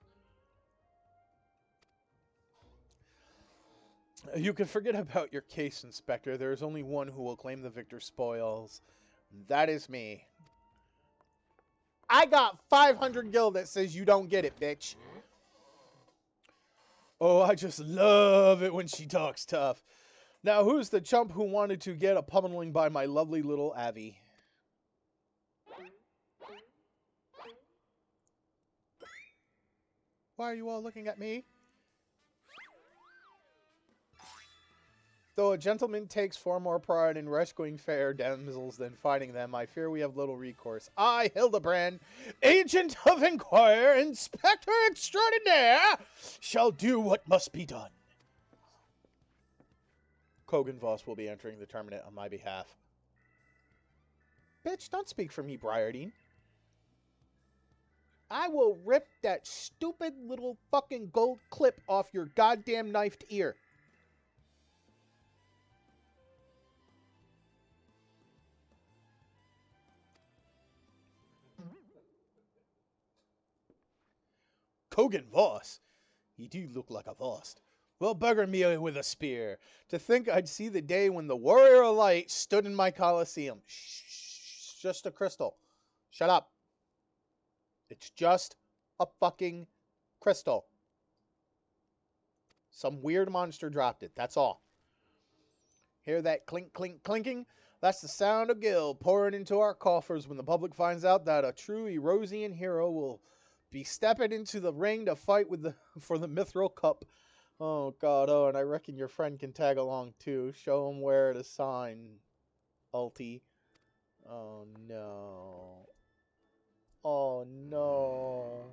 You can forget about your case, Inspector. There is only one who will claim the victor spoils. That is me. I got 500 gil that says you don't get it, bitch. Oh, I just love it when she talks tough. Now, who's the chump who wanted to get a pummeling by my lovely little Abby? Why are you all looking at me? Though a gentleman takes far more pride in rescuing fair damsels than fighting them, I fear we have little recourse. I, Hildebrand, agent of Inquire, Inspector Extraordinaire, shall do what must be done. Kogan Voss will be entering the tournament on my behalf. Bitch, don't speak for me, Briardine. I will rip that stupid little fucking gold clip off your goddamn knifed ear. Kogan Voss? He do look like a Voss. Well, bugger me with a spear. To think I'd see the day when the Warrior of Light stood in my Colosseum. Shh, just a crystal. Shut up. It's just a fucking crystal. Some weird monster dropped it, that's all. Hear that clink, clink, clinking? That's the sound of Gil pouring into our coffers when the public finds out that a true Erosian hero will be stepping into the ring to fight with for the Mithril Cup. Oh, God. Oh, and I reckon your friend can tag along, too. Show him where to sign, Ulti. Oh, no. Oh, no.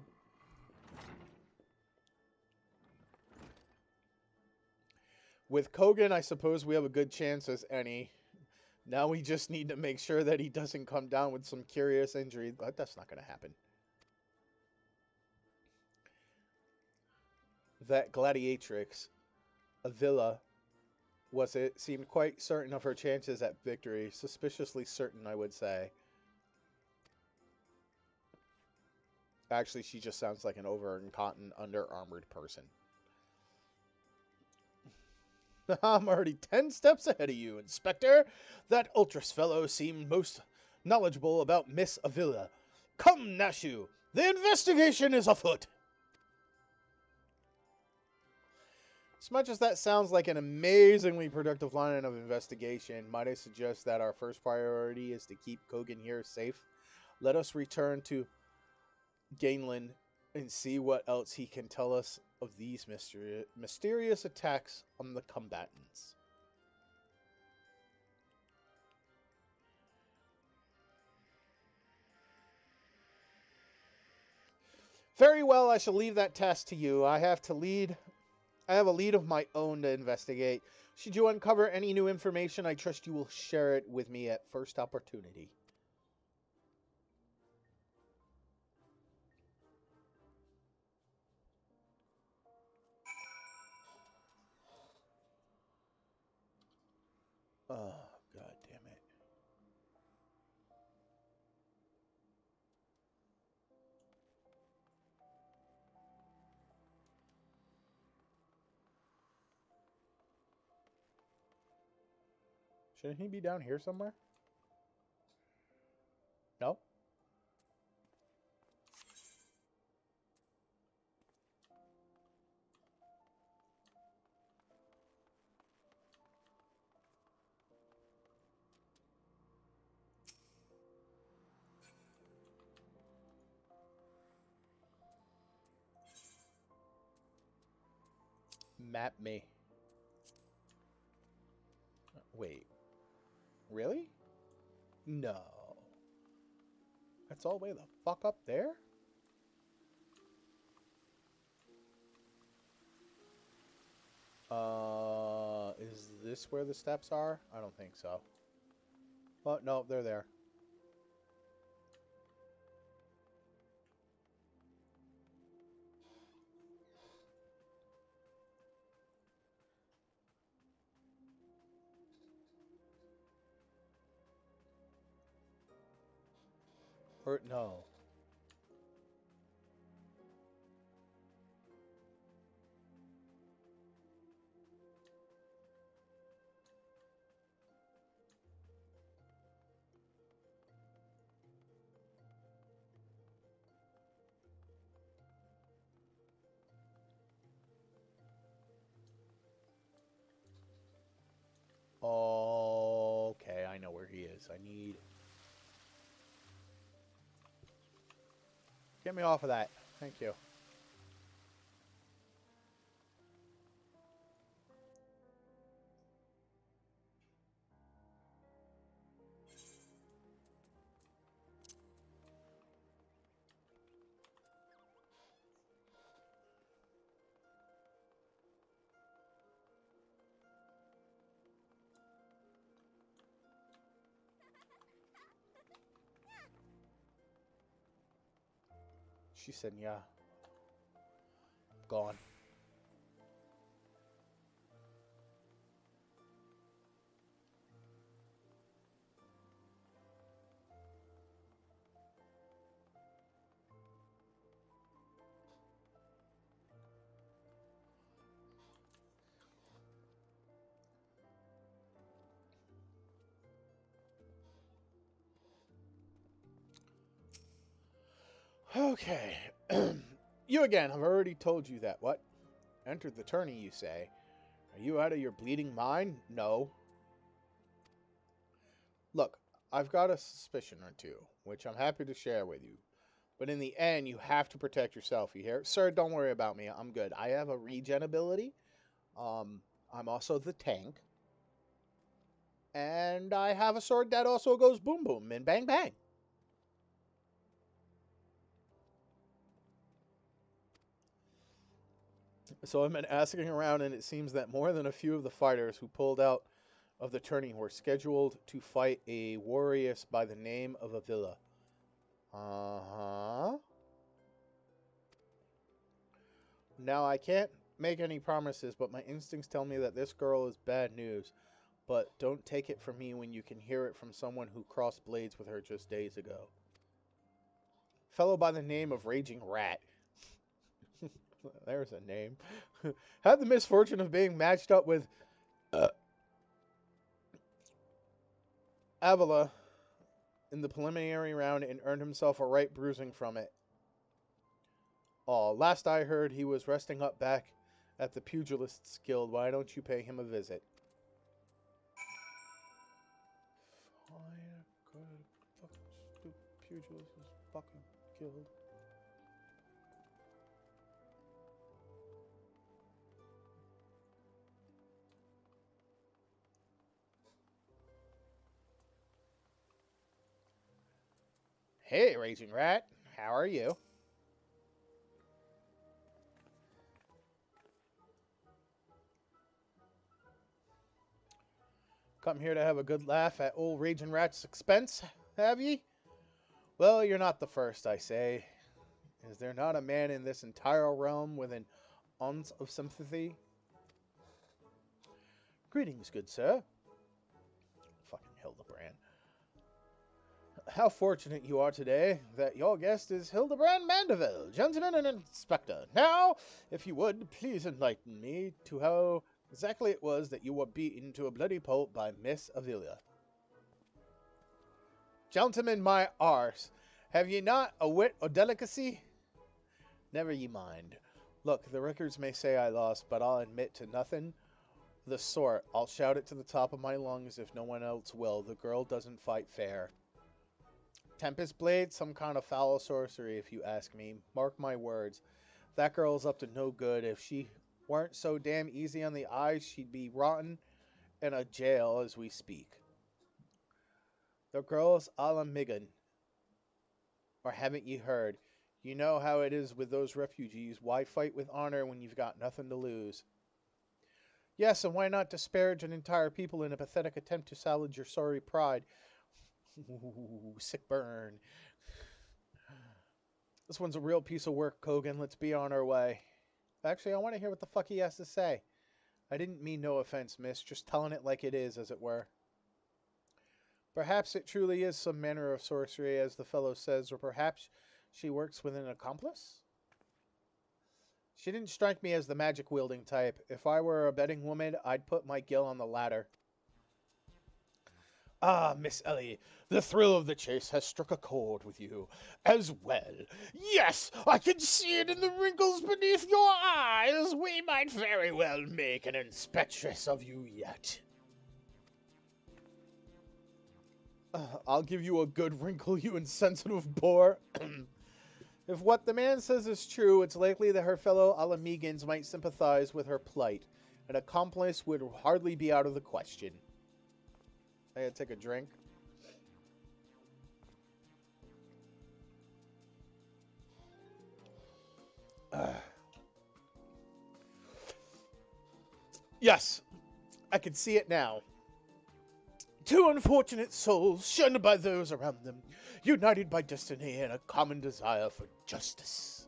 With Kogan, I suppose we have a good chance as any. Now we just need to make sure that he doesn't come down with some curious injury, but that's not going to happen. That gladiatrix, Avila, seemed quite certain of her chances at victory. Suspiciously certain, I would say. Actually, she just sounds like an over-incontinent, under-armored person. I'm already 10 steps ahead of you, Inspector. That Ultras fellow seemed most knowledgeable about Miss Avila. Come, Nashu, the investigation is afoot. As much as that sounds like an amazingly productive line of investigation, might I suggest that our first priority is to keep Kogan here safe? Let us return to Gainland and see what else he can tell us of these mysterious attacks on the combatants. Very well, I shall leave that task to you. I have a lead of my own to investigate. Should you uncover any new information, I trust you will share it with me at first opportunity. Oh, God damn it. Shouldn't he be down here somewhere? No? Map me. Wait. Really? No. That's all the way the fuck up there? Is this where the steps are? I don't think so. Oh, no, they're there. Or, no. Okay, I know where he is. I need... Get me off of that. Thank you. She said, yeah. Gone. Okay. You again. I've already told you that. What? Entered the tourney, you say? Are you out of your bleeding mind? No. Look, I've got a suspicion or two, which I'm happy to share with you. But in the end, you have to protect yourself, you hear? Sir, don't worry about me. I'm good. I have a regen ability. I'm also the tank. And I have a sword that also goes boom boom and bang bang. So I've been asking around, and it seems that more than a few of the fighters who pulled out of the tourney were scheduled to fight a warrior by the name of Avila. Uh-huh. Now, I can't make any promises, but my instincts tell me that this girl is bad news. But don't take it from me when you can hear it from someone who crossed blades with her just days ago. Fellow by the name of Raging Rat. There's a name. Had the misfortune of being matched up with Avila in the preliminary round and earned himself a right bruising from it. Last I heard, he was resting up back at the Pugilists Guild. Why don't you pay him a visit? Fine, good. Fucking stupid Pugilists fucking Guild. Hey, Raging Rat. How are you? Come here to have a good laugh at old Raging Rat's expense, have ye? Well, you're not the first, I say. Is there not a man in this entire realm with an ounce of sympathy? Greetings, good sir. Fucking Hildebrand. How fortunate you are today that your guest is Hildebrand Mandeville, gentleman and inspector. Now, if you would, please enlighten me to how exactly it was that you were beaten to a bloody pulp by Miss Avila. Gentlemen, my arse, have ye not a wit or delicacy? Never ye mind. Look, the records may say I lost, but I'll admit to nothing the sort. I'll shout it to the top of my lungs if no one else will. The girl doesn't fight fair. Tempest Blade, some kind of foul sorcery, if you ask me. Mark my words. That girl's up to no good. If she weren't so damn easy on the eyes, she'd be rotten in a jail as we speak. The girl's a la Migan. Or haven't ye heard? You know how it is with those refugees. Why fight with honor when you've got nothing to lose? Yes, and why not disparage an entire people in a pathetic attempt to salvage your sorry pride? Ooh, sick burn. This one's a real piece of work, Kogan. Let's be on our way. Actually, I want to hear what the fuck he has to say. I didn't mean no offense, miss. Just telling it like it is, as it were. Perhaps it truly is some manner of sorcery, as the fellow says, or perhaps she works with an accomplice? She didn't strike me as the magic-wielding type. If I were a betting woman, I'd put my gill on the latter. Ah, Miss Ellie, the thrill of the chase has struck a chord with you as well. Yes, I can see it in the wrinkles beneath your eyes. We might very well make an inspectress of you yet. I'll give you a good wrinkle, you insensitive boor. If what the man says is true, it's likely that her fellow Alamegans might sympathize with her plight. An accomplice would hardly be out of the question. I gotta take a drink. Yes, I can see it now. Two unfortunate souls, shunned by those around them, united by destiny and a common desire for justice.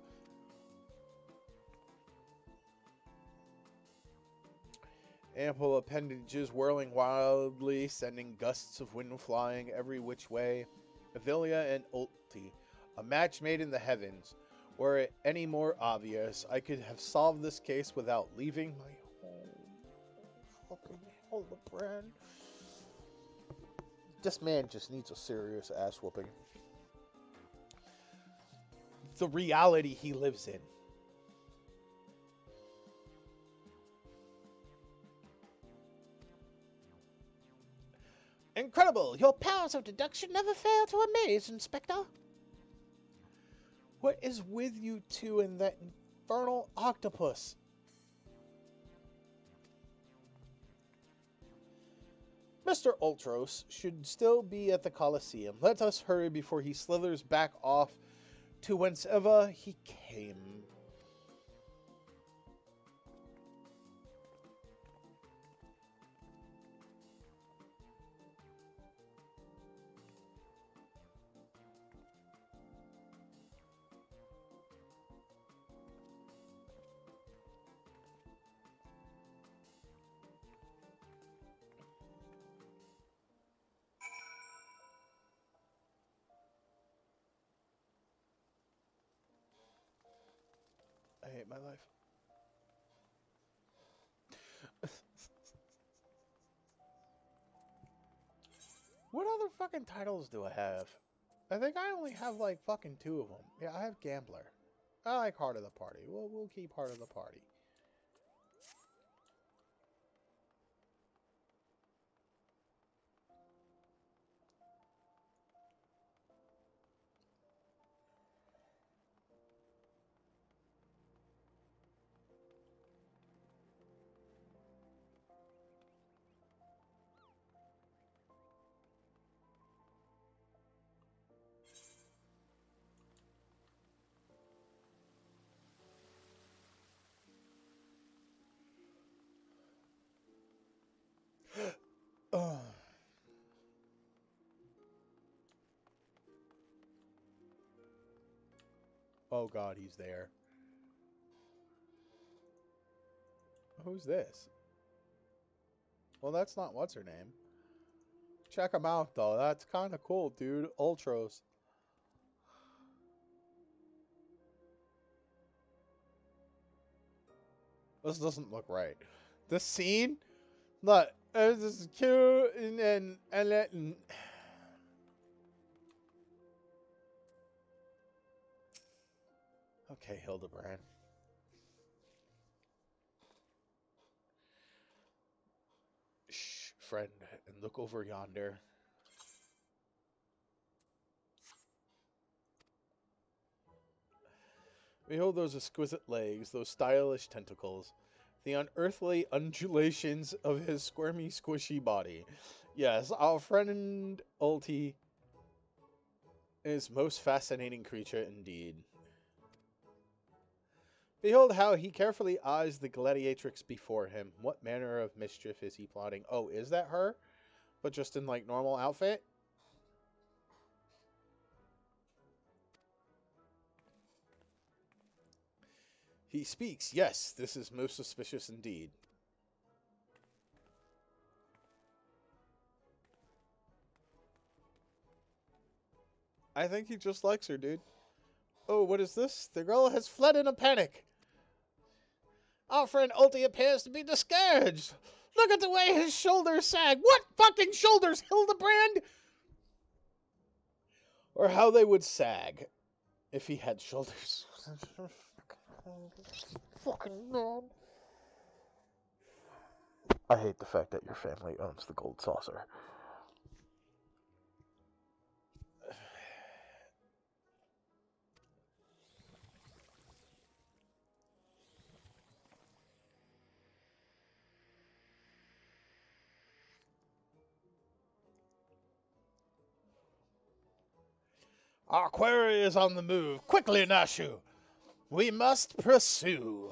Ample appendages whirling wildly, sending gusts of wind flying every which way. Avilia and Ulti, a match made in the heavens. Were it any more obvious, I could have solved this case without leaving my home. Fucking Hildebrand. This man just needs a serious ass whooping. The reality he lives in. Incredible! Your powers of deduction never fail to amaze, Inspector. What is with you two and that infernal octopus? Mr. Ultros should still be at the Colosseum. Let us hurry before he slithers back off to whencever he came. hate my life. What other fucking titles do I have? I think I only have like fucking 2 of them. Yeah, I have Gambler. I like Heart of the Party. We'll keep Heart of the Party. Oh. Oh god, he's there. Who's this? Well, that's not what's her name. Check him out though. That's kind of cool, dude. Ultros. This doesn't look right. This scene, look, this is cute and okay, Hildebrand. Shh, friend, and look over yonder. Behold those exquisite legs, those stylish tentacles, the unearthly undulations of his squirmy, squishy body. Yes, our friend Ulti is most fascinating creature indeed. Behold how he carefully eyes the gladiatrix before him. What manner of mischief is he plotting? Oh, is that her? But just in, like, normal outfit? He speaks. Yes, this is most suspicious indeed. I think he just likes her, dude. Oh, what is this? The girl has fled in a panic. Our friend Ulti appears to be discouraged. Look at the way his shoulders sag. What fucking shoulders, Hildebrand? Or how they would sag if he had shoulders. Fucking man. I hate the fact that your family owns the gold saucer. Our quarry is on the move. Quickly, Nashu. We must pursue.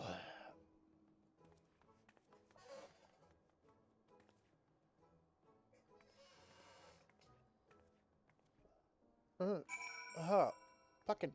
Fucking.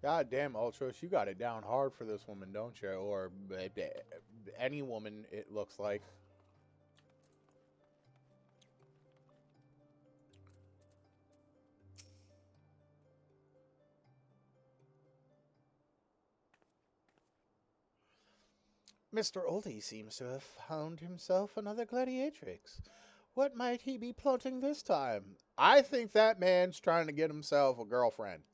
God damn, Ultros, you got it down hard for this woman, don't you? Or any woman, it looks like. Mr. Oldie seems to have found himself another gladiatrix. What might he be plotting this time? I think that man's trying to get himself a girlfriend.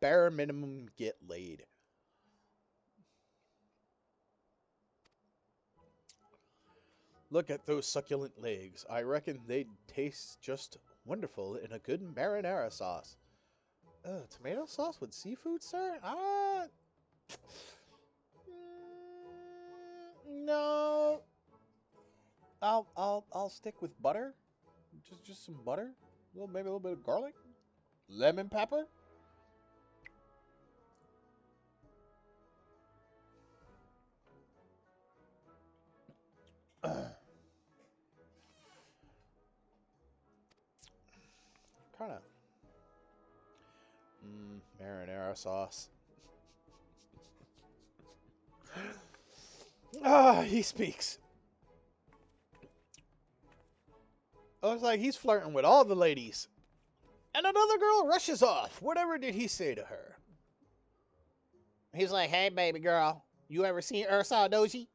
Bare minimum, get laid. Look at those succulent legs. I reckon they'd taste just wonderful in a good marinara sauce. Tomato sauce with seafood, sir? No. I'll stick with butter. Just some butter. Maybe a little bit of garlic, lemon pepper. Kind of marinara sauce. He speaks. Oh, it's like he's flirting with all the ladies. And another girl rushes off. Whatever did he say to her? He's like, hey, baby girl, you ever seen Ursa Doji?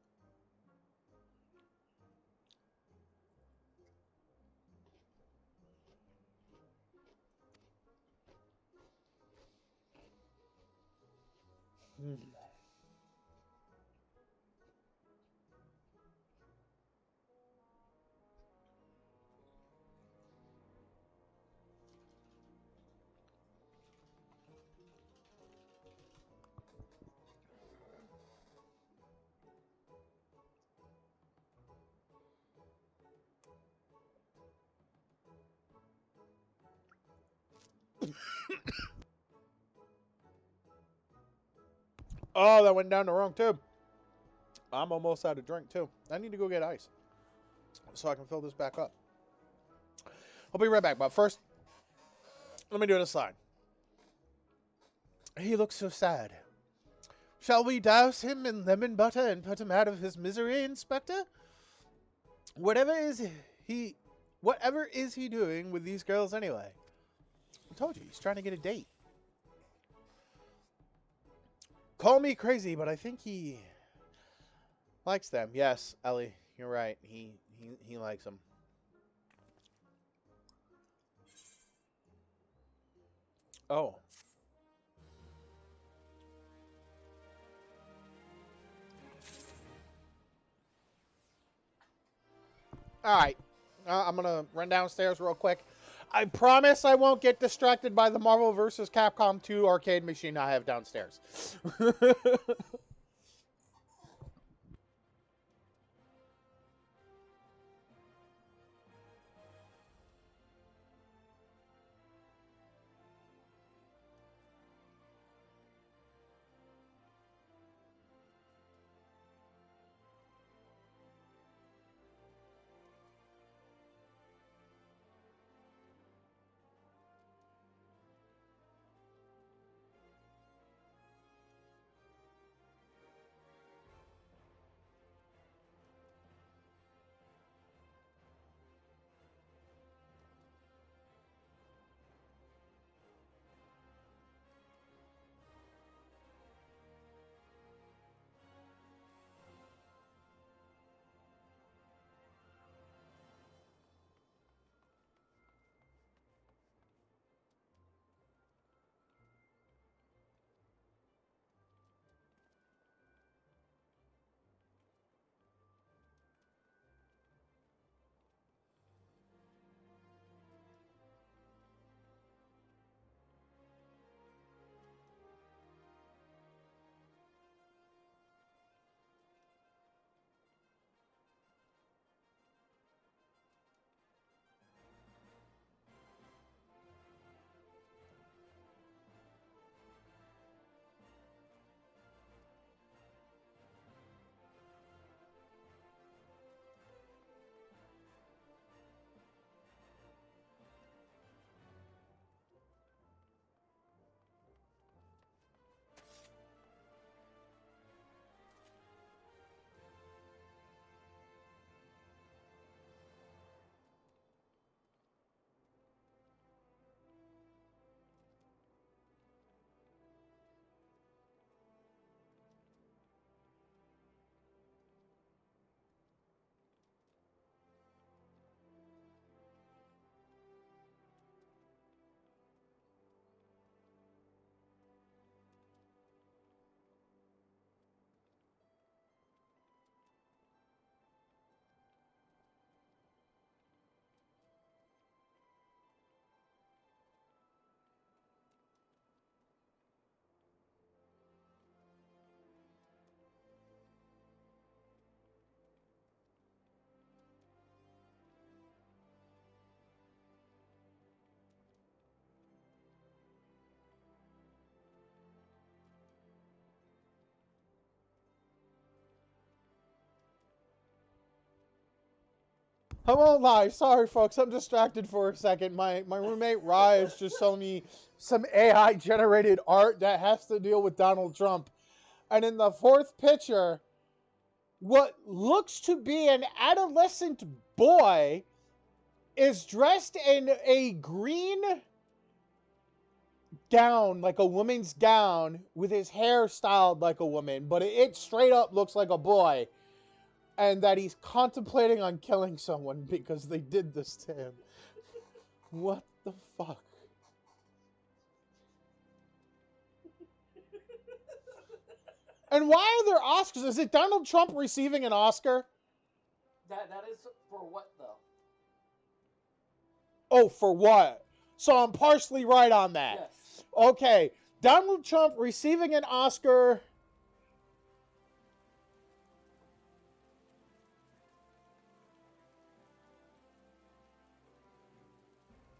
Oh, that went down the wrong tube. I'm almost out of drink, too. I need to go get ice so I can fill this back up. I'll be right back, but first, let me do this line. He looks so sad. Shall we douse him in lemon butter and put him out of his misery, Inspector? Whatever is he doing with these girls anyway? I told you, he's trying to get a date. Call me crazy, but I think he likes them. Yes, Ellie, you're right. He likes them. Oh. All right. I'm going to run downstairs real quick. I promise I won't get distracted by the Marvel vs. Capcom 2 arcade machine I have downstairs. I won't lie. Sorry, folks. I'm distracted for a second. My roommate Rye is just showing me some AI generated art that has to deal with Donald Trump. And in the fourth picture, what looks to be an adolescent boy is dressed in a green gown, like a woman's gown, with his hair styled like a woman, but it straight up looks like a boy. And that he's contemplating on killing someone because they did this to him. What the fuck? And why are there Oscars? Is it Donald Trump receiving an Oscar? That is for what though? Oh, for what? So I'm partially right on that. Yes. Okay, Donald Trump receiving an Oscar.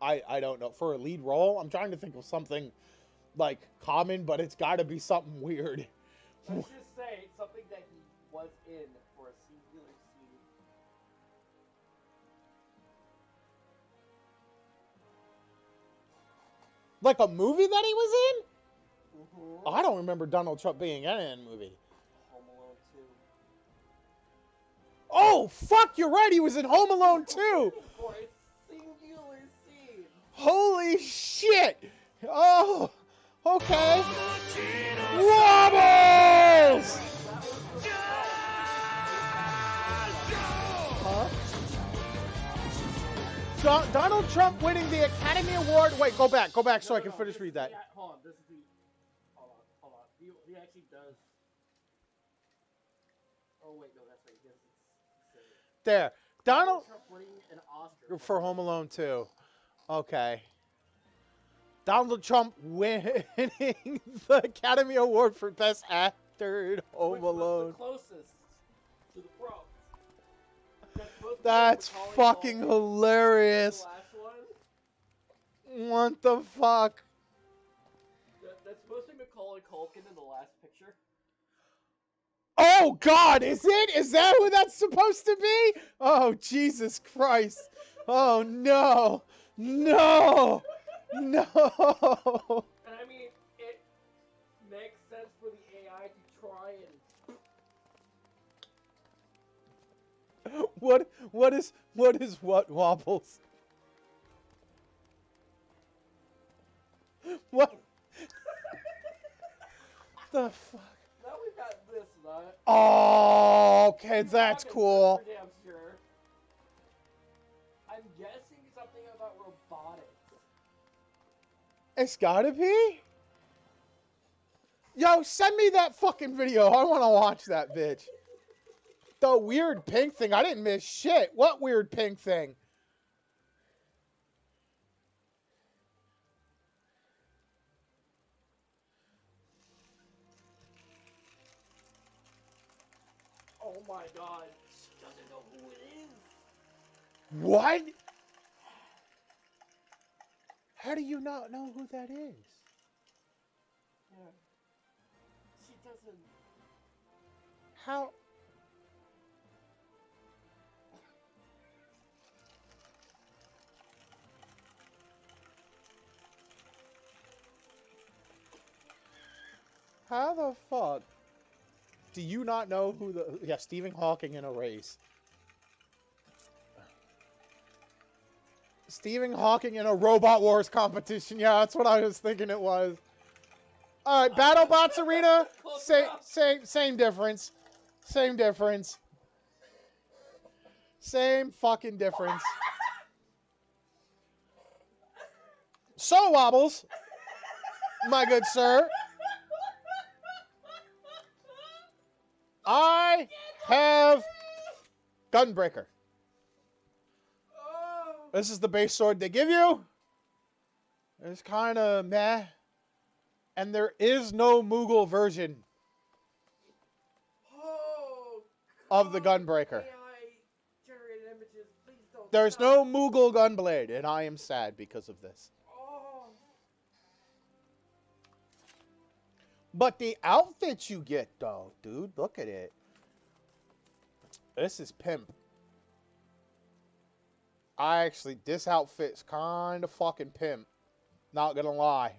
I don't know. For a lead role? I'm trying to think of something like common, but it's got to be something weird. Let's just say something that he was in for a singular scene. Like a movie that he was in? Mm-hmm. I don't remember Donald Trump being in a movie. Home Alone 2. Oh, fuck, you're right. He was in Home Alone 2. For a singular scene. Holy shit. Oh, okay. Wobbles! Huh? Donald Trump winning the Academy Award. Wait, go back so I can finish read that. Yeah, hold on, this is the... Hold on. He actually does... Oh, wait, no, that's right. Yes, it's There. Donald Trump winning an Oscar. for Home Alone 2. Okay. Donald Trump winning the Academy Award for Best Actor in Home Which was Alone. the closest to the pros. That's fucking hilarious. The last one. What the fuck? That's supposed to be Macaulay Culkin in the last picture. Oh God, is it? Is that who that's supposed to be? Oh Jesus Christ. Oh no. No. No. And I mean, it makes sense for the AI to try and... What is what Wobbles? What? The fuck? Now we've got this, right? Oh, okay, that's cool. For damn sure. I'm guessing something about robotics. It's gotta be. Yo, send me that fucking video. I want to watch that bitch. The weird pink thing. I didn't miss shit. What weird pink thing? Oh my god. She doesn't know who it is. What? How do you not know who that is? Yeah. She doesn't. How? How the fuck do you not know who the... Yeah, Stephen Hawking in a race. Stephen Hawking in a Robot Wars competition. Yeah, that's what I was thinking it was. All right, BattleBots Arena. Same difference. Same difference. Same fucking difference. So, Wobbles, my good sir, I have Gunbreaker. This is the base sword they give you. It's kind of meh. And there is no Moogle version of the Gunbreaker. AI-generated images, please don't There's stop. no Moogle Gunblade, and I am sad because of this. Oh. But the outfits you get, though, dude, look at it. This is pimp. This outfit's kind of fucking pimp. Not gonna lie.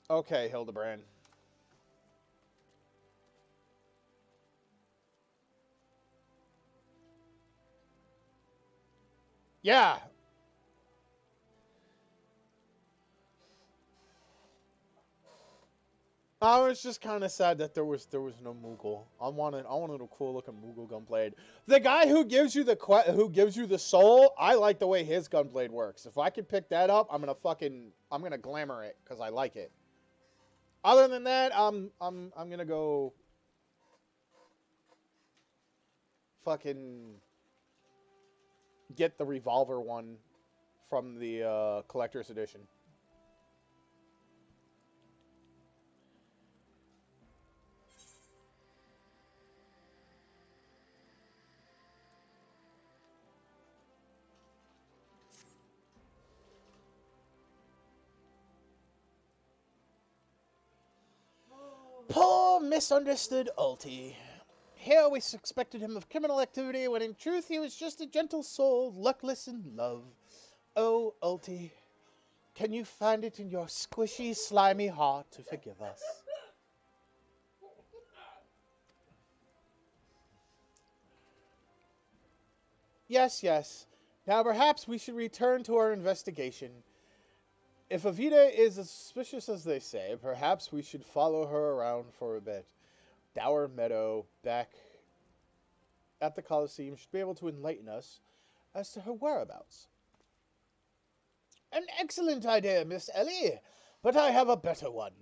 Okay, Hildebrand. Yeah. I was just kind of sad that there was no Moogle. I wanted a cool looking Moogle gunblade. The guy who gives you the soul, I like the way his gunblade works. If I could pick that up, I'm gonna glamour it because I like it. Other than that, I'm gonna go fucking get the revolver one from the collector's edition. Poor misunderstood Ulti. Here we suspected him of criminal activity when in truth he was just a gentle soul, luckless in love. Oh, Ulti, can you find it in your squishy, slimy heart to forgive us? Yes, yes. Now perhaps we should return to our investigation. If Avita is as suspicious as they say, perhaps we should follow her around for a bit. Dower Meadow, back at the Colosseum, should be able to enlighten us as to her whereabouts. An excellent idea, Miss Ellie, but I have a better one.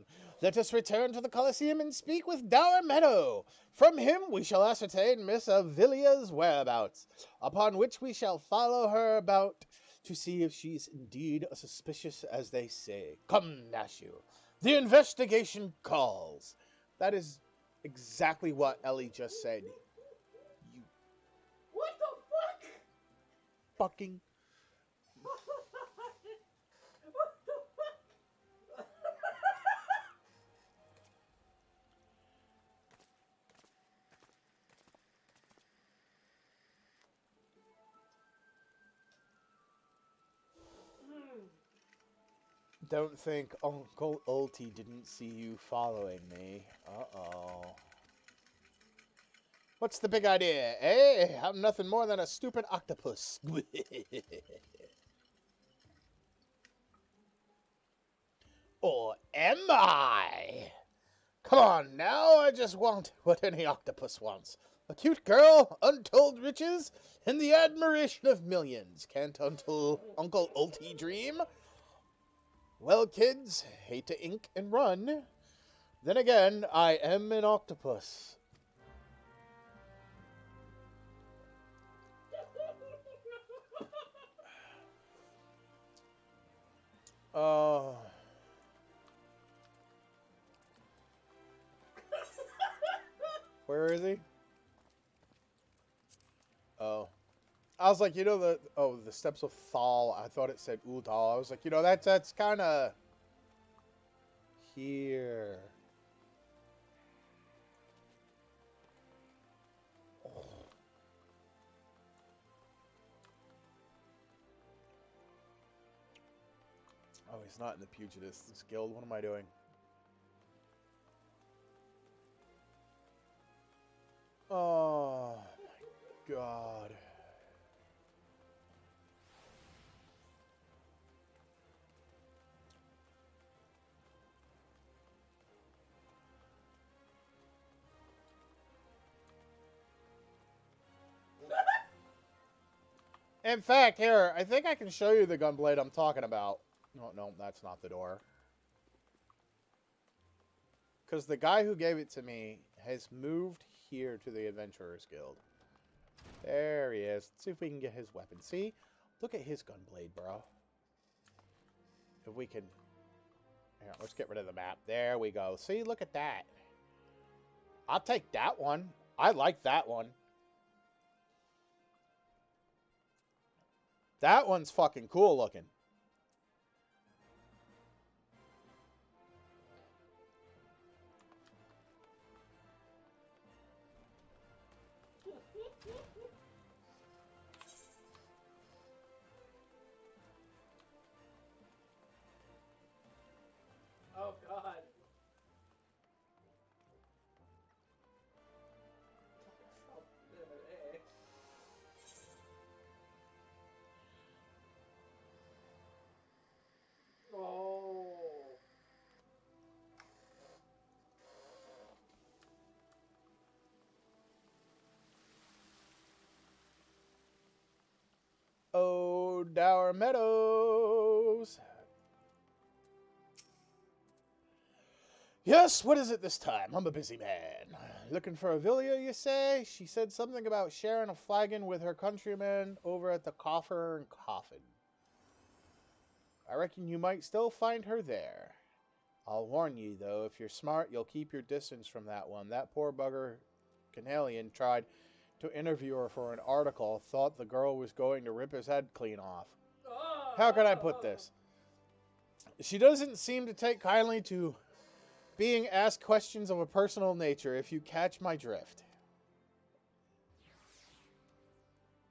Let us return to the Colosseum and speak with Dower Meadow. From him we shall ascertain Miss Avilia's whereabouts, upon which we shall follow her about to see if she's indeed as suspicious as they say. Come, Nashu. The investigation calls. That is exactly what Ellie just said. You What the fuck? fucking... What the fuck? Don't think Uncle Ulti didn't see you following me. Uh-oh. What's the big idea, eh? I'm nothing more than a stupid octopus. Or am I? Come on now, I just want what any octopus wants. A cute girl, untold riches, and the admiration of millions. Can't Uncle Ulti dream? Well, kids, hate to ink and run. Then again, I am an octopus. Where is he? Oh. I was like, the steps of Thal. I thought it said Udal. I was like, that's kind of here. Oh, he's not in the Pugilists Guild. What am I doing? Oh, my God. In fact, here, I think I can show you the gunblade I'm talking about. No, that's not the door. Because the guy who gave it to me has moved here to the Adventurers Guild. There he is. Let's see if we can get his weapon. See? Look at his gunblade, bro. If we can... Here, let's get rid of the map. There we go. See? Look at that. I'll take that one. I like that one. That one's fucking cool looking. Oh God. Oh. Oh, Dower Meadows. Yes, what is it this time? I'm a busy man. Looking for Avilia, you say? She said something about sharing a flagon with her countrymen over at the Coffer and Coffin. I reckon you might still find her there. I'll warn you, though, if you're smart, you'll keep your distance from that one. That poor bugger Canalian tried to interview her for an article, thought the girl was going to rip his head clean off. How can I put this? She doesn't seem to take kindly to being asked questions of a personal nature, if you catch my drift.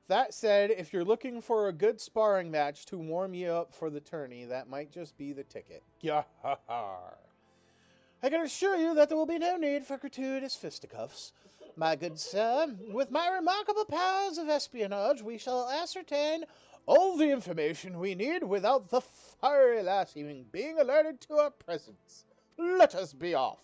That said, if you're looking for a good sparring match to warm you up for the tourney, that might just be the ticket. Yar! I can assure you that there will be no need for gratuitous fisticuffs. My good sir, with my remarkable powers of espionage, we shall ascertain all the information we need without the fiery lass even being alerted to our presence. Let us be off.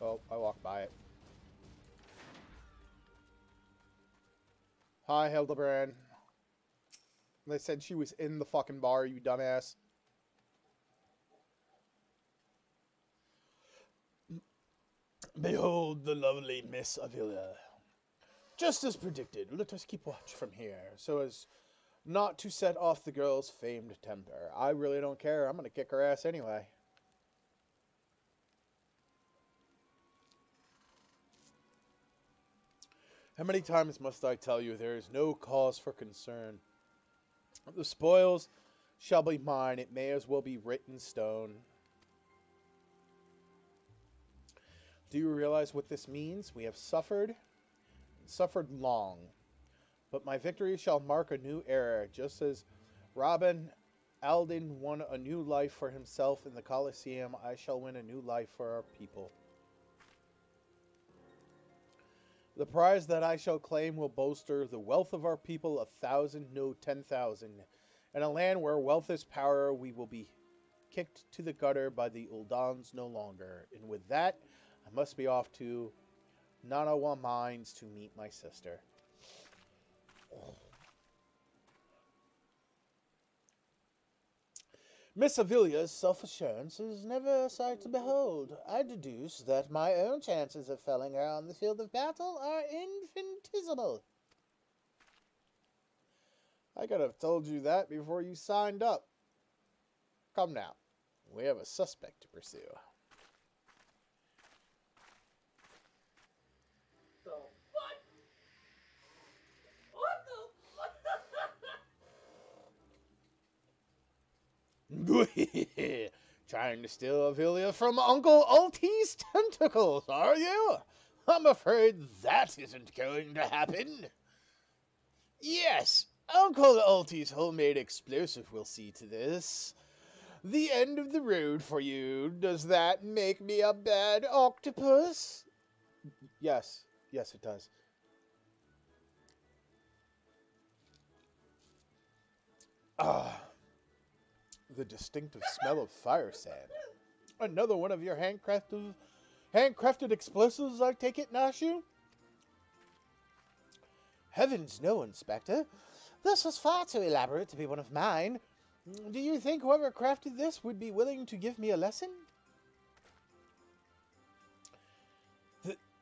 Oh, I walked by it. Hi, Hildebrand. They said she was in the fucking bar, you dumbass. Behold the lovely Miss Avilia. Just as predicted, let us keep watch from here, so as not to set off the girl's famed temper. I really don't care. I'm going to kick her ass anyway. How many times must I tell you there is no cause for concern? The spoils shall be mine. It may as well be written in stone. Do you realize what this means? We have suffered long. But my victory shall mark a new era, just as Robin Alden won a new life for himself in the Colosseum. I shall win a new life for our people. The prize that I shall claim will bolster the wealth of our people 1,000, no 10,000. In a land where wealth is power, we will be kicked to the gutter by the Uldans no longer. And with that, I must be off to Nanawa Mines to meet my sister. Miss Avilia's self-assurance is never a sight to behold. I deduce that my own chances of felling her on the field of battle are infinitesimal. I could have told you that before you signed up. Come now. We have a suspect to pursue. The what? What the? Trying to steal Avilia from Uncle Ultie's tentacles, are you? I'm afraid that isn't going to happen. Yes, Uncle Ultie's homemade explosive will see to this. The end of the road for you. Does that make me a bad octopus? Yes, it does. Ah, the distinctive smell of fire sand. Another one of your handcrafted explosives, I take it, Nashu? Heavens no, Inspector. This is far too elaborate to be one of mine. Do you think whoever crafted this would be willing to give me a lesson?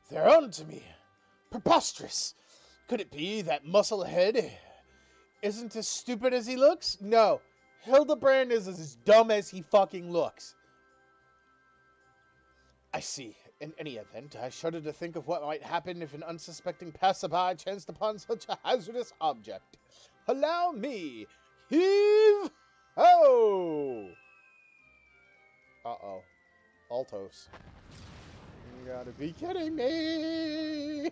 They're on to me. Preposterous. Could it be that Musclehead isn't as stupid as he looks? No. Hildebrand is as dumb as he fucking looks. I see. In any event, I shudder to think of what might happen if an unsuspecting passerby chanced upon such a hazardous object. Allow me. Heave ho! Uh-oh. Altos. You gotta be kidding me!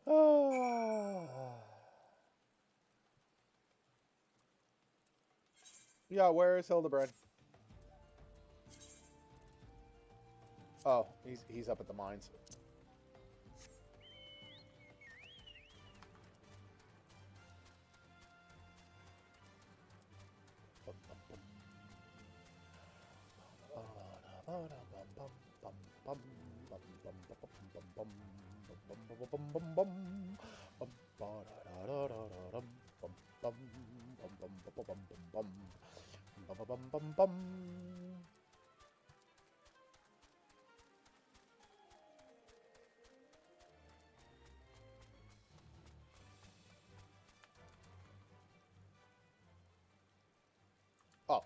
Oh. Yeah, where is Hildebrand? Oh, he's up at the mines. Oh.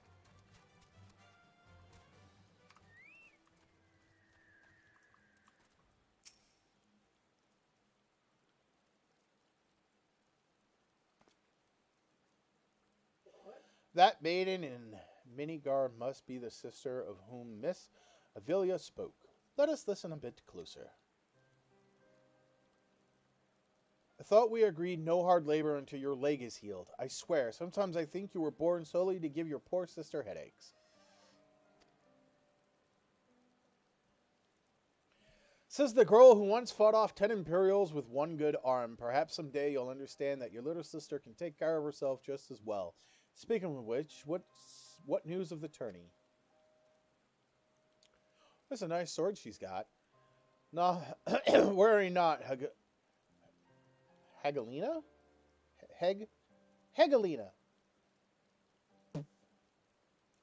That maiden in mini-garb must be the sister of whom Miss Avilia spoke. Let us listen a bit closer. I thought we agreed no hard labor until your leg is healed. I swear, sometimes I think you were born solely to give your poor sister headaches. Says the girl who once fought off 10 Imperials with one good arm. Perhaps someday you'll understand that your little sister can take care of herself just as well. Speaking of which, what news of the tourney? That's a nice sword she's got. No, worry not, Hegelina? Hegelina.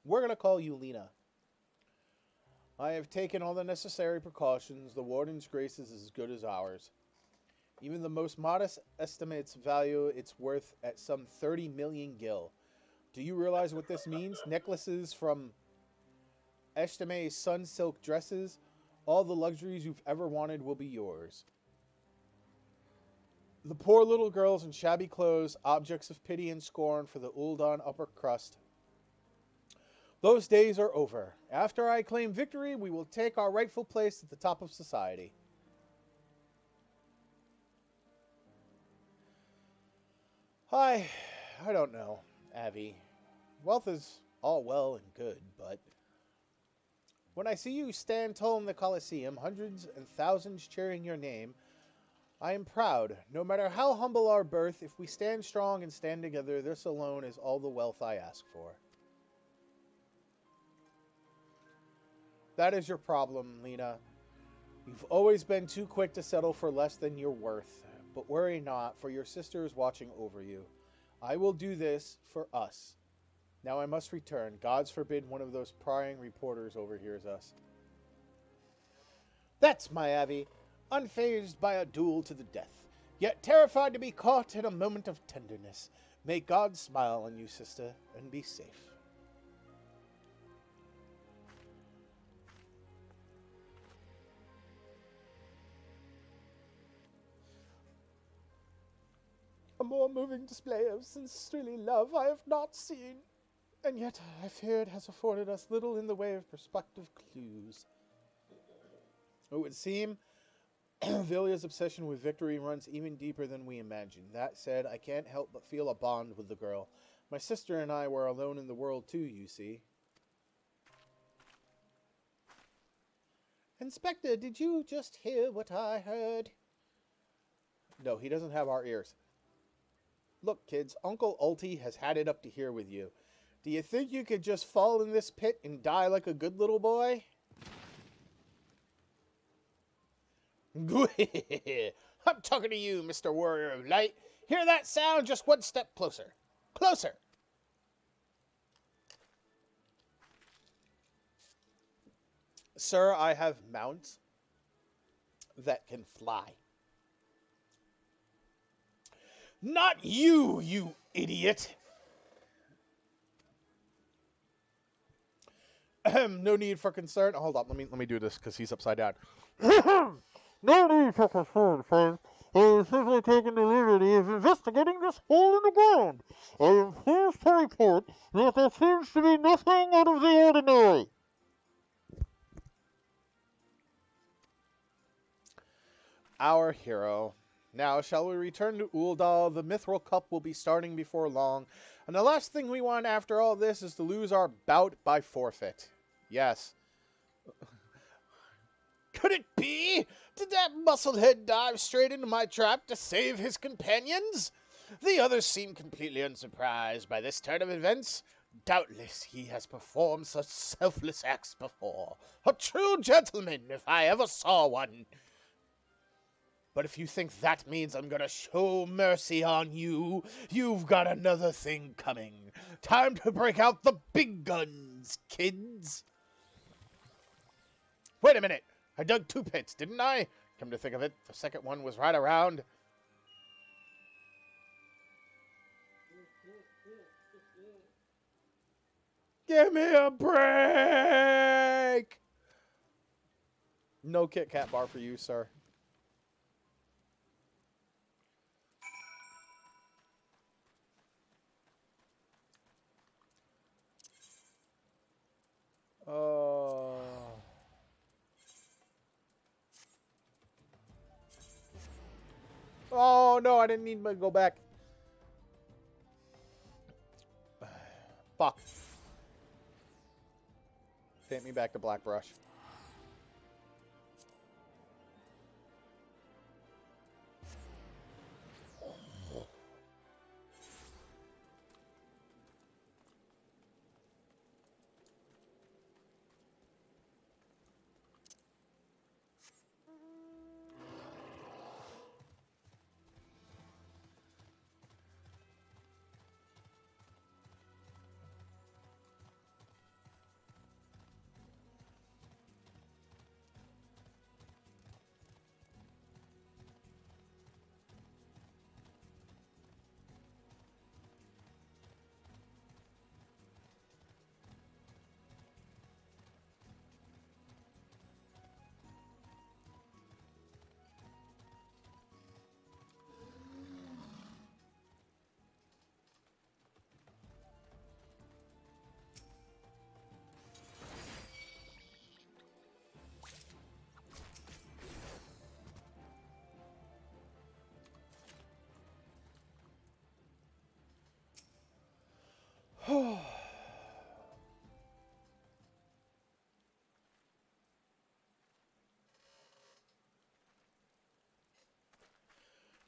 We're going to call you Lena. I have taken all the necessary precautions. The Warden's grace is as good as ours. Even the most modest estimates value its worth at some 30 million gil. Do you realize what this means? Necklaces from Eshtame's sun silk dresses. All the luxuries you've ever wanted will be yours. The poor little girls in shabby clothes, objects of pity and scorn for the Uldan upper crust. Those days are over. After I claim victory, we will take our rightful place at the top of society. I don't know, Avi. Wealth is all well and good, but when I see you stand tall in the Colosseum, hundreds and thousands cheering your name, I am proud. No matter how humble our birth, if we stand strong and stand together, this alone is all the wealth I ask for. That is your problem, Lena. You've always been too quick to settle for less than you're worth. But worry not, for your sister is watching over you. I will do this for us. Now I must return. Gods forbid one of those prying reporters overhears us. That's my Avi, unfazed by a duel to the death, yet terrified to be caught in a moment of tenderness. May God smile on you, sister, and be safe. A more moving display of sisterly love I have not seen, and yet I fear it has afforded us little in the way of prospective clues. It would seem Vilia's obsession with victory runs even deeper than we imagined. That said, I can't help but feel a bond with the girl. My sister and I were alone in the world too, you see. Inspector, did you just hear what I heard? No, he doesn't have our ears. Look, kids, Uncle Ulti has had it up to here with you. Do you think you could just fall in this pit and die like a good little boy? I'm talking to you, Mr. Warrior of Light. Hear that sound? Just one step closer. closer. Sir, I have mounts that can fly. Not you, you idiot. No need for concern. Hold up, let me do this because he's upside down. No need for concern, friend. I have simply taken the liberty of investigating this hole in the ground. I am pleased to report that there seems to be nothing out of the ordinary. Our hero. Now, shall we return to Uldal? The Mithril Cup will be starting before long, and the last thing we want after all this is to lose our bout by forfeit. Yes. Could it be? Did that musclehead dive straight into my trap to save his companions? The others seem completely unsurprised by this turn of events. Doubtless he has performed such selfless acts before. A true gentleman, if I ever saw one. But if you think that means I'm gonna show mercy on you, you've got another thing coming. Time to break out the big guns, kids. Wait a minute. I dug 2 pits, didn't I? Come to think of it, the second one was right around. Give me a break! No Kit Kat bar for you, sir. Oh, no, I didn't need to go back. Fuck. Take me back to Blackbrush.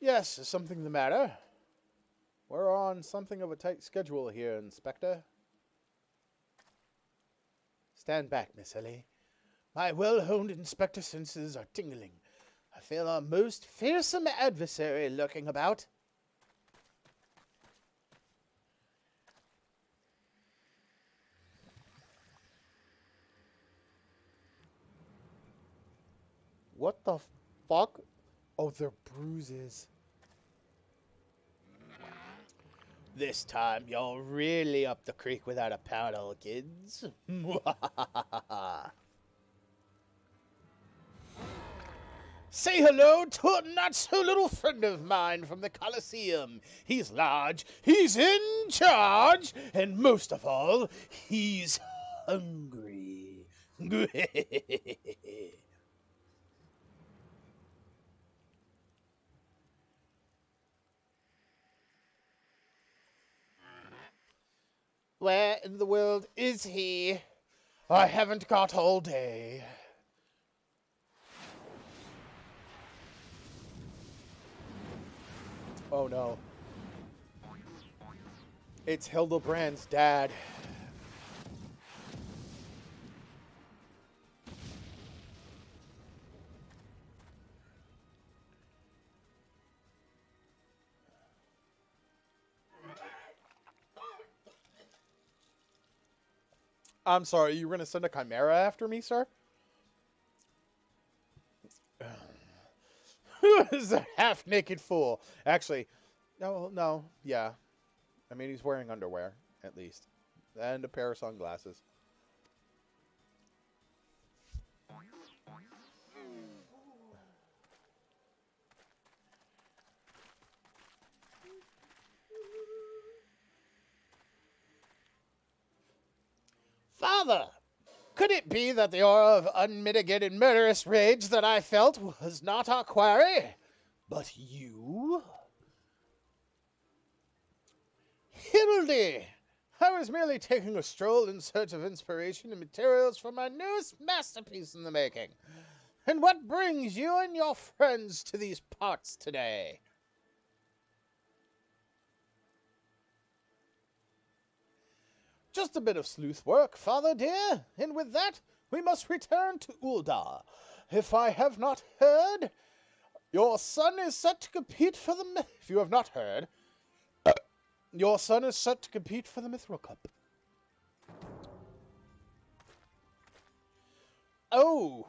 Yes, is something the matter? We're on something of a tight schedule here, Inspector. Stand back, Miss Ellie. My well-honed inspector senses are tingling. I feel our most fearsome adversary lurking about. What the fuck? Oh, they're bruises. This time, you're really up the creek without a paddle, kids. Say hello to a not-so-little friend of mine from the Colosseum. He's large, he's in charge, and most of all, he's hungry. Where in the world is he? I haven't got all day. Oh no. It's Hildebrand's dad. I'm sorry, you were going to send a chimera after me, sir? Who is a half-naked fool? Actually, no, yeah. I mean, he's wearing underwear, at least. And a pair of sunglasses. Father! Could it be that the aura of unmitigated murderous rage that I felt was not our quarry, but you? Hildy! I was merely taking a stroll in search of inspiration and materials for my newest masterpiece in the making. And what brings you and your friends to these parts today? Just a bit of sleuth work, father dear, and with that we must return to Uldar. If I have not heard, your son is set to compete for the... If you have not heard, your son is set to compete for the Mithril Cup. Oh,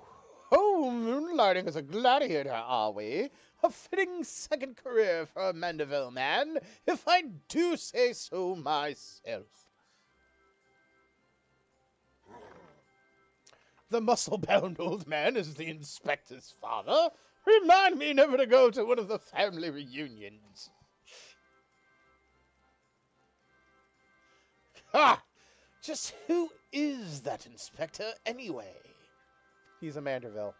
moonlighting as a gladiator, are we? A fitting second career for a Mandeville man, if I do say so myself. The muscle-bound old man is the inspector's father. Remind me never to go to one of the family reunions. Ha! Just who is that inspector, anyway? He's a Manderville.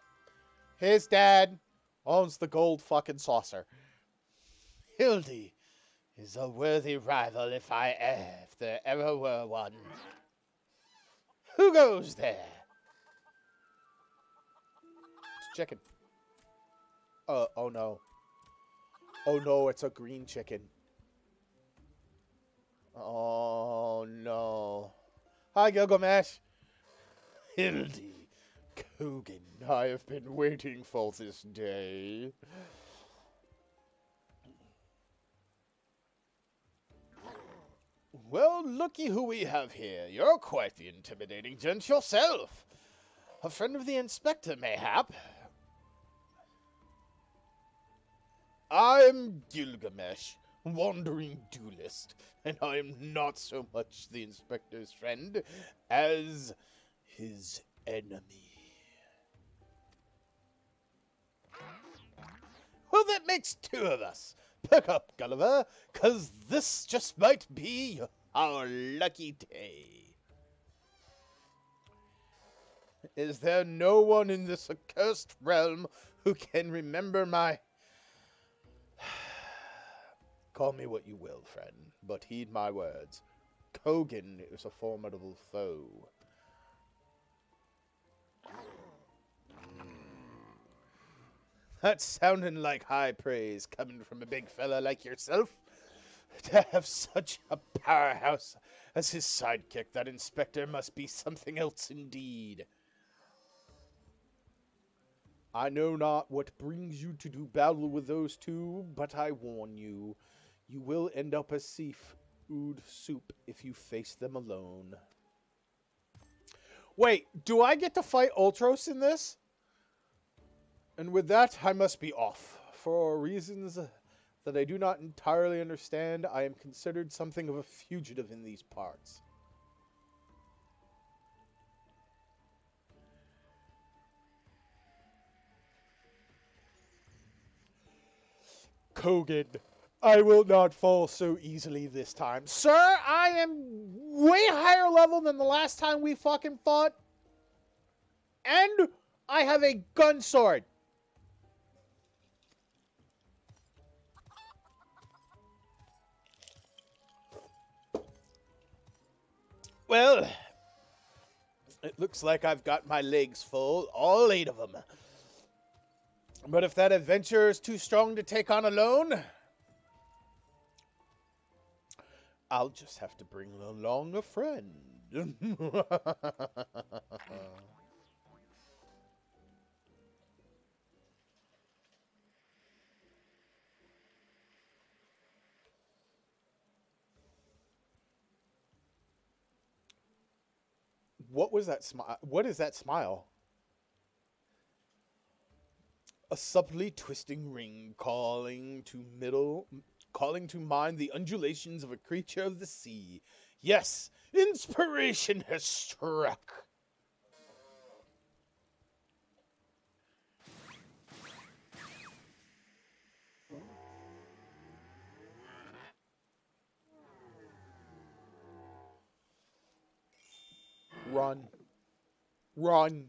His dad owns the gold fucking saucer. Hildy is a worthy rival if there ever were one. Who goes there? It's chicken. Oh no. Oh no, it's a green chicken. Oh no. Hi, Gilgamesh. Hildy, Kogan, I have been waiting for this day. Well, looky who we have here. You're quite the intimidating gent yourself. A friend of the inspector, mayhap. I'm Gilgamesh, wandering duelist, and I'm not so much the inspector's friend as his enemy. Well, that makes two of us. Pick up, Gulliver, 'cause this just might be our lucky day. Is there no one in this accursed realm who can remember my... Call me what you will, friend, but heed my words. Kogan is a formidable foe. That's sounding like high praise coming from a big fella like yourself. To have such a powerhouse as his sidekick, that inspector must be something else indeed. I know not what brings you to do battle with those two, but I warn you, you will end up as seafood soup if you face them alone. Wait, do I get to fight Ultros in this? And with that, I must be off. For reasons that I do not entirely understand, I am considered something of a fugitive in these parts. Kogan, I will not fall so easily this time. Sir, I am way higher level than the last time we fucking fought. And I have a gun sword. Well, it looks like I've got my legs full, all 8 of them. But if that adventure is too strong to take on alone, I'll just have to bring along a friend. What was that smile? What is that smile? A subtly twisting ring calling to mind the undulations of a creature of the sea. Yes, inspiration has struck. Run. Run.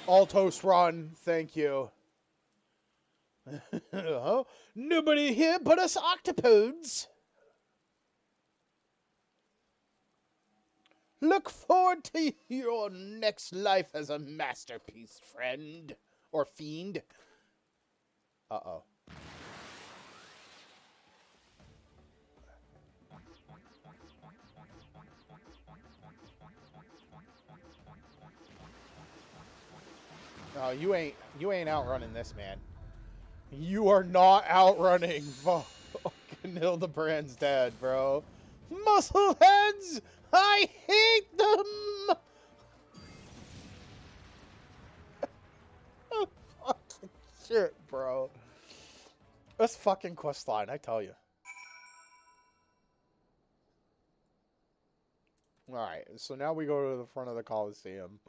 Altos, run. Thank you. Nobody here but us octopodes. Look forward to your next life as a masterpiece, friend. Or fiend. Uh-oh. No, you ain't outrunning this, man. You are not outrunning fucking Hildebrand's dad, bro. Muscleheads! I hate them! Fucking shit, bro. That's fucking questline, I tell you. Alright, so now we go to the front of the Coliseum.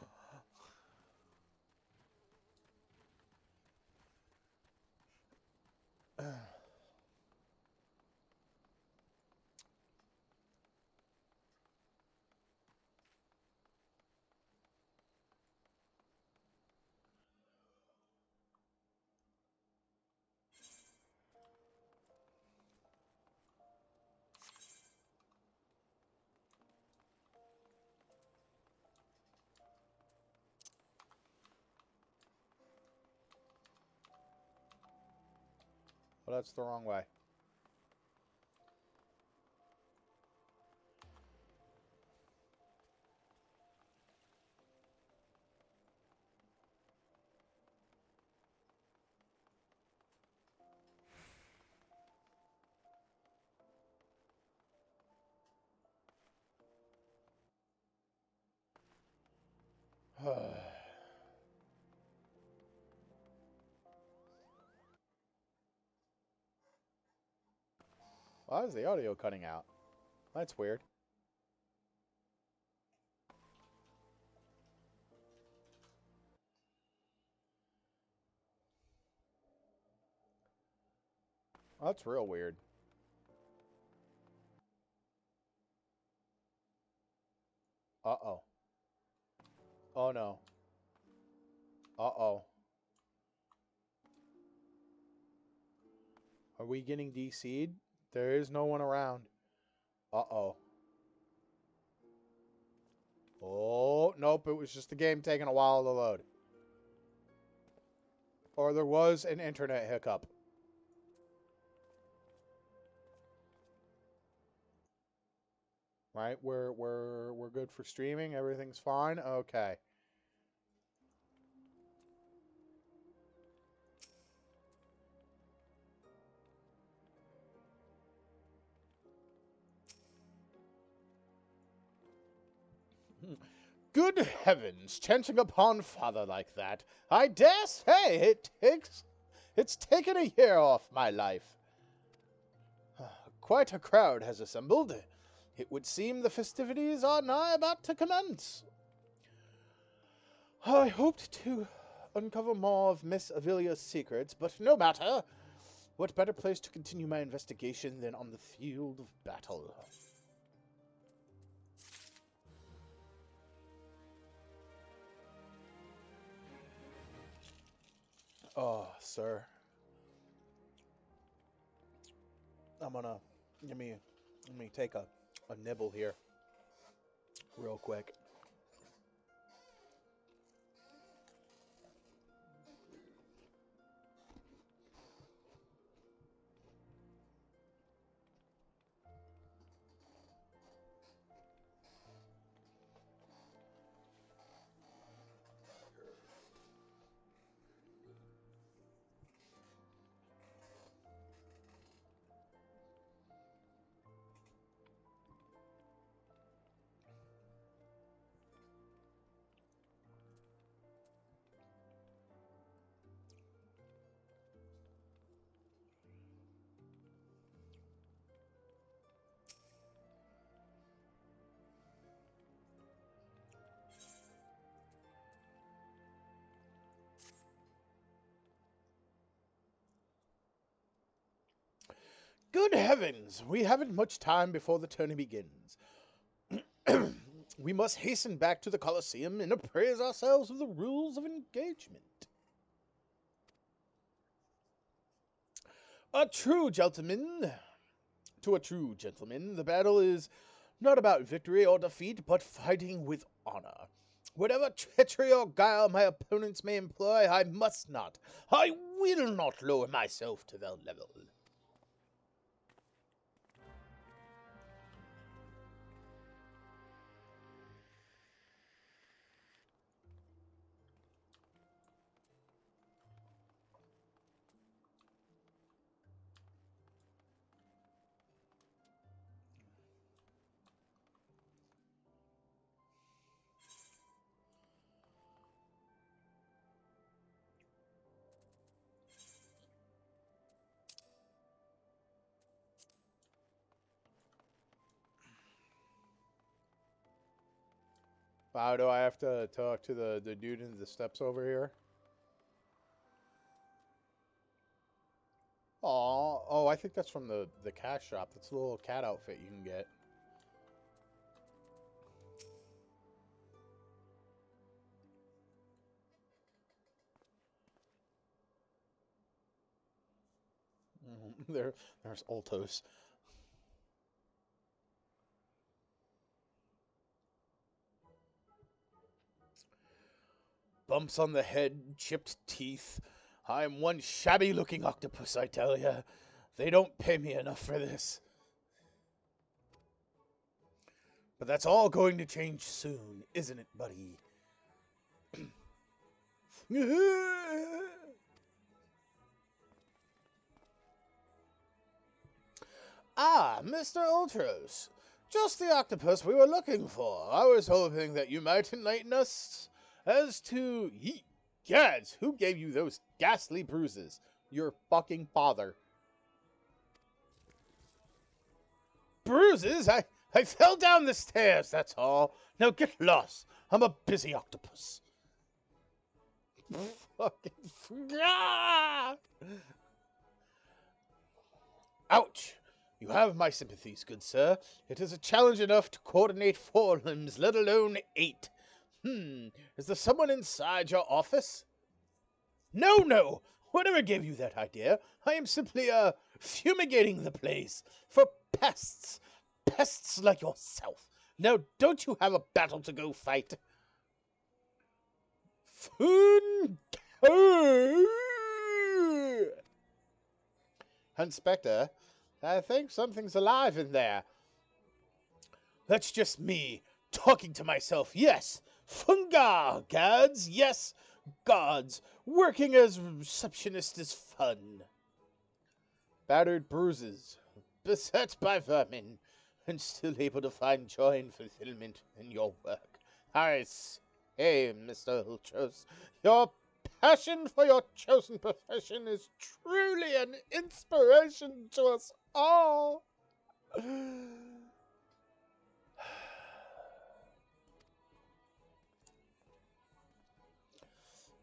Well, that's the wrong way. Why is the audio cutting out? That's weird. That's real weird. Uh-oh. Oh no. Uh-oh. Are we getting DC'd? There is no one around. Uh-oh. Oh, nope. It was just the game taking a while to load. Or there was an internet hiccup. Right? We're good for streaming. Everything's fine. Okay. Good heavens, chancing upon father like that. I dare say it's taken a year off my life. Quite a crowd has assembled. It would seem the festivities are nigh about to commence. I hoped to uncover more of Miss Avilia's secrets, but no matter. What better place to continue my investigation than on the field of battle? Oh, sir. I'm gonna let me take a nibble here real quick. Good heavens, we haven't much time before the tourney begins. We must hasten back to the Colosseum and appraise ourselves of the rules of engagement. A true gentleman. To a true gentleman, the battle is not about victory or defeat, but fighting with honor. Whatever treachery or guile my opponents may employ, I will not lower myself to their level. Wow, do I have to talk to the dude in the steps over here? Aw, oh, I think that's from the cat shop. That's a little cat outfit you can get. There's Altos. Bumps on the head, chipped teeth. I'm one shabby-looking octopus, I tell ya. They don't pay me enough for this. But that's all going to change soon, isn't it, buddy? Ah, Mr. Ultros. Just the octopus we were looking for. I was hoping that you might enlighten us as to... Gads, who gave you those ghastly bruises? Your fucking father. Bruises? I fell down the stairs, that's all. Now get lost. I'm a busy octopus. Fucking... Ah! Ouch. You have my sympathies, good sir. It is a challenge enough to coordinate 4 limbs, let alone 8. Is there someone inside your office? No. Whatever gave you that idea? I am simply, fumigating the place for pests. Pests like yourself. Now, don't you have a battle to go fight? Inspector, I think something's alive in there. That's just me, talking to myself. Yes, funga, gods. Yes, gods. Working as receptionist is fun. Battered bruises, beset by vermin, and still able to find joy and fulfillment in your work. I say, Mr. Ultros, your passion for your chosen profession is truly an inspiration to us all.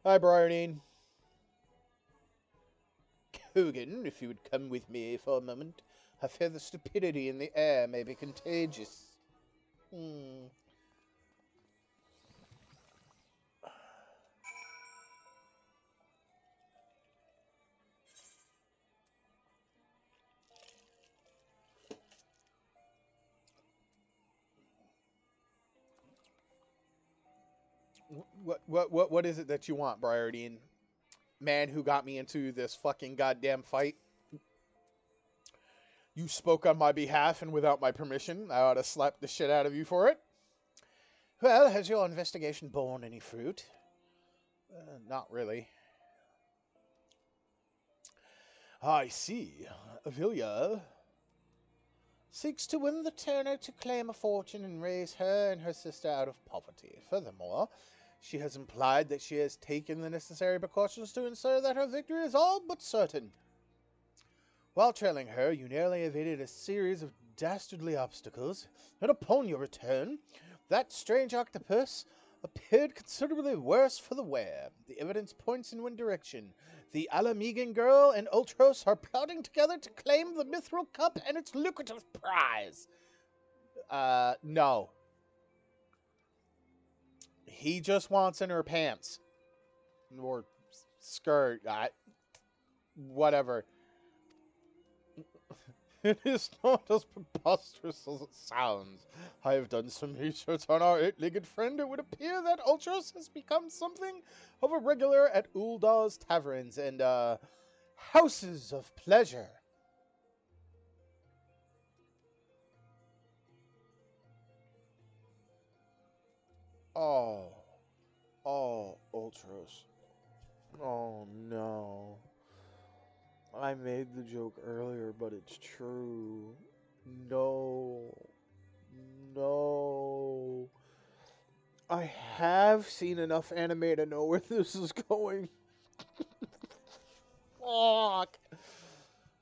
Hi, Briarine. Coogan, if you would come with me for a moment. I fear the stupidity in the air may be contagious. What is it that you want, Briardine? Man who got me into this fucking goddamn fight. You spoke on my behalf and without my permission. I ought to slap the shit out of you for it. Well, has your investigation borne any fruit? Not really. I see. Vilya seeks to win the Turner to claim a fortune and raise her and her sister out of poverty. Furthermore, she has implied that she has taken the necessary precautions to ensure that her victory is all but certain. While trailing her, you narrowly evaded a series of dastardly obstacles, and upon your return, that strange octopus appeared considerably worse for the wear. The evidence points in one direction. The Alamegan girl and Ultros are plotting together to claim the Mithril Cup and its lucrative prize. No. He just wants in her pants. Or skirt. Whatever. It is not as preposterous as it sounds. I have done some research on our eight-legged friend. It would appear that Ultros has become something of a regular at Uldal's taverns and, houses of pleasure. Oh. Oh, Ultros. Oh, no. I made the joke earlier, but it's true. No. No. I have seen enough anime to know where this is going. Fuck.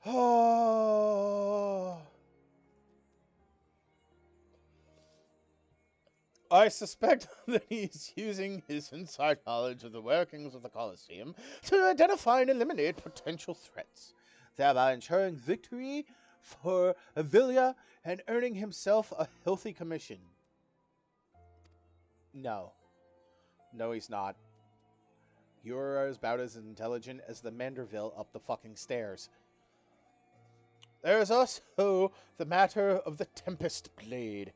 Oh. I suspect that he's using his inside knowledge of the workings of the Colosseum to identify and eliminate potential threats, thereby ensuring victory for Avilia and earning himself a healthy commission. No. No, he's not. You're about as intelligent as the Manderville up the fucking stairs. There's also the matter of the Tempest Blade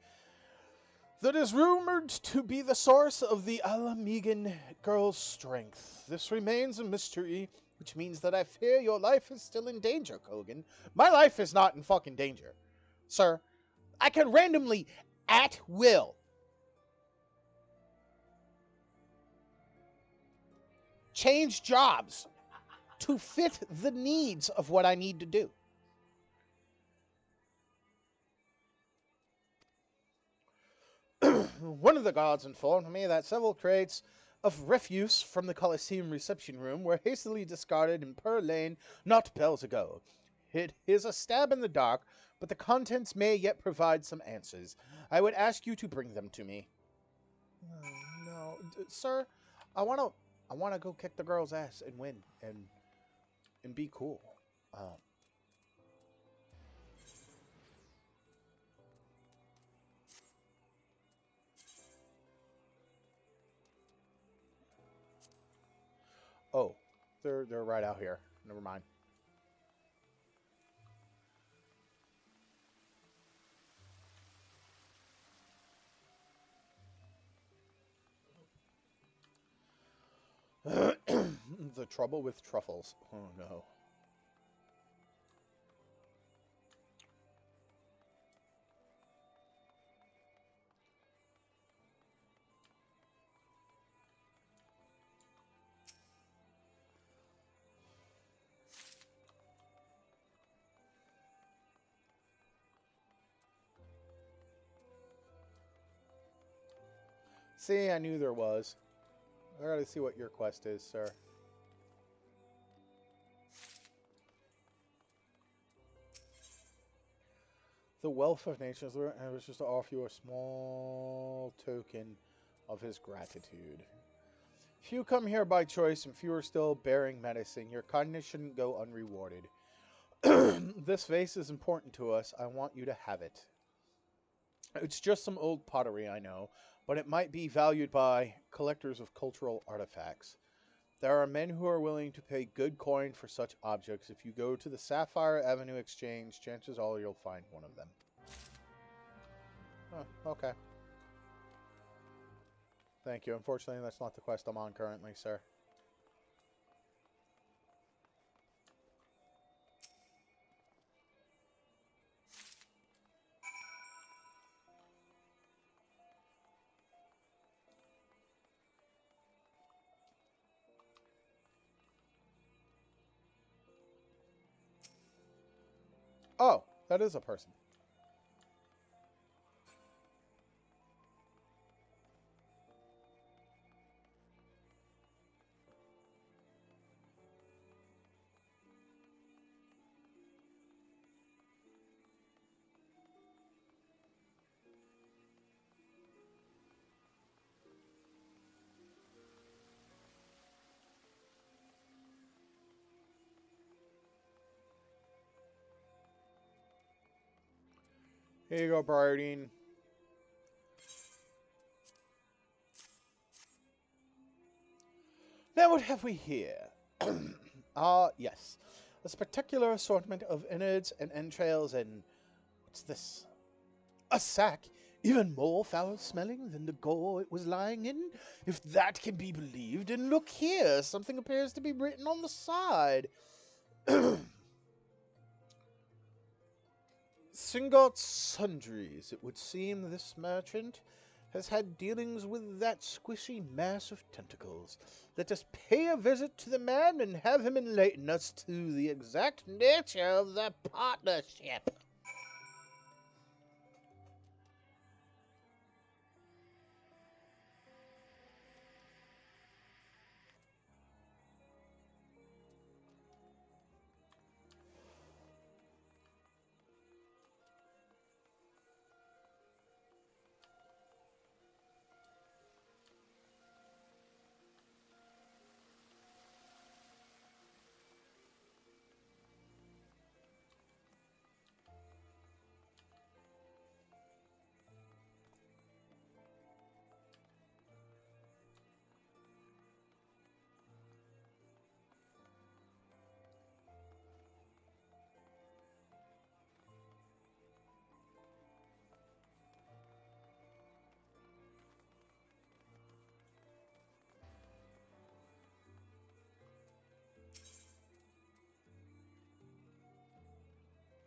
that is rumored to be the source of the Alamegan girl's strength. This remains a mystery, which means that I fear your life is still in danger, Kogan. My life is not in fucking danger, sir. I can randomly, at will, change jobs to fit the needs of what I need to do. One of the guards informed me that several crates of refuse from the Colosseum reception room were hastily discarded in Pearl Lane not bells ago. It is a stab in the dark, but the contents may yet provide some answers. I would ask you to bring them to me. No, sir, I wanna go kick the girl's ass and win and be cool. Oh, they're right out here. Never mind. The trouble with truffles. Oh no. See, I knew there was. I gotta see what your quest is, sir. The wealth of nature was just to offer you a small token of his gratitude. Few come here by choice, and few are still bearing medicine. Your kindness shouldn't go unrewarded. This vase is important to us. I want you to have it. It's just some old pottery, I know, but it might be valued by collectors of cultural artifacts. There are men who are willing to pay good coin for such objects. If you go to the Sapphire Avenue Exchange, chances are you'll find one of them. Oh, okay. Thank you. Unfortunately, that's not the quest I'm on currently, sir. Oh, that is a person. Here you go, Briardine. Now what have we here? Ah, yes. A spectacular assortment of innards and entrails and... What's this? A sack, even more foul-smelling than the gore it was lying in, if that can be believed. And look here, something appears to be written on the side. Singot Sundries. It would seem this merchant has had dealings with that squishy mass of tentacles. Let us pay a visit to the man and have him enlighten us to the exact nature of the partnership.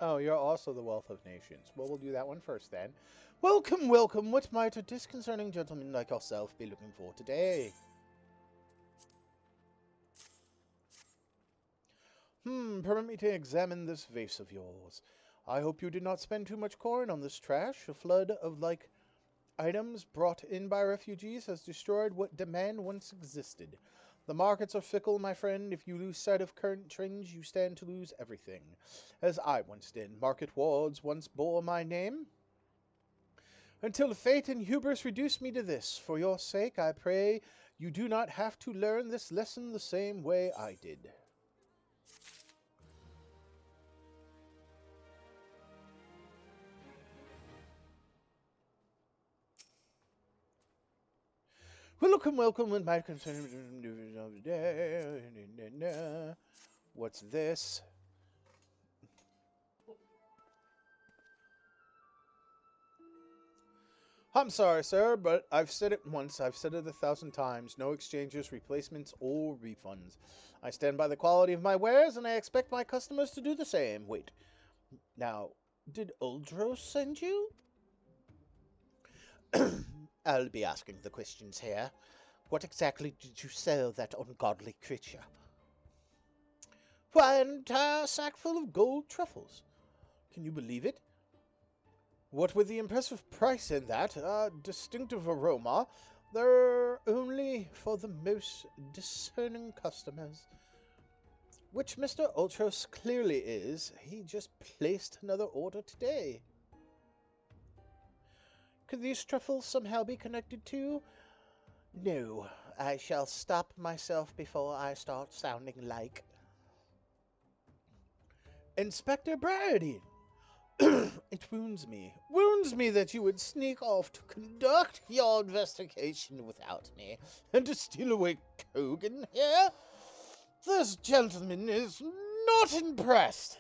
Oh, you're also the Wealth of Nations. Well, we'll do that one first then. Welcome, welcome. What might a disconcerting gentleman like yourself be looking for today? Permit me to examine this vase of yours. I hope you did not spend too much coin on this trash. A flood of like items brought in by refugees has destroyed what demand once existed. The markets are fickle, my friend. If you lose sight of current trends, you stand to lose everything. As I once did. Market wards once bore my name. Until fate and hubris reduce me to this. For your sake, I pray you do not have to learn this lesson the same way I did. Welcome, welcome, with my concern of the day. What's this? I'm sorry, sir, but I've said it once, I've said it 1,000 times. No exchanges, replacements, or refunds. I stand by the quality of my wares, and I expect my customers to do the same. Wait. Now, did Uldros send you? I'll be asking the questions here. What exactly did you sell that ungodly creature? Why, an entire sack full of gold truffles. Can you believe it? What with the impressive price in that, distinctive aroma, they're only for the most discerning customers. Which Mr. Ultros clearly is. He just placed another order today. Could these truffles somehow be connected to? No, I shall stop myself before I start sounding like Inspector Brady. It wounds me that you would sneak off to conduct your investigation without me, and to steal away Kogan here. This gentleman is not impressed.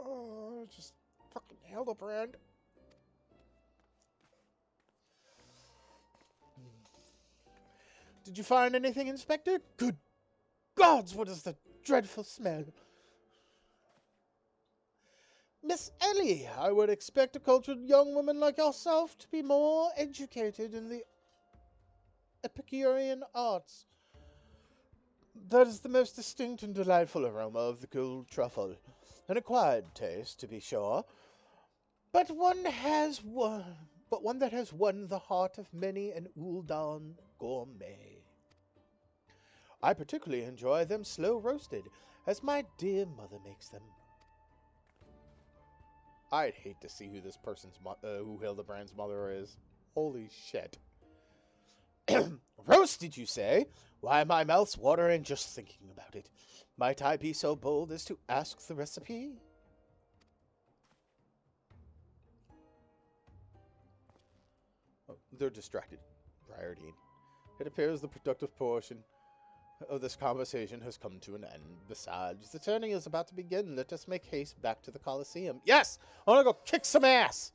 Oh, just fucking Hildebrand. Did you find anything, Inspector? Good gods, what is the dreadful smell? Miss Ellie, I would expect a cultured young woman like yourself to be more educated in the Epicurean arts. That is the most distinct and delightful aroma of the gold truffle. An acquired taste, to be sure, but one that has won the heart of many an Uldan gourmet. I particularly enjoy them slow roasted, as my dear mother makes them. I'd hate to see who this person's who Hildebrand's mother is. Holy shit. Roast, did you say? Why, my mouth's watering just thinking about it. Might I be so bold as to ask the recipe? They're distracted. Briardine. It appears the productive portion of this conversation has come to an end. Besides, the tourney is about to begin. Let us make haste back to the Colosseum. Yes! I want to go kick some ass!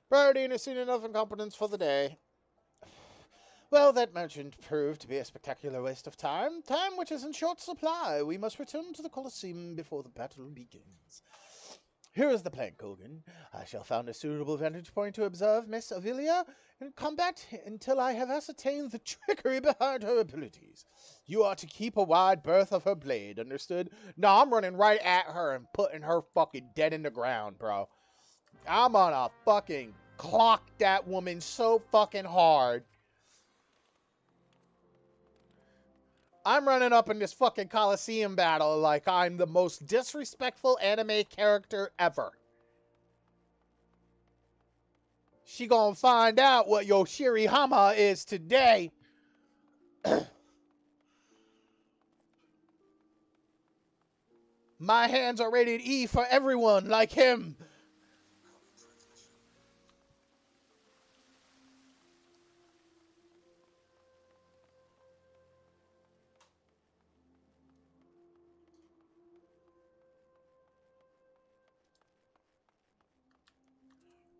Briardine has seen enough incompetence for the day. Well, that merchant proved to be a spectacular waste of time. Time which is in short supply. We must return to the Colosseum before the battle begins. Here is the plan, Kogan. I shall find a suitable vantage point to observe Miss Avilia in combat until I have ascertained the trickery behind her abilities. You are to keep a wide berth of her blade, understood? No, I'm running right at her and putting her fucking dead in the ground, bro. I'm gonna fucking clock that woman so fucking hard. I'm running up in this fucking Coliseum battle like I'm the most disrespectful anime character ever. She gonna find out what Yoshirihama is today. My hands are rated E for everyone like him.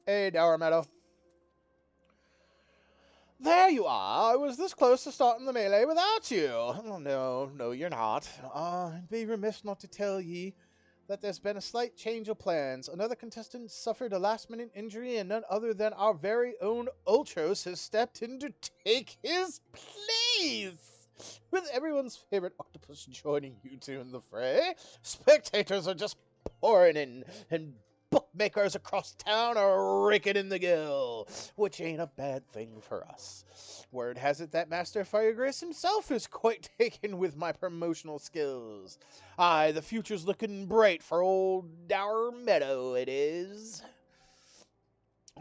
Hey, Dower Meadow. There you are. I was this close to starting the melee without you. Oh, no, you're not. I'd be remiss not to tell ye that there's been a slight change of plans. Another contestant suffered a last-minute injury, and none other than our very own Ultros has stepped in to take his place. With everyone's favorite octopus joining you two in the fray, spectators are just pouring in, and bookmakers across town are raking in the gill, which ain't a bad thing for us. Word has it that Master Firegrace himself is quite taken with my promotional skills. Aye, the future's looking bright for old Dower Meadow, it is.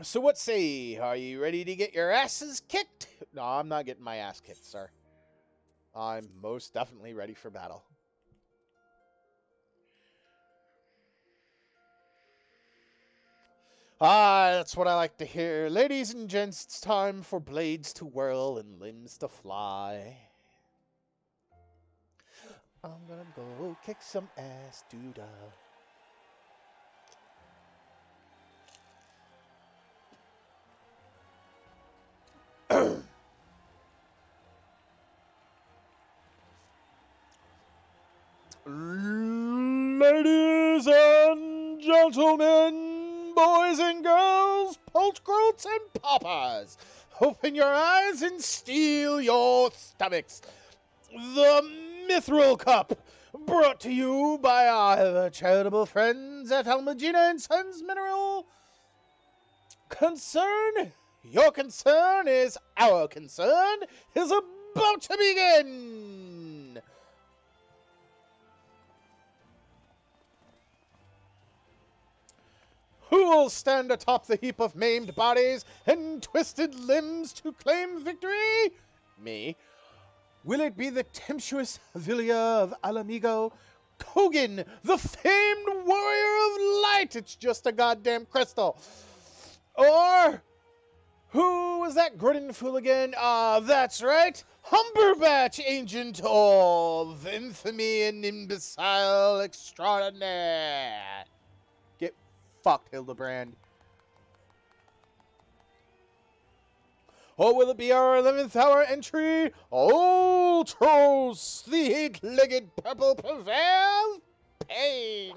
So what say ye? Are you ready to get your asses kicked? No, I'm not getting my ass kicked, sir. I'm most definitely ready for battle. Ah, that's what I like to hear. Ladies and gents, it's time for blades to whirl and limbs to fly. I'm gonna go kick some ass, dude. Ladies and gentlemen, boys and girls, poltgroats and papas, open your eyes and steel your stomachs. The Mithril Cup, brought to you by our charitable friends at Almagina and Sons Mineral Concern. Your concern is our concern, is about to begin. Who will stand atop the heap of maimed bodies and twisted limbs to claim victory? Me. Will it be the tempestuous Avilia of Alamigo? Kogan, the famed warrior of light? It's just a goddamn crystal. Or who was that grinning fool again? That's right. Humberbatch, agent of infamy and imbecile extraordinaire. Get fucked, Hildebrand. Or will it be our 11th hour entry? Ultros, the eight-legged purple prevail? Pain.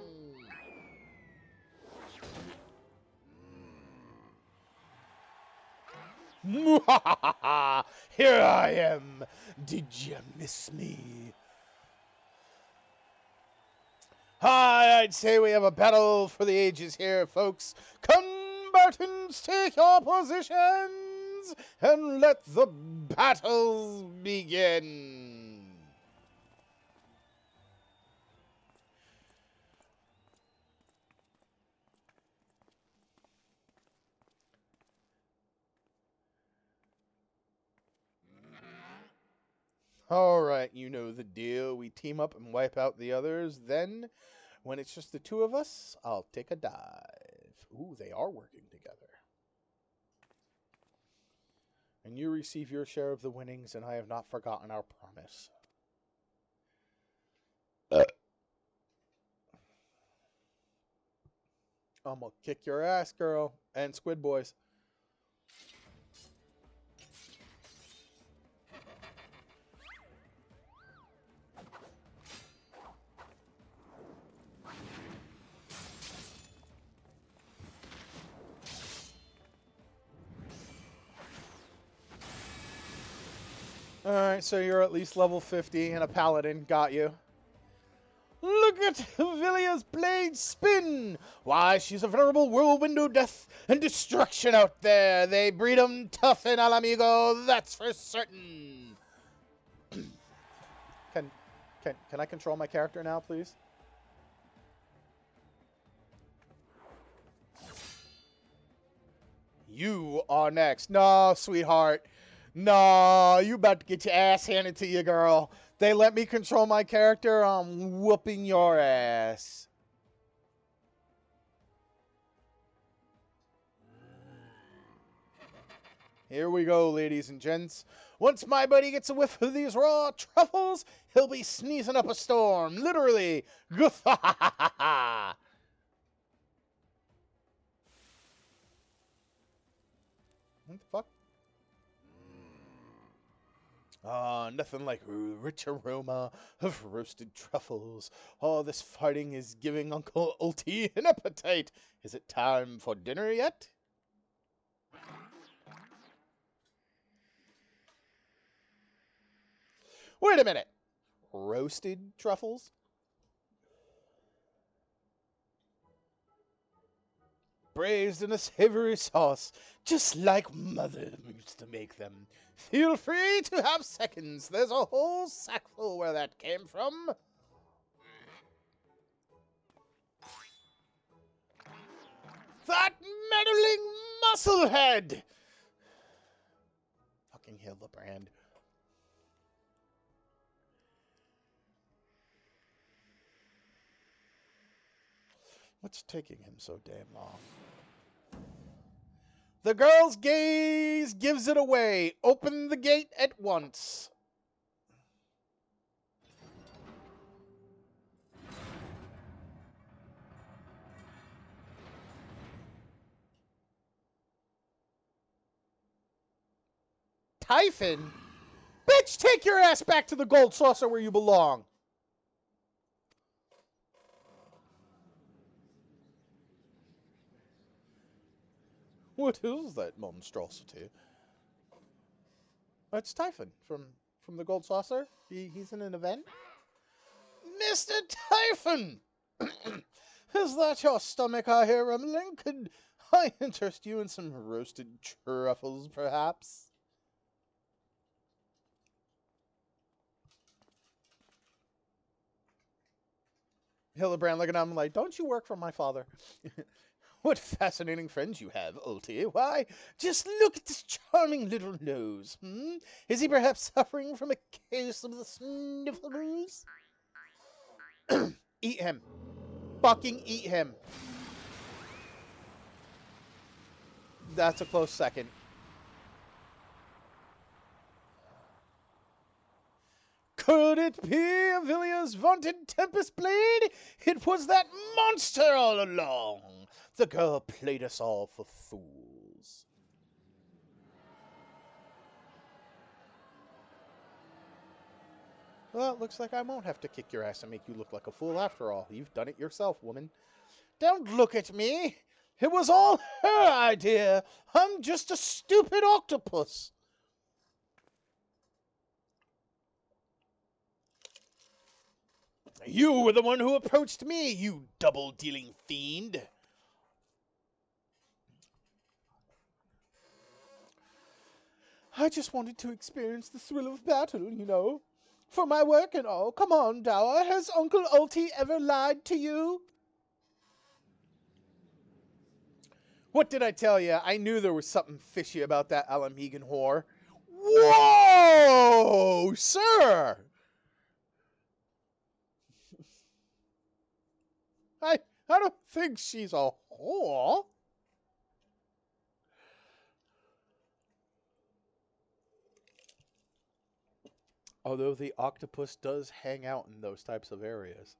Here I am. Did you miss me? Hi, I'd say we have a battle for the ages here, folks. Combatants, take your positions and let the battles begin. Alright, you know the deal. We team up and wipe out the others. Then, when it's just the two of us, I'll take a dive. Ooh, they are working together. And you receive your share of the winnings, and I have not forgotten our promise. I'm gonna kick your ass, girl. And Squid Boys. Alright, so you're at least level 50 and a paladin. Got you. Look at Villia's blade spin! Why, she's a veritable whirlwind of death and destruction out there. They breed 'em tough in Alamigo, that's for certain. Can I control my character now, please? You are next. No, sweetheart. No, you about to get your ass handed to you, girl. They let me control my character, I'm whooping your ass. Here we go, ladies and gents. Once my buddy gets a whiff of these raw truffles, he'll be sneezing up a storm. Literally. What the fuck? Nothing like rich aroma of roasted truffles. All this fighting is giving Uncle Ulti an appetite. Is it time for dinner yet? Wait a minute. Roasted truffles? Braised in a savory sauce, just like Mother used to make them. Feel free to have seconds. There's a whole sackful where that came from. That meddling musclehead! Fucking Hildebrand. What's taking him so damn long? The girl's gaze gives it away. Open the gate at once. Typhon? Bitch, take your ass back to the gold saucer where you belong. What is that monstrosity? It's Typhon from the Gold Saucer. He's in an event. Mr. Typhon! Is that your stomach I hear rumbling? Could I interest you in some roasted truffles, perhaps? Hildebrand looking at him like, don't you work for my father? What fascinating friends you have, Ulti. Why, just look at this charming little nose. Is he perhaps suffering from a case of the sniffles? Eat him. Fucking eat him. That's a close second. Could it be Avilia's vaunted Tempest Blade? It was that monster all along. The girl played us all for fools. Well, it looks like I won't have to kick your ass and make you look like a fool after all. You've done it yourself, woman. Don't look at me. It was all her idea. I'm just a stupid octopus. You were the one who approached me, you double-dealing fiend. I just wanted to experience the thrill of battle, you know. For my work and all. Come on, Dower. Has Uncle Ulti ever lied to you? What did I tell you? I knew there was something fishy about that Alamegan whore. Whoa, sir! I don't think she's a whore. Although the octopus does hang out in those types of areas.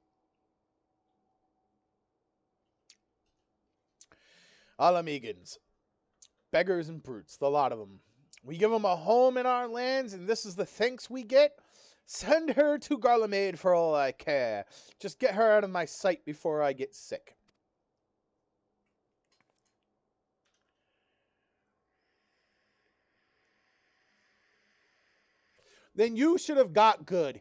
Alamegans. Beggars and brutes, the lot of them. We give them a home in our lands, and this is the thanks we get? Send her to Garlemade for all I care. Just get her out of my sight before I get sick. Then you should have got good.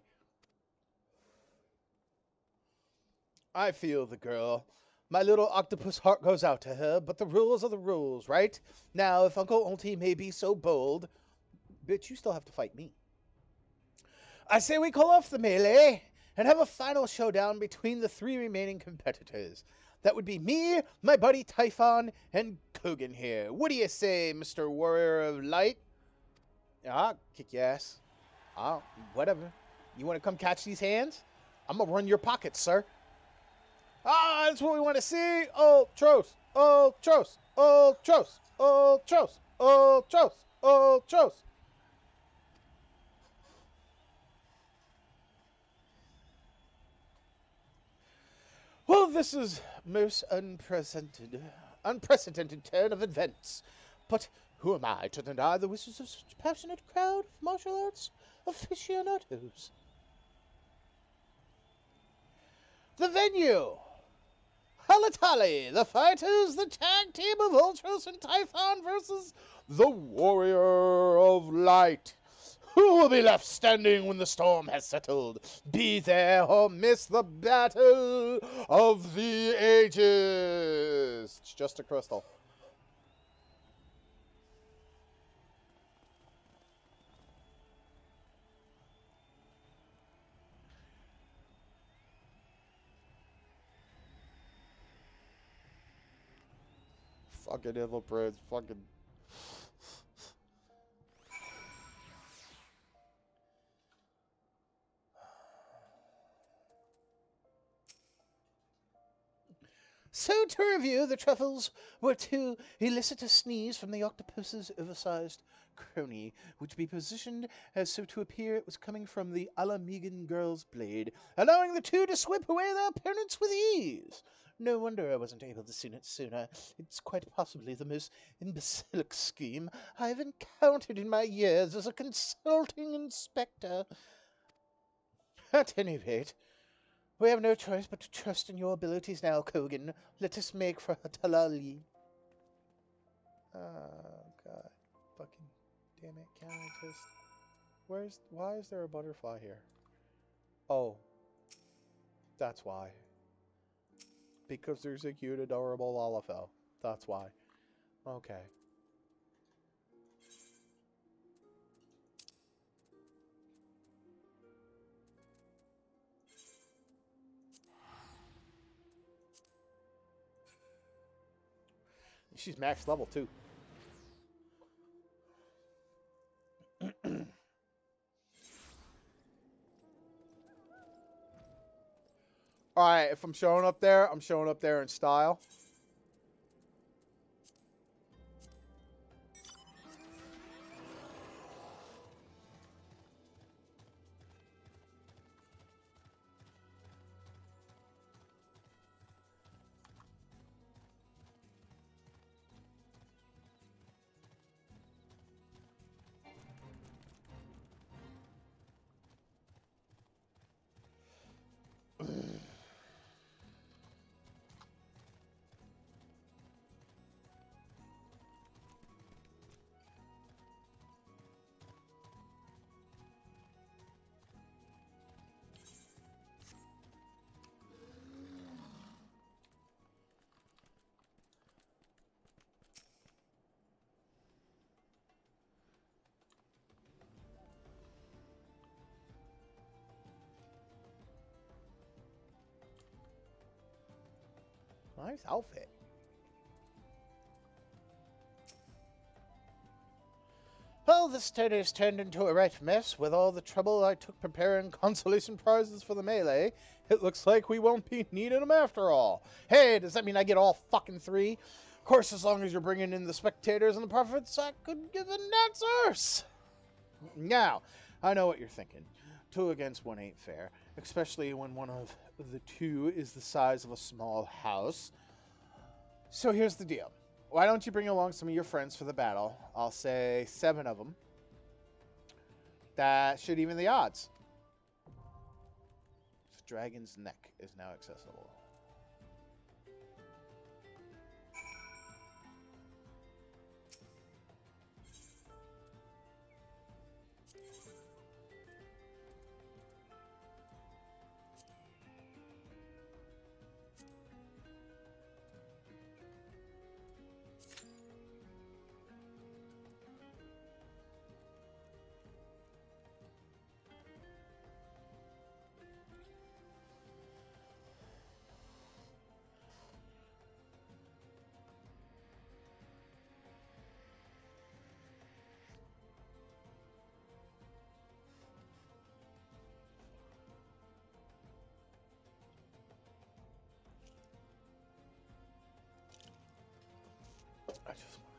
I feel the girl. My little octopus heart goes out to her, but the rules are the rules, right? Now, if Uncle Auntie may be so bold, bitch, you still have to fight me. I say we call off the melee and have a final showdown between the 3 remaining competitors. That would be me, my buddy Typhon, and Kogan here. What do you say, Mr. Warrior of Light? I'll kick your ass. Whatever. You want to come catch these hands? I'm gonna run your pockets, sir. That's what we want to see. Ultros, Ultros, Ultros, Ultros, Ultros, Ultros. Well, this is most unprecedented turn of events. But who am I to deny the wishes of such a passionate crowd of martial arts aficionados? The venue. Halatali, the fighters, the tag team of Ultros and Typhon versus the Warrior of Light. Who will be left standing when the storm has settled? Be there or miss the battle of the ages. It's just a crystal. Fucking evil prince, fucking. So, to review, the truffles were to elicit a sneeze from the octopus's oversized crony, which be positioned as so to appear it was coming from the Alamegan girl's blade, allowing the two to sweep away their opponents with ease. No wonder I wasn't able to see it sooner. It's quite possibly the most imbecilic scheme I've encountered in my years as a consulting inspector. At any rate, we have no choice but to trust in your abilities now, Kogan. Let us make for Hatalali. Oh, God. Fucking damn it. Can I just... Why is there a butterfly here? Oh. That's why. Because there's a cute, adorable Lalafell. That's why. Okay. She's max level, too. Alright, if I'm showing up there, I'm showing up there in style. Nice outfit. Well, this turn's turned into a right mess. With all the trouble I took preparing consolation prizes for the melee, it looks like we won't be needing them after all. Hey, does that mean I get all fucking 3? Of course, as long as you're bringing in the spectators and the profits, I could give an answers. Now, I know what you're thinking. 2 against 1 ain't fair, especially when one of the 2 is the size of a small house. So here's the deal. Why don't you bring along some of your friends for the battle? I'll say 7 of them. That should even the odds. The dragon's neck is now accessible. I just want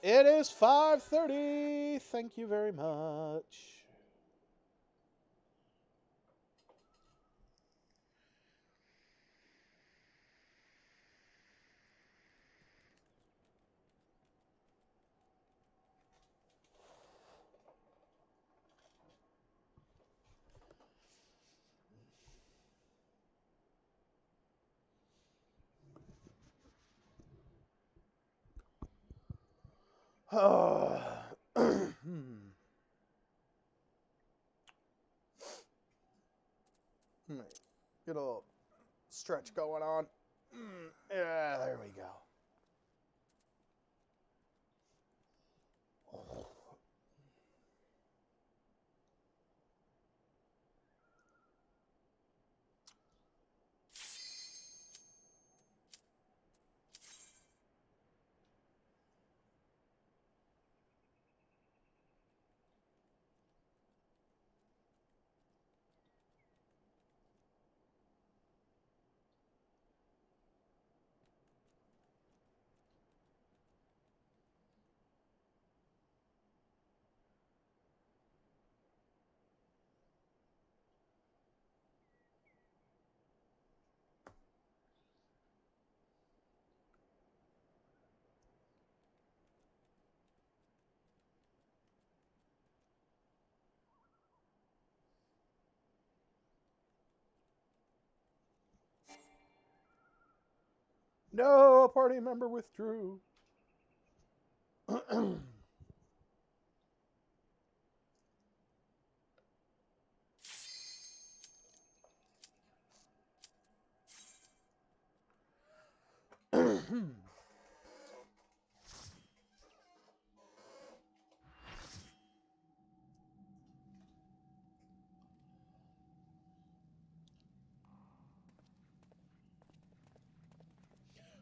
It is 5:30. Thank you very much. Get a little stretch going on. Yeah, there we go. No, a party member withdrew.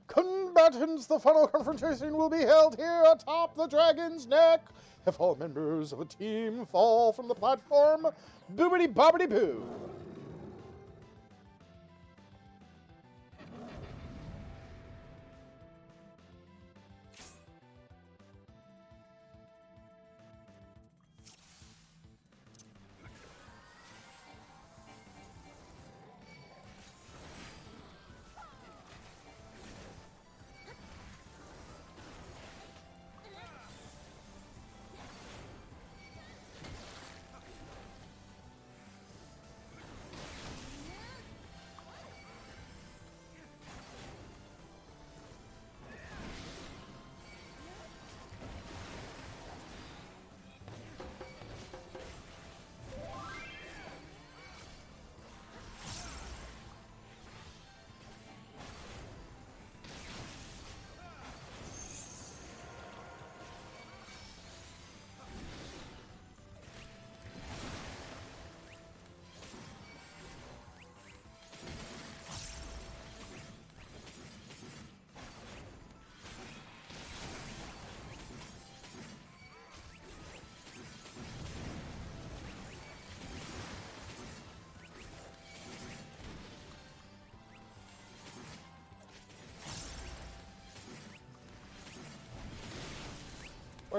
Combatants, the final confrontation will be held here atop the dragon's neck. If all members of a team fall from the platform, boobity bobbity boo.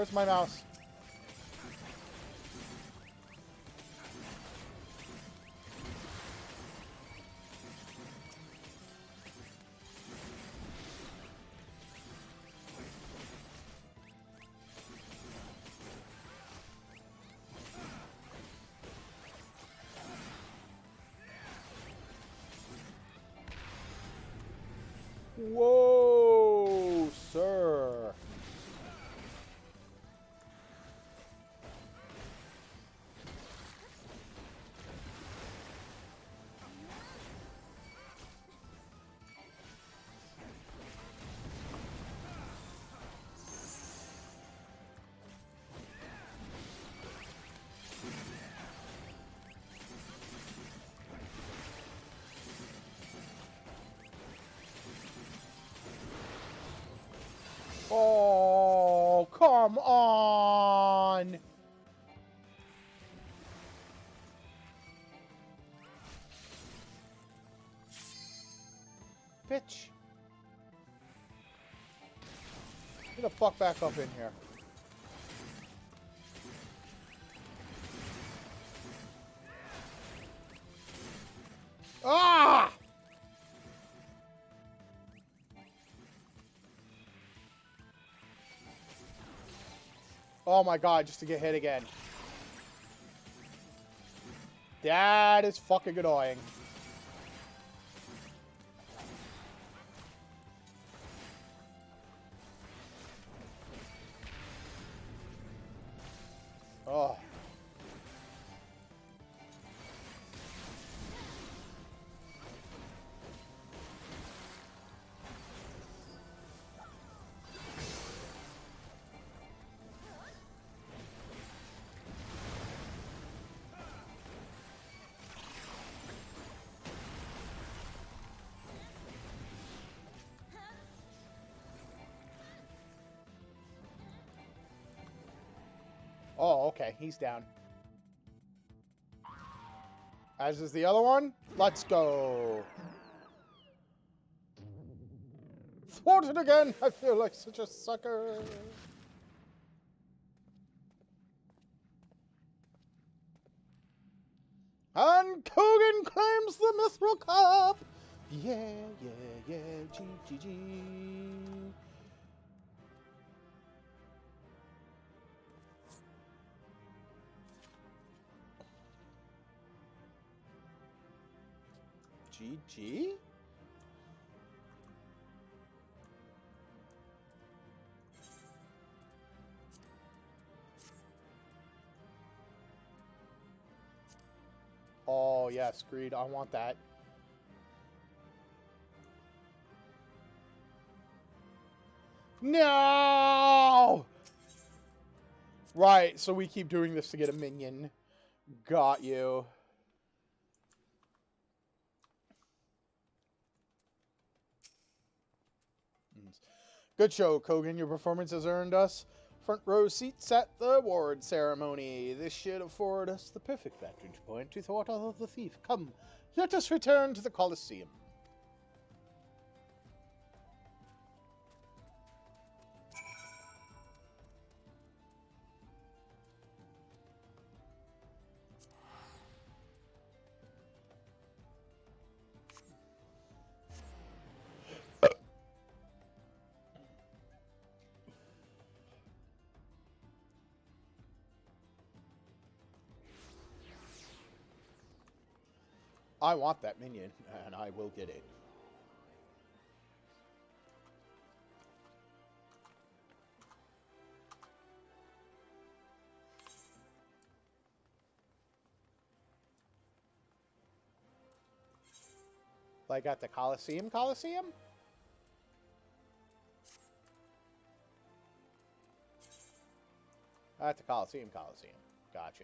Where's my mouse? Whoa, sir. Oh, come on. Bitch. Get the fuck back up in here. Ah! Oh my god, just to get hit again. That is fucking annoying. Oh. Oh, okay, he's down. As is the other one. Let's go. Thwarted again. I feel like such a sucker. And Kogan claims the Mithril Cup. Yeah, yeah, yeah. G, G, G. GG? Oh, yes, Greed. I want that. No! Right, so we keep doing this to get a minion. Got you. Good show, Kogan. Your performance has earned us front row seats at the award ceremony. This should afford us the perfect vantage point to thwart off the thief. Come, let us return to the Colosseum. I want that minion, and I will get it. Like at the Coliseum? At the Coliseum. Gotcha.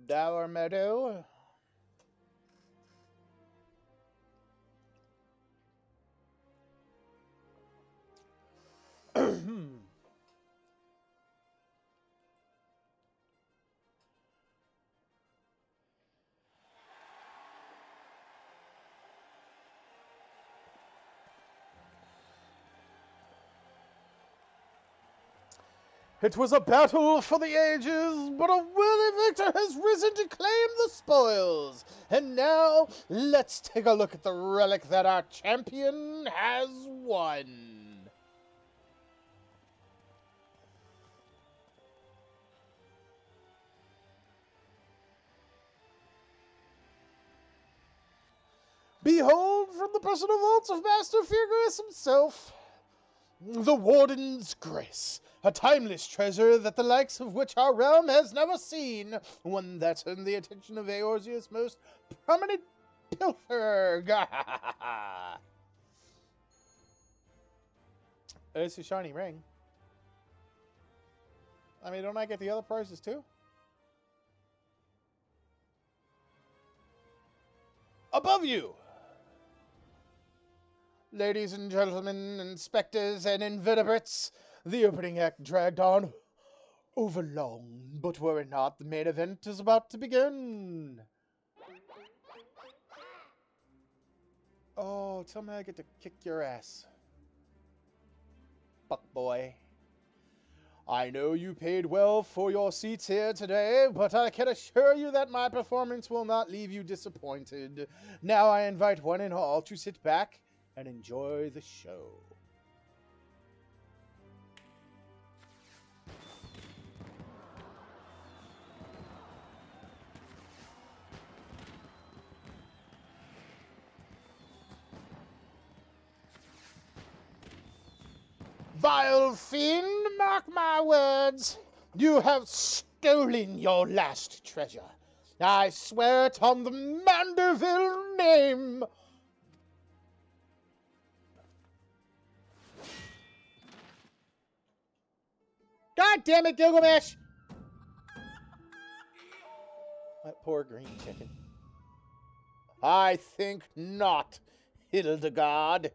Dower Meadow. It was a battle for the ages, but a worthy victor has risen to claim the spoils. And now, let's take a look at the relic that our champion has won. Behold, from the personal vaults of Master Feargrace himself, the Warden's Grace, a timeless treasure that the likes of which our realm has never seen, one that turned the attention of Eorzea's most prominent pilfer. It's a shiny ring. I mean, don't I get the other prizes too? Above you! Ladies and gentlemen, inspectors and invertebrates, the opening act dragged on overlong, but were it not, the main event is about to begin. Oh, tell me I get to kick your ass. Fuck boy. I know you paid well for your seats here today, but I can assure you that my performance will not leave you disappointed. Now I invite one and all to sit back and enjoy the show. Vile fiend, mark my words. You have stolen your last treasure. I swear it on the Manderville name. God damn it, Gilgamesh! That poor green chicken. I think not, Hildegard.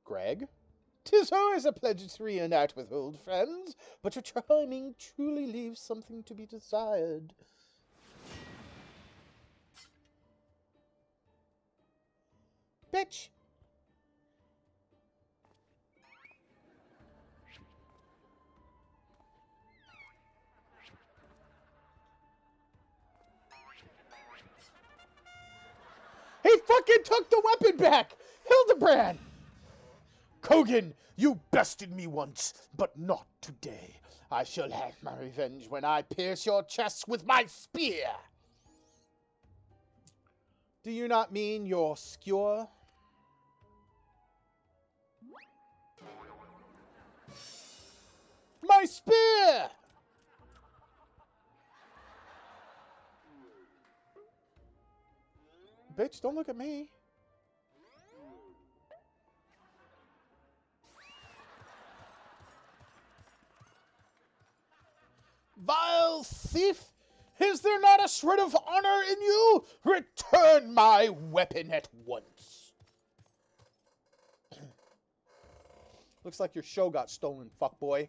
Greg? 'Tis always a pleasure to reunite with old friends, but your timing truly leaves something to be desired. Bitch! He fucking took the weapon back! Hildebrand! Kogan, you bested me once, but not today. I shall have my revenge when I pierce your chest with my spear. Do you not mean your skewer? My spear! Bitch, don't look at me. Vile thief! Is there not a shred of honor in you? Return my weapon at once. Looks like your show got stolen, fuckboy.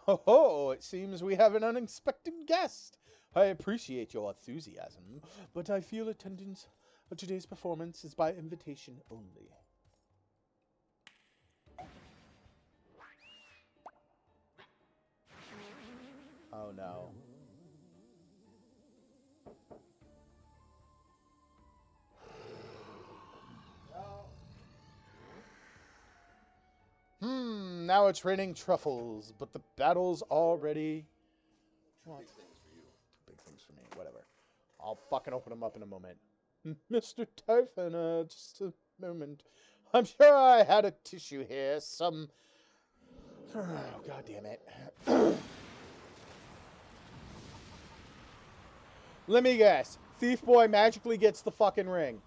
Ho ho, it seems we have an unexpected guest. I appreciate your enthusiasm, but I feel attendance at today's performance is by invitation only. Oh no. Now it's raining truffles, but the battle's already... Big things for you. Big things for me, whatever. I'll fucking open them up in a moment. Mr. Typhon, just a moment. I'm sure I had a tissue here, some... Oh, God damn it. Let me guess. Thief Boy magically gets the fucking ring.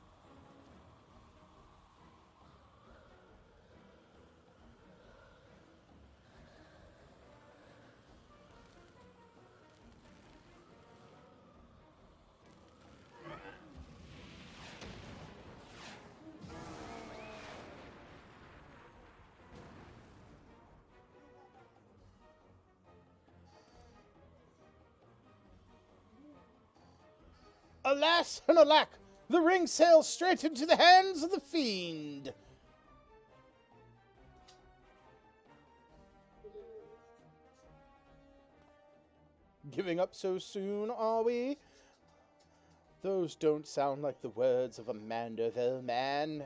Alas and alack, the ring sails straight into the hands of the fiend. Giving up so soon, are we? Those don't sound like the words of a Manderville man.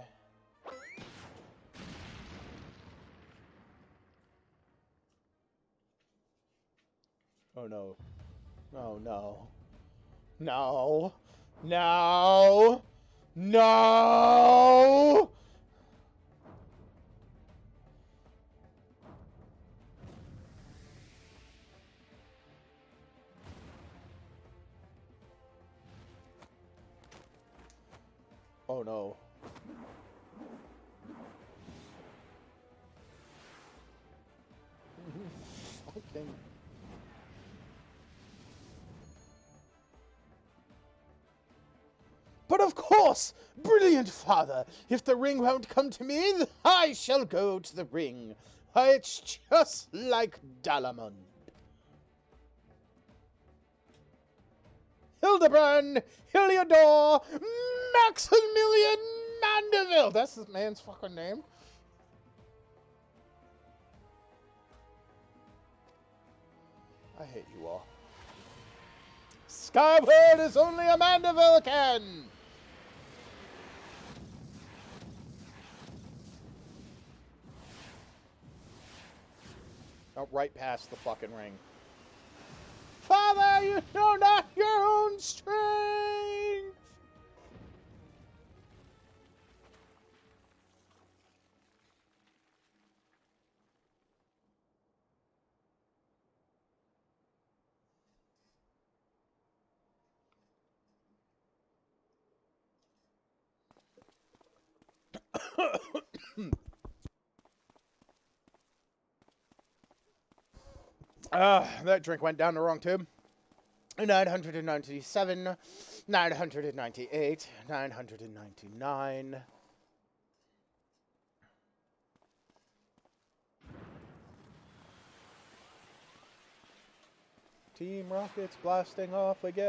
Oh no. Oh no. No. No. No. Oh no. Fucking. But of course, brilliant father, if the ring won't come to me, I shall go to the ring. Why, it's just like Dalamon. Hildebrand, Heliodor, Maximilian Mandeville. That's this man's fucking name. I hate you all. Skyward is only a Mandeville can. Oh, right past the fucking ring. Father, you know not your own strength! That drink went down the wrong tube. 997, 998, 999. Team Rocket's blasting off again.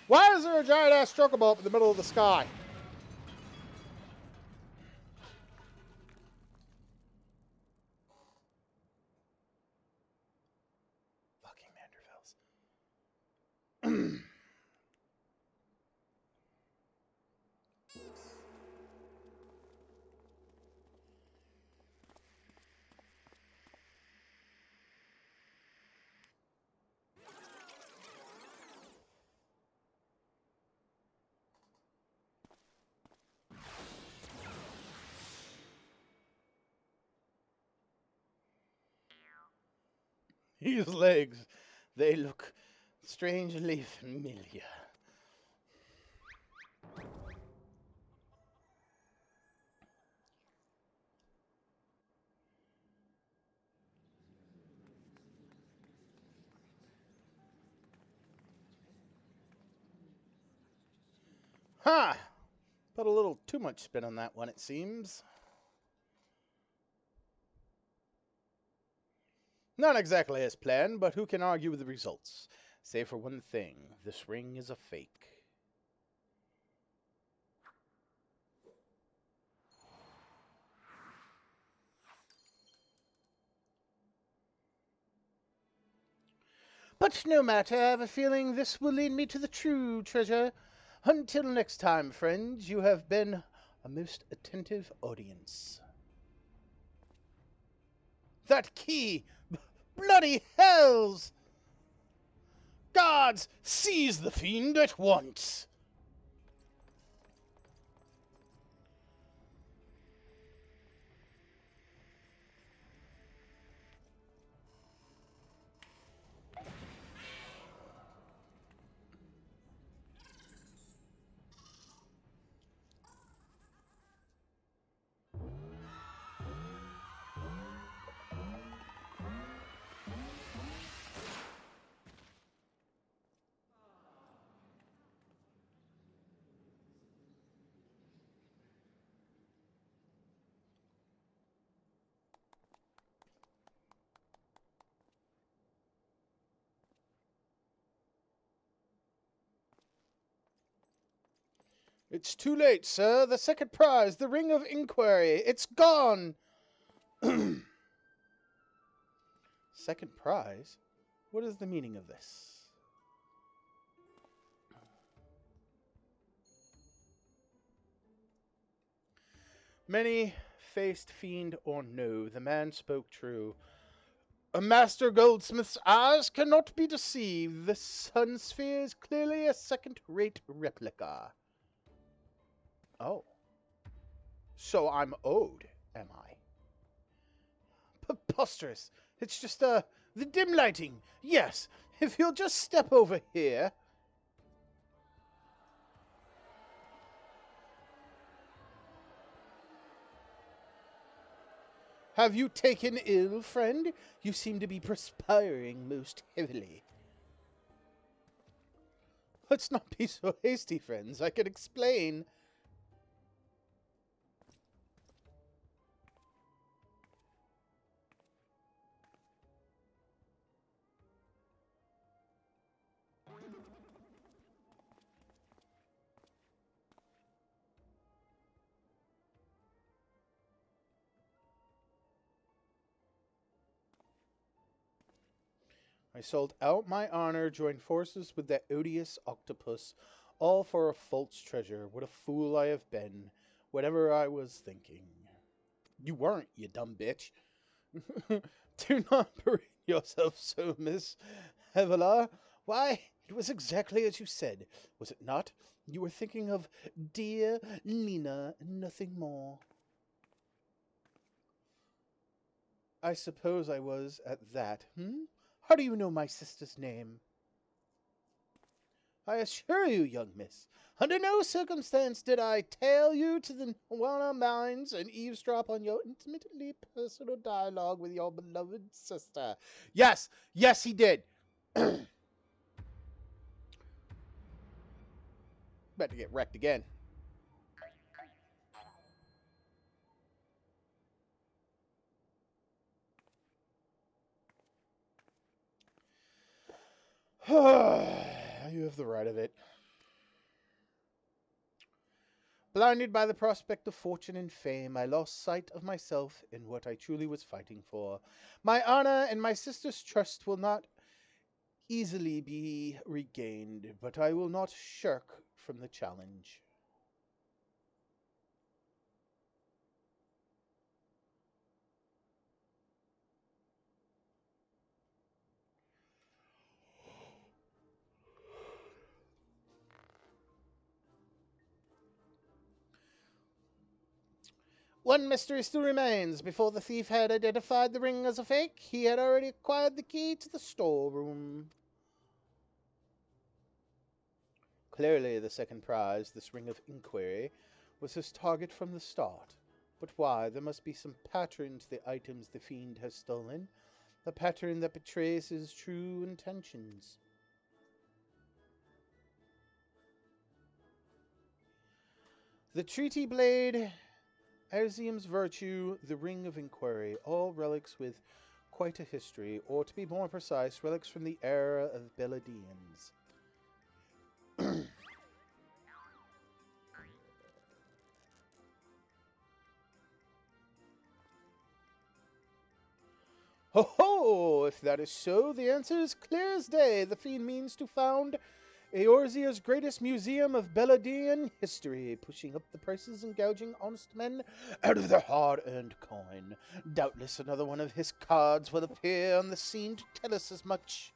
Why is there a giant ass chocobo up in the middle of the sky? Fucking Mandervilles. His legs, they look strangely familiar. Huh! Put a little too much spin on that one, it seems. Not exactly as planned, but who can argue with the results? Save for one thing, this ring is a fake. But no matter, I have a feeling this will lead me to the true treasure. Until next time, friends, you have been a most attentive audience. That key! Bloody hells! Guards, seize the fiend at once! It's too late, sir. The second prize, the Ring of Inquiry. It's gone. Second prize? What is the meaning of this? Many-faced fiend or no, the man spoke true. A master goldsmith's eyes cannot be deceived. The sun sphere is clearly a second-rate replica. Oh. So I'm owed, am I? Preposterous. It's just, the dim lighting. Yes, if you'll just step over here. Have you taken ill, friend? You seem to be perspiring most heavily. Let's not be so hasty, friends. I can explain. I sold out my honor, joined forces with that odious octopus, all for a false treasure. What a fool I have been. Whatever I was thinking. You weren't, you dumb bitch. Do not berate yourself so, Miss Havilah. Why, it was exactly as you said, was it not? You were thinking of dear Nina and nothing more. I suppose I was at that, How do you know my sister's name? I assure you, young miss, under no circumstance did I tell you to the our minds and eavesdrop on your intimately personal dialogue with your beloved sister. Yes, yes, he did. About to get wrecked again. You have the right of it. Blinded by the prospect of fortune and fame, I lost sight of myself and what I truly was fighting for. My honor and my sister's trust will not easily be regained, but I will not shirk from the challenge. One mystery still remains. Before the thief had identified the ring as a fake, he had already acquired the key to the storeroom. Clearly, the second prize, this ring of inquiry, was his target from the start. But why? There must be some pattern to the items the fiend has stolen, a pattern that betrays his true intentions. The treaty blade, Arzium's virtue, the ring of inquiry, all relics with quite a history, or to be more precise, relics from the era of Beladians. Ho ho! If that is so, the answer is clear as day. The fiend means to found Eorzea's greatest museum of Beladian history, pushing up the prices and gouging honest men out of their hard-earned coin. Doubtless another one of his cards will appear on the scene to tell us as much.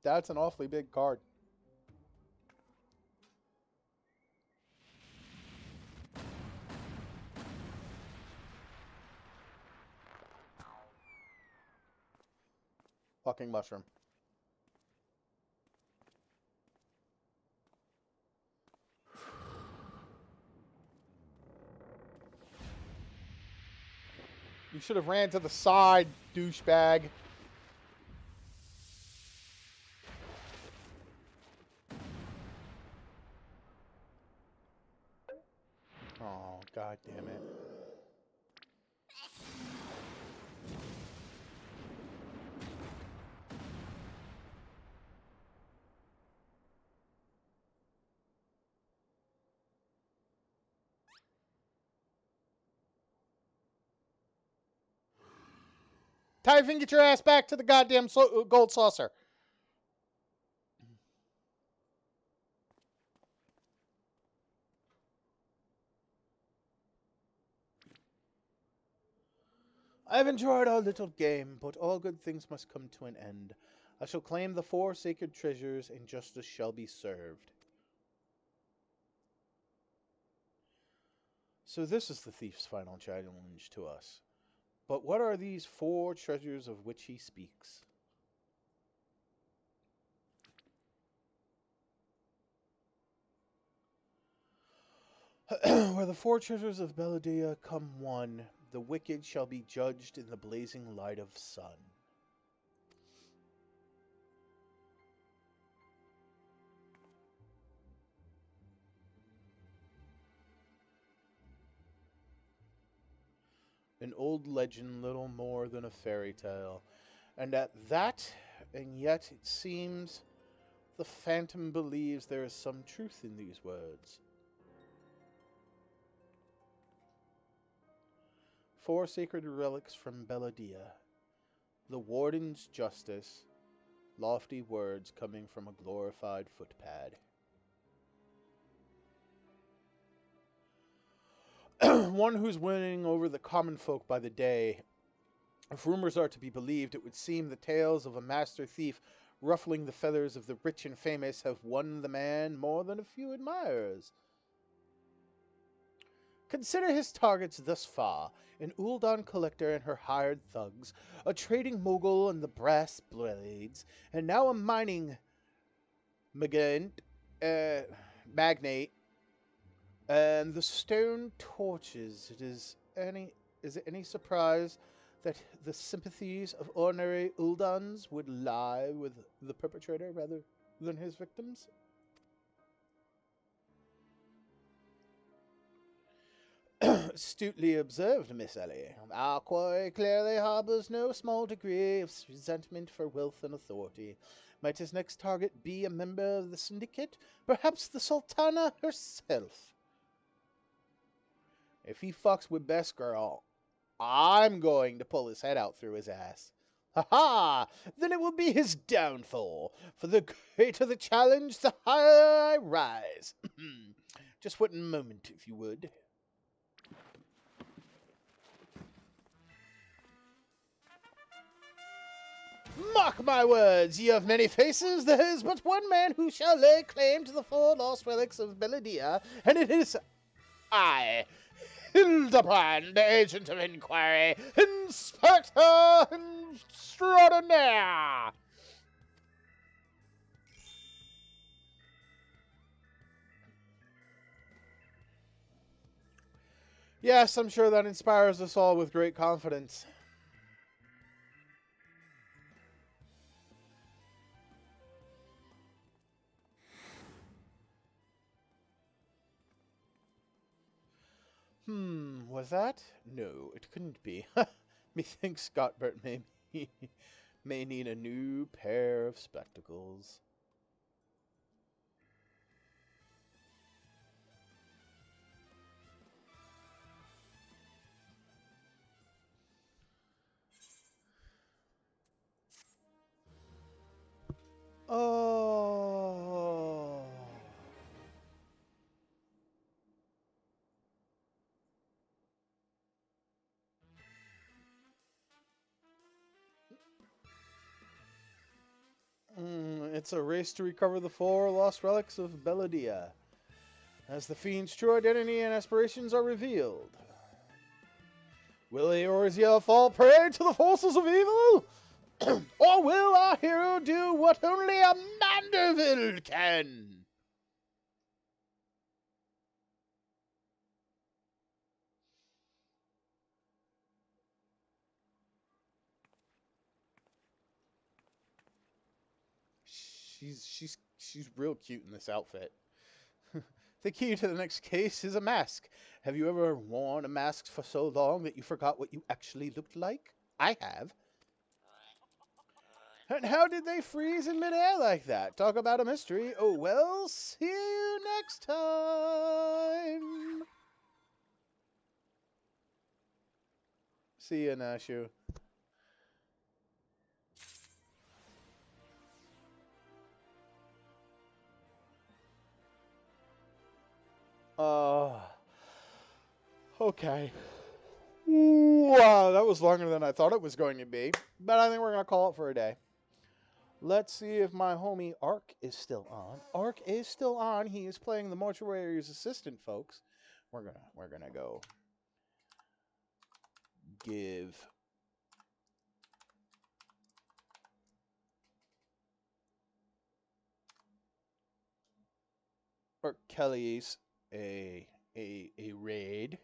That's an awfully big card. fucking mushroom. You should have ran to the side, douchebag. Oh, god damn it. Typhon, get your ass back to the goddamn gold saucer. I've enjoyed our little game, but all good things must come to an end. I shall claim the 4 sacred treasures, and justice shall be served. So this is the thief's final challenge to us. But what are these 4 treasures of which he speaks? Where the 4 treasures of Belladia come one, the wicked shall be judged in the blazing light of sun. An old legend, little more than a fairy tale. And at that, and yet it seems, the phantom believes there is some truth in these words. 4 sacred relics from Belladia. The warden's justice. Lofty words coming from a glorified footpad. One who's winning over the common folk by the day. If rumors are to be believed, it would seem the tales of a master thief ruffling the feathers of the rich and famous have won the man more than a few admirers. Consider his targets thus far: an Uldan collector and her hired thugs, a trading mogul and the brass blades, and now a mining magnate, and the stone torches. Is it any surprise that the sympathies of ordinary Uldans would lie with the perpetrator rather than his victims? Astutely observed, Miss Ellie. Our quarry clearly harbors no small degree of resentment for wealth and authority. Might his next target be a member of the syndicate? Perhaps the Sultana herself? If he fucks with Best Girl, I'm going to pull his head out through his ass. Ha ha! Then it will be his downfall. For the greater the challenge, the higher I rise. Just one moment, if you would. Mark my words, ye of many faces, there is but one man who shall lay claim to the 4 lost relics of Belladia, and it is I, Hildebrand, agent of inquiry, Inspector Extraordinaire. Yes, I'm sure that inspires us all with great confidence. Was that? No, it couldn't be. Methinks Scottbert may need a new pair of spectacles. Oh. It's a race to recover the 4 lost relics of Belladia, as the fiend's true identity and aspirations are revealed. Will Eorzea fall prey to the forces of evil? Or will our hero do what only a Manderville can? She's real cute in this outfit. The key to the next case is a mask. Have you ever worn a mask for so long that you forgot what you actually looked like? I have. And how did they freeze in midair like that? Talk about a mystery. Oh, well, see you next time. See you, Nashu. Okay. Wow, that was longer than I thought it was going to be. But I think we're going to call it for a day. Let's see if my homie Ark is still on. Ark is still on. He is playing the mortuary's assistant, folks. We're gonna go give Ark Kelly's a raid.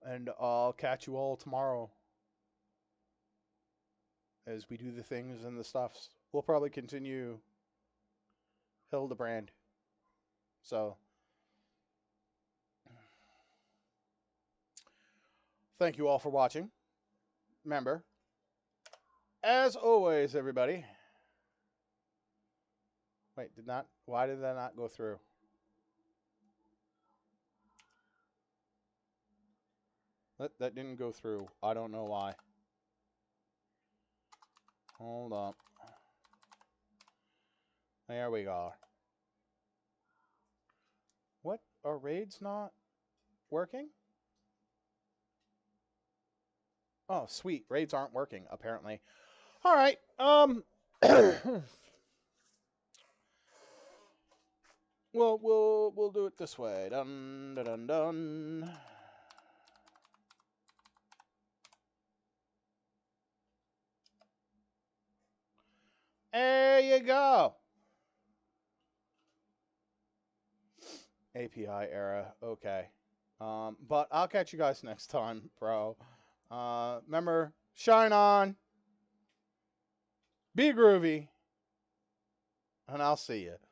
And I'll catch you all tomorrow as we do the things and the stuffs. We'll probably continue Hildebrand. So, thank you all for watching. Remember, as always, everybody. Wait, why did that not go through? That didn't go through. I don't know why. Hold up. There we go. What? Are raids not working? Oh, sweet. Raids aren't working, apparently. All right. Well, we'll do it this way. Dun dun dun dun. There you go. API era. Okay. But I'll catch you guys next time, bro. Remember, shine on, be groovy, and I'll see you.